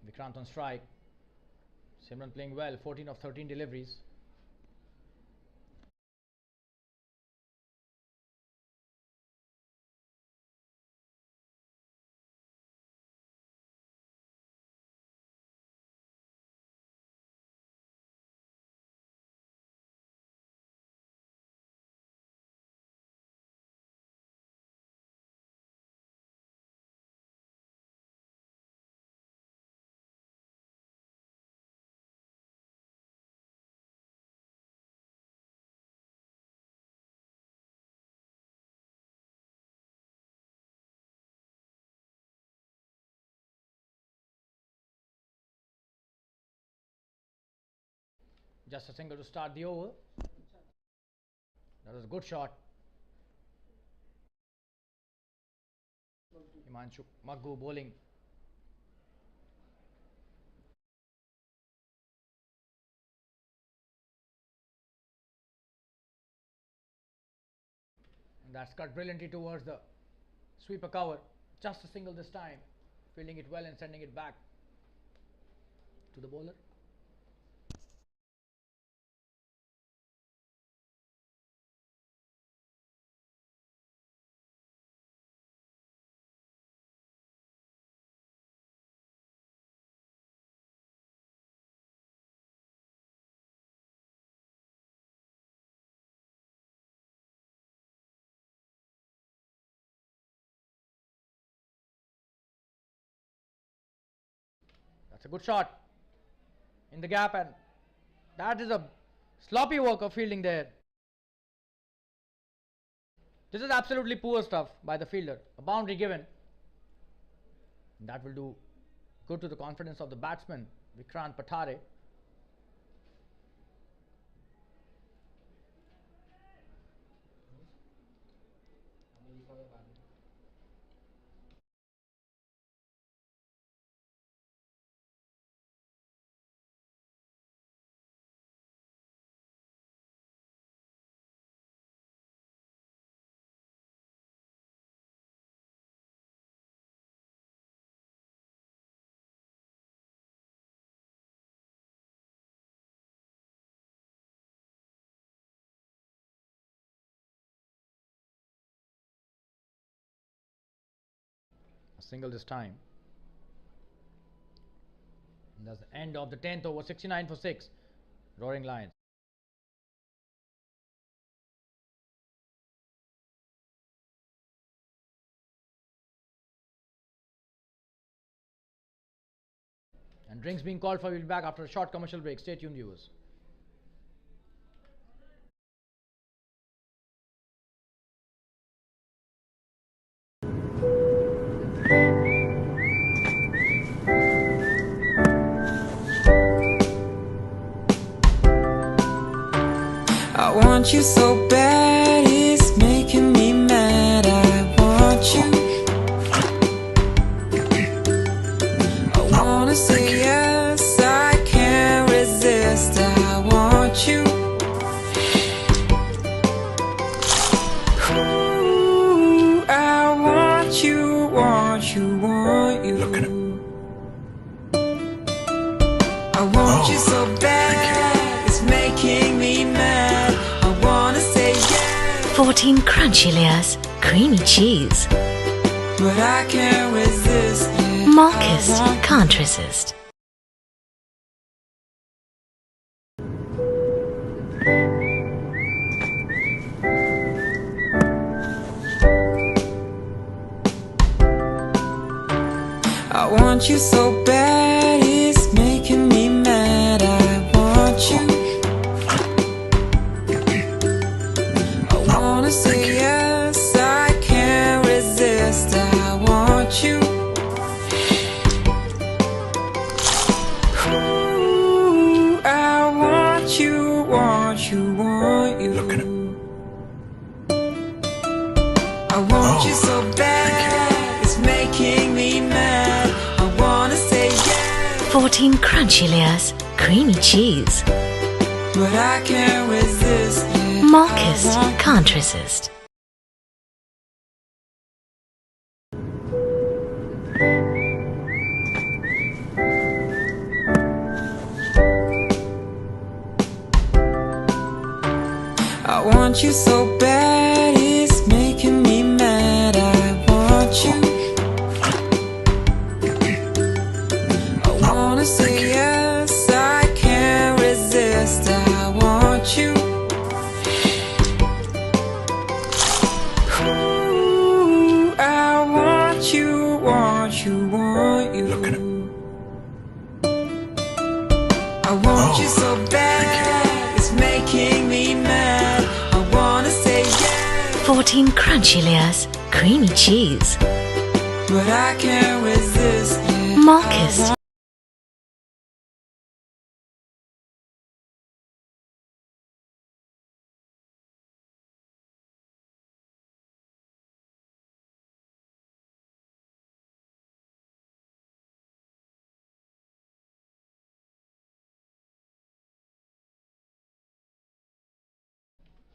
Vikrant on strike. Simran playing well, 14 of 13 deliveries. Just a single to start the over. That was a good shot. Himanshu Maggu bowling. And that's cut brilliantly towards the sweeper cover. Just a single this time. Fielding it well and sending it back to the bowler. That's a good shot in the gap, and that is a sloppy work of fielding there. This is absolutely poor stuff by the fielder. A boundary given. That will do good to the confidence of the batsman Vikrant Patare. A single this time. And that's the end of the 10th over, 69 for 6. Roaring Lions. And drinks being called for. We'll be back after a short commercial break. Stay tuned, viewers. I want you so bad, it's making me mad. I want you. I wanna say yes, I can't resist. I want you. Ooh, I want you, want you, want you. I want you so bad, it's making me mad. I wanna say yes, 14 crunchy layers, creamy cheese. but I can't resist. Yeah, Marcus I want can't resist. I want you so bad, it's making me mad. I want you. I wanna say yes, I can't resist. I want you. Ooh, I want you, want you, want you. I want you so bad, it's making me mad. I wanna say yes, 14 crunchy layers, creamy cheese. but I can't resist. Yeah, Marcus I want can't resist. I want you so bad, it's making me mad. I want you. I wanna say yes, I can't resist. I want you. Ooh, I want you, want you, want you. I want you so bad, it's making me mad. I wanna say yes, 14 crunchy layers, creamy cheese. but I can't resist. Yeah, Marcus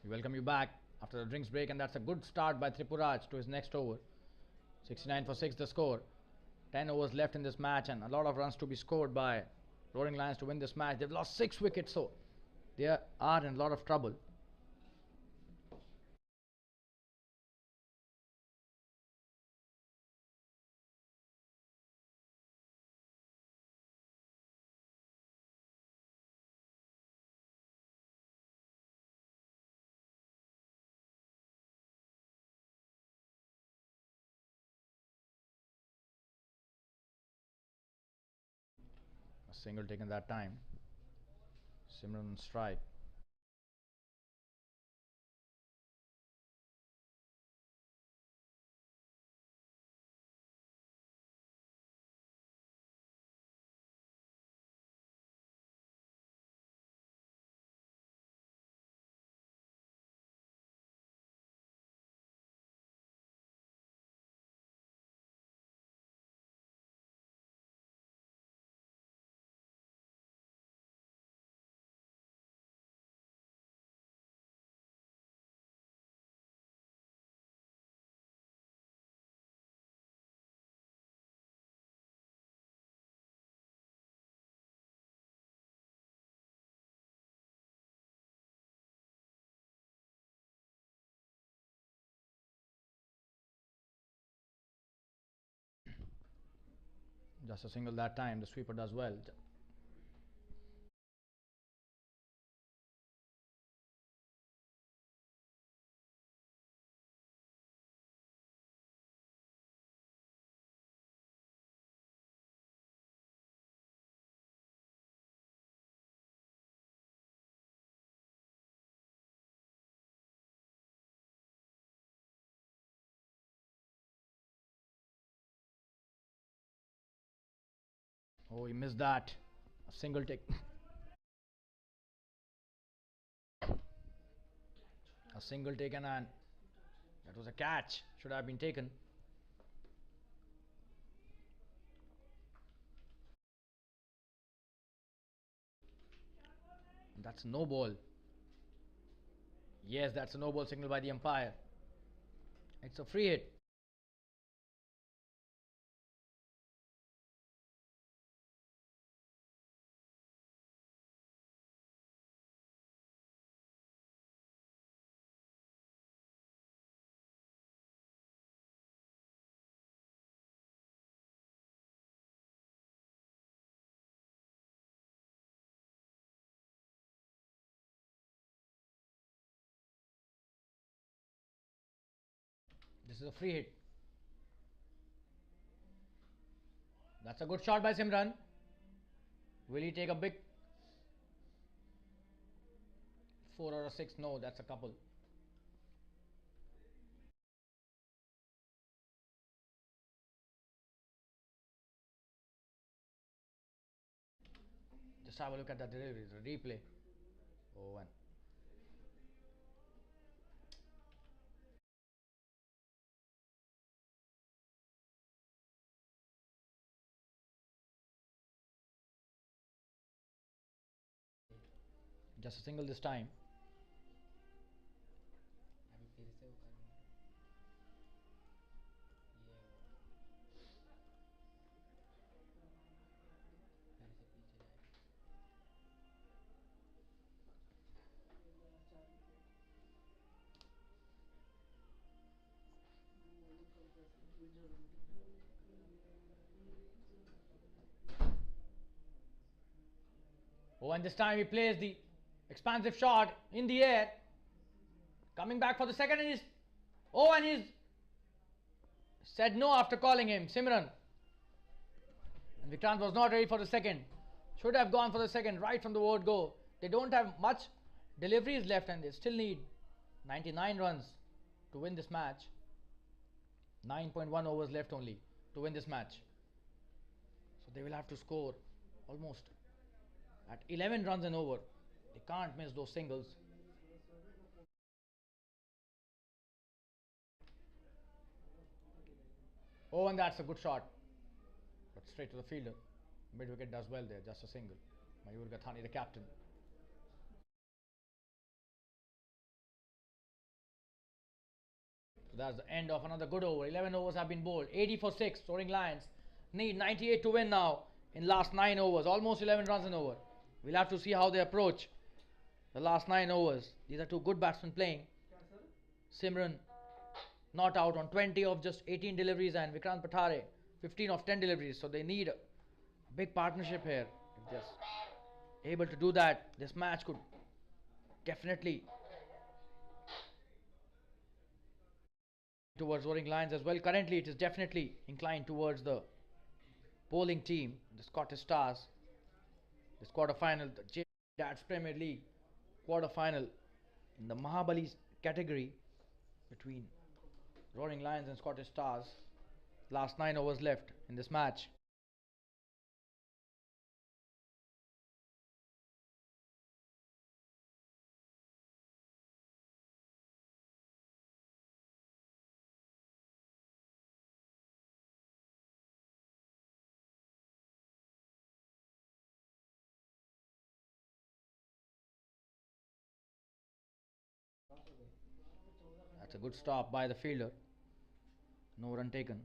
We welcome you back after the drinks break, and that's a good start by Tripuraj to his next over. 69 for 6 the score. 10 overs left in this match, and a lot of runs to be scored by Roaring Lions to win this match. They've lost 6 wickets, so they are in a lot of trouble. A single taken that time. Simran on strike. Just a single that time. The sweeper does well. Oh, he missed that. A single take. A single taken, and that was a catch. Should have been taken. That's no ball. Yes, that's a no ball signal by the umpire. It's a free hit. This is a free hit. That's a good shot by Simran. Will he take a big 4 or a 6? No, that's a couple. Just have a look at that delivery, the replay. Oh, and just a single this time. Oh, and this time he plays the expansive shot in the air. Coming back for the second, and he's said no after calling him, Simran. And Vikrant was not ready for the second. Should have gone for the second right from the word go. They don't have much deliveries left, and they still need 99 runs to win this match. 9.1 overs left only to win this match. So they will have to score almost at 11 runs and over. They can't miss those singles. Oh, and that's a good shot. But straight to the fielder. Mid wicket does well there, just a single. Mayur Gathani, the captain. So that's the end of another good over. 11 overs have been bowled. 80 for 6. Soaring Lions need 98 to win now in last 9 overs. Almost 11 runs and over. We'll have to see how they approach the last 9 overs. These are two good batsmen playing. Simran not out on 20 of just 18 deliveries, and Vikrant Pathare 15 of 10 deliveries. So they need a big partnership here. If they're able to do that, this match could definitely towards Roaring Lions as well. Currently it is definitely inclined towards the bowling team, the Scottish Stars. This quarter-final, the DADS Premier League quarter-final in the MAHABALI category between Roaring Lions and Scottish Stars. Last 9 overs left in this match. That's a good stop by the fielder. No run taken.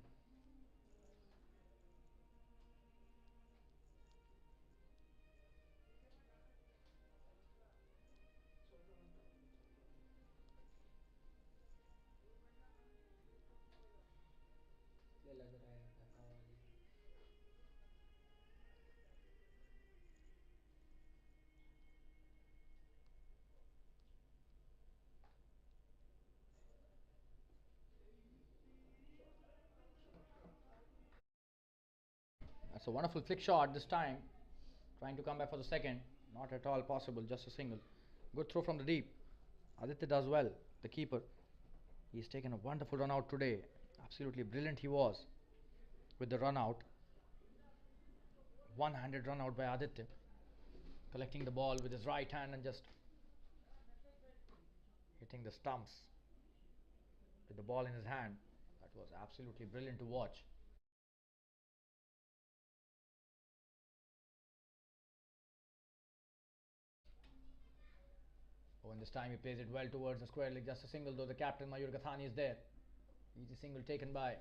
That's a wonderful flick shot this time. Trying to come back for the second. Not at all possible, just a single. Good throw from the deep. Aditya does well, the keeper. He's taken a wonderful run out today. Absolutely brilliant he was with the run out. One-handed run out by Aditya. Collecting the ball with his right hand and just hitting the stumps with the ball in his hand. That was absolutely brilliant to watch. Oh, and this time he plays it well towards the square leg, just a single, though the captain Mayur Gathani is there. Easy single taken by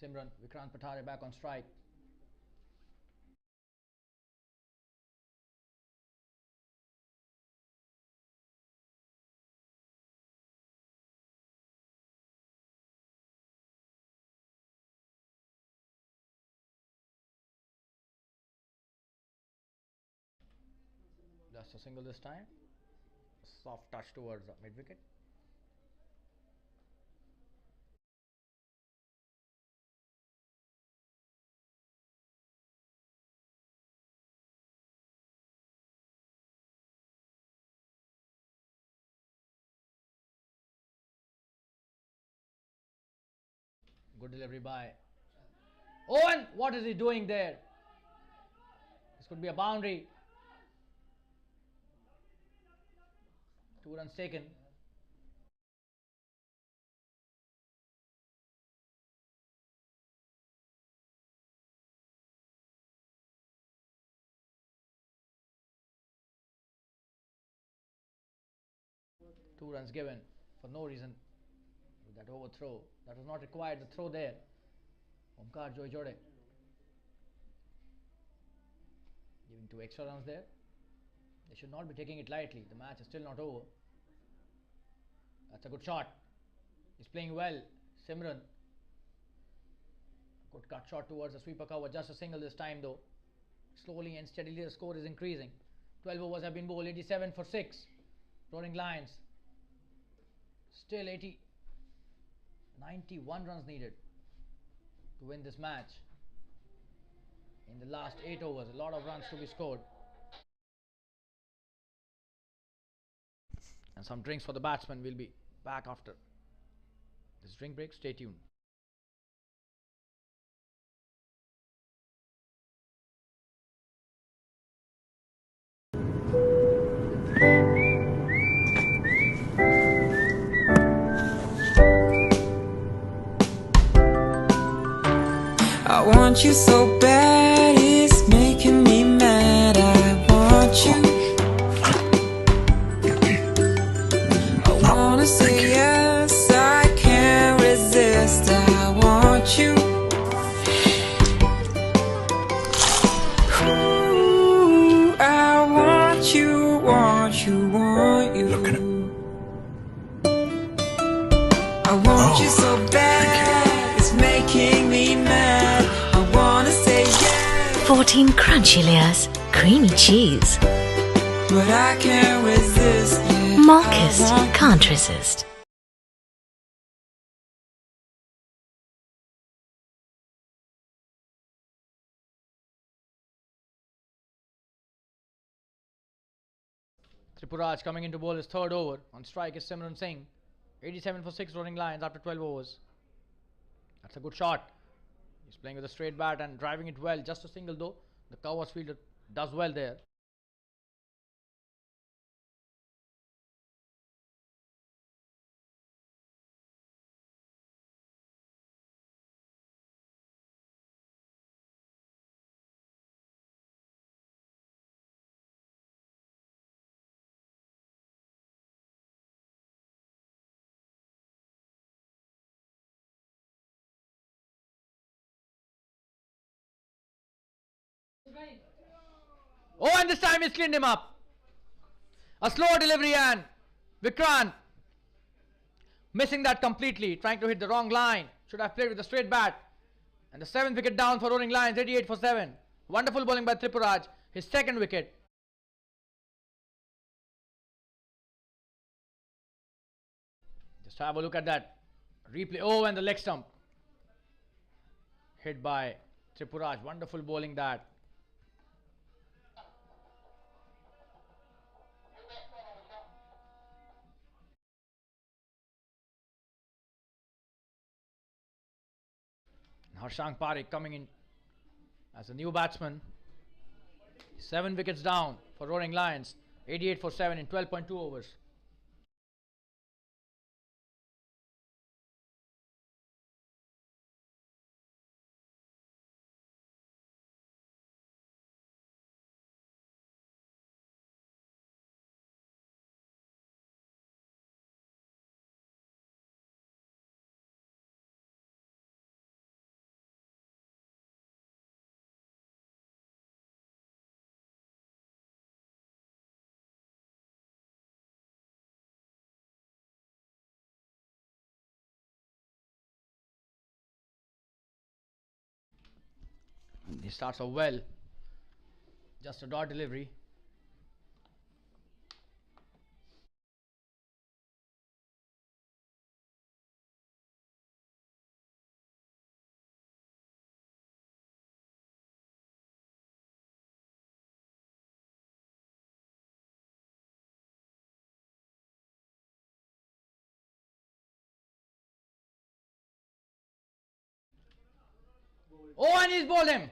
Simran. Vikrant Patare back on strike. Just a single this time. Soft touch towards the mid wicket. Good delivery by Owen. What is he doing there? This could be a boundary. 2 runs taken. Two runs given for no reason with that overthrow. That was not required, the throw there. Omkar Joy Jode giving 2 extra runs there. They should not be taking it lightly. The match is still not over. That's a good shot. He's playing well. Simran. Good cut shot towards the sweeper cover. Just a single this time though. Slowly and steadily the score is increasing. 12 overs have been bowled. 87 for 6. Roaring Lions. Still 91 runs needed to win this match. In the last 8 overs, a lot of runs to be scored. And some drinks for the batsmen. Will be back after this drink break. Stay tuned. I want you so bad, it's making me mad. I want you. I wanna say yes, I can't resist. I want you. Ooh, I want you, want you, want you. I want you so bad, it's making me mad. 14 crunchy layers, creamy cheese. But I can't resist. Yeah, Malkist can't resist. Tripuraj coming into bowl his 3rd over. On strike is Simran Singh. 87 for 6 Roaring Lions after 12 overs. That's a good shot. He's playing with a straight bat and driving it well. Just a single though. The covers fielder does well there. Oh, and this time he's cleaned him up. A slow delivery and Vikrant missing that completely, trying to hit the wrong line. Should have played with a straight bat. And the 7th wicket down for Roaring Lions, 88 for 7. Wonderful bowling by Tripuraj, his 2nd wicket. Just have a look at that replay. Oh, and the leg stump hit by Tripuraj, wonderful bowling that. Harshank Parekh coming in as a new batsman. 7 wickets down for Roaring Lions. 88 for 7 in 12.2 overs. He starts off well. Just a dot delivery. Oh, and he's bowled him.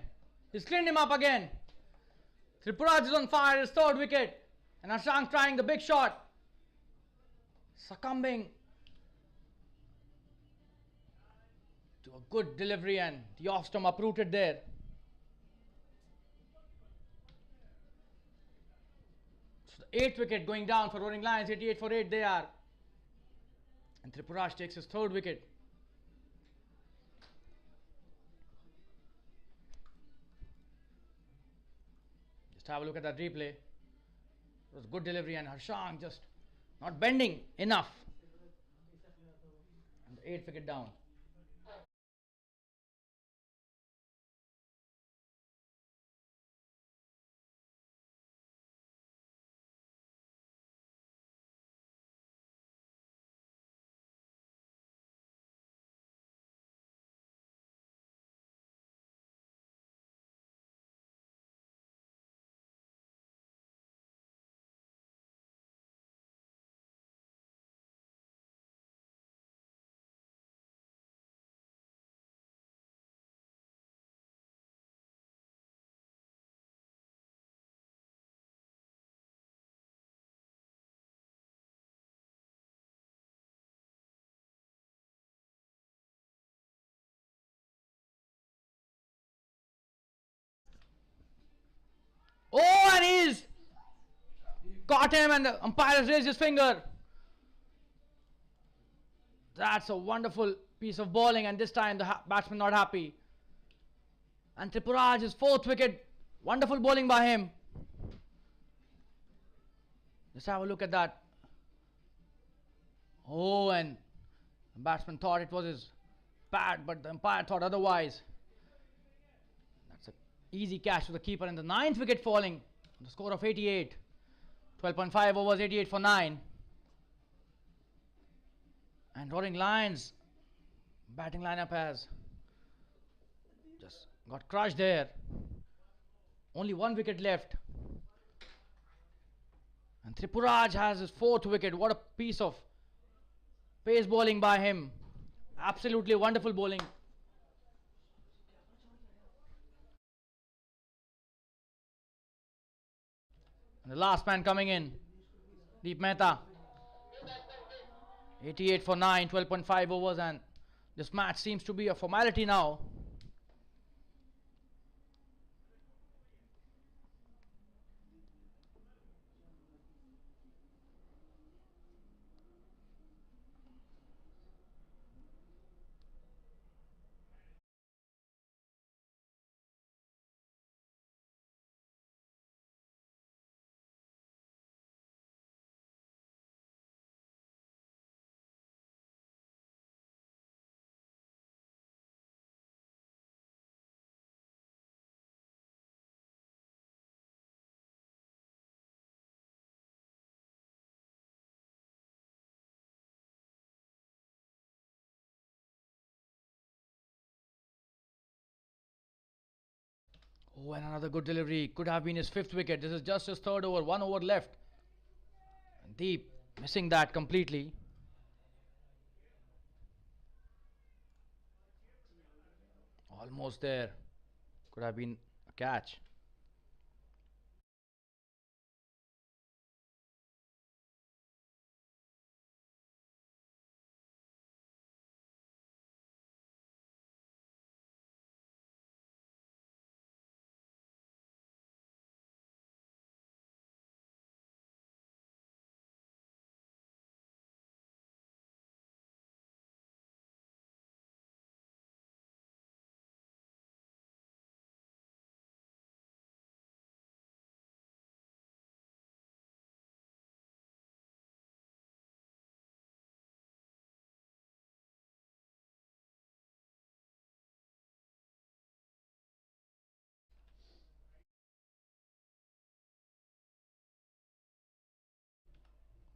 He's cleaned him up again. Tripuraj is on fire, his third wicket. And Harshank trying the big shot. Succumbing to a good delivery, and the off stump uprooted there. So the 8th wicket going down for Roaring Lions. 88 for 8 they are. And Tripuraj takes his third wicket. Just have a look at that replay. It was a good delivery, and Harshank just not bending enough. And the 8th wicket down. Oh, and he's caught him, and the umpire has raised his finger. That's a wonderful piece of bowling, and this time the batsman not happy. And Tripuraj, his 4th wicket. Wonderful bowling by him. Let's have a look at that. Oh, and the batsman thought it was his bat, but the umpire thought otherwise. That's an easy catch to the keeper, and the 9th wicket falling. The score of 88. 12.5 overs, 88 for 9. And Roaring Lions batting lineup has just got crushed there. Only 1 wicket left. And Tripuraj has his 4th wicket. What a piece of pace bowling by him. Absolutely wonderful bowling. And the last man coming in, Deep Mehta. 88 for 9, 12.5 overs, and this match seems to be a formality now. Oh, and another good delivery. Could have been his fifth wicket. This is just his third over. 1 over left. And Deep missing that completely. Almost there. Could have been a catch.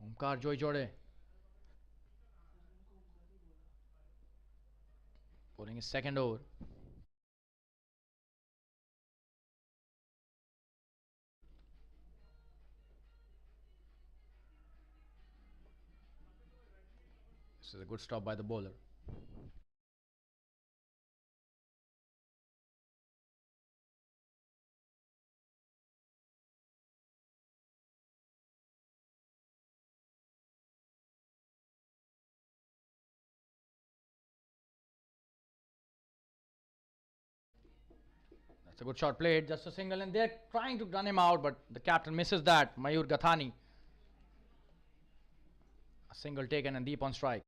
Omkar Joy Jode bowling his second over. This is a good stop by the bowler. That's a good shot played. Just a single, and they're trying to run him out, but the captain misses that. Mayur Gathani. A single taken and Deep on strike.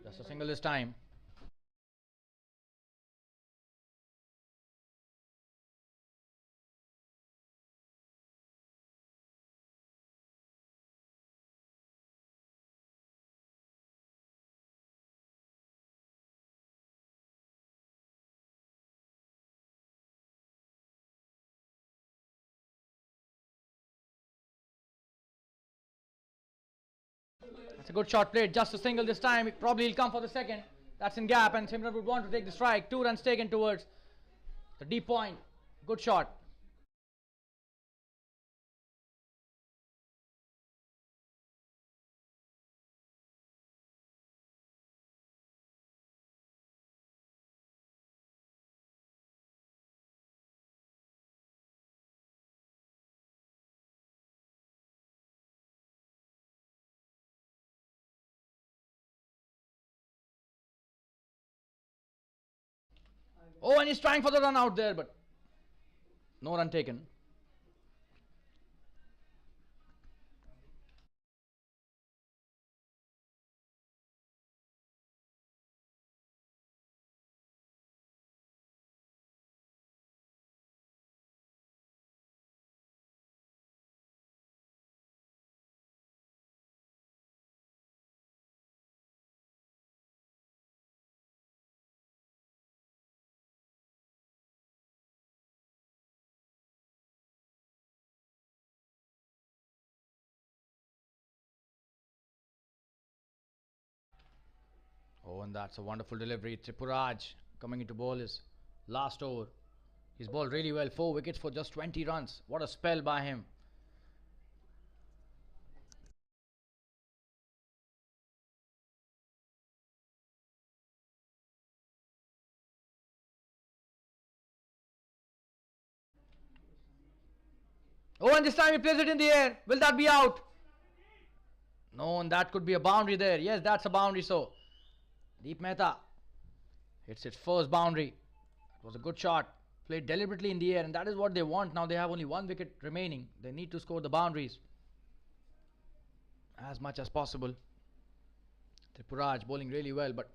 Just a single this time. That's a good shot played. Just a single this time. Probably he'll come for the second. That's in gap, and Simran would want to take the strike. 2 runs taken towards the deep point. Good shot. Oh, and he's trying for the run out there, but no run taken. Oh, and that's a wonderful delivery. Tripuraj coming into bowl his last over. He's bowled really well. 4 wickets for just 20 runs. What a spell by him. Oh, and this time he plays it in the air. Will that be out? No, and that could be a boundary there. Yes, that's a boundary. So, Deep Mehta hits its first boundary. It was a good shot. Played deliberately in the air, and that is what they want. Now they have only 1 wicket remaining. They need to score the boundaries as much as possible. Tripuraj bowling really well, but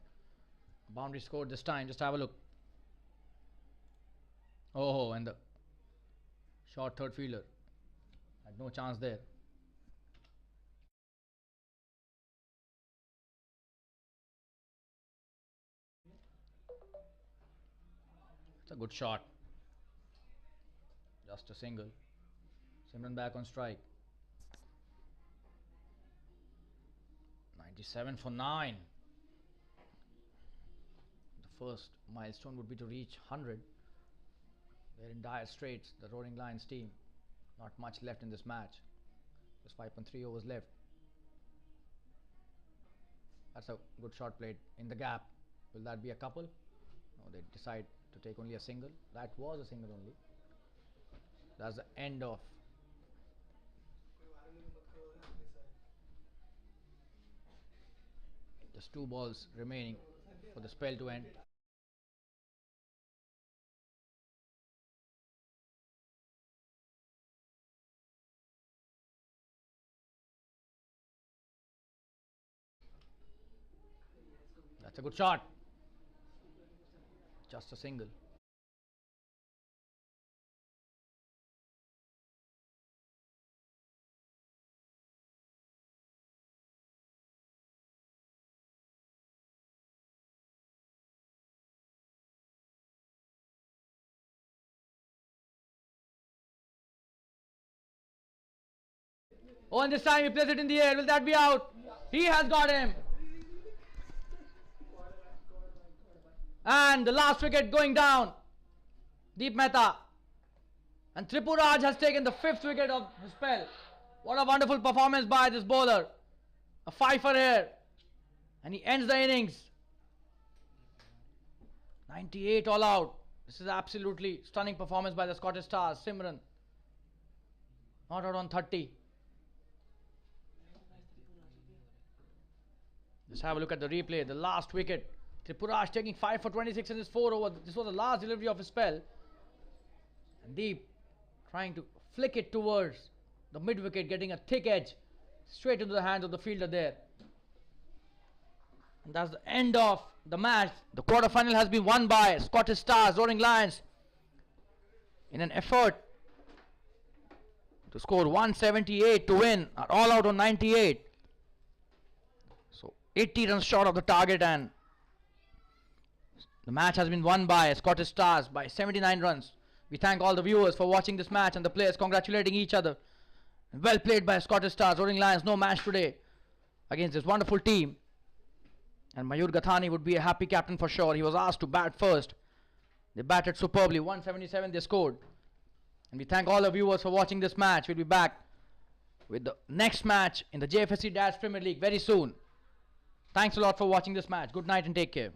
boundary scored this time. Just have a look. Oh, and the short third fielder had no chance there. It's a good shot. Just a single. Simran back on strike. 97 for 9. The first milestone would be to reach 100. They're in dire straits, the Roaring Lions team. Not much left in this match. Just 5.3 overs left. That's a good shot played in the gap. Will that be a couple? No, they decide to take only a single. That was a single only. That's the end of just 2 balls remaining for the spell to end. That's a good shot. Just a single. Oh, and this time he plays it in the air. Will that be out? He has got him. And the last wicket going down. Deep Mehta. And Tripuraj has taken the 5th wicket of the spell. What a wonderful performance by this bowler. A 5 for here. And he ends the innings. 98 all out. This is absolutely stunning performance by the Scottish Stars. Simran. Not out on 30. Let's have a look at the replay. The last wicket. Tripuraj taking 5 for 26 in his 4 over. This was the last delivery of his spell. And Deep trying to flick it towards the mid wicket, getting a thick edge straight into the hands of the fielder there. And that's the end of the match. The quarter final has been won by Scottish Stars, Roaring Lions, in an effort to score 178 to win, are all out on 98. So 80 runs short of the target, and the match has been won by Scottish Stars by 79 runs. We thank all the viewers for watching this match and the players congratulating each other. Well played by Scottish Stars. Roaring Lions, no match today against this wonderful team. And Mayur Gathani would be a happy captain for sure. He was asked to bat first. They batted superbly. 177 they scored. And we thank all the viewers for watching this match. We'll be back with the next match in the JFSC DADS Premier League very soon. Thanks a lot for watching this match. Good night and take care.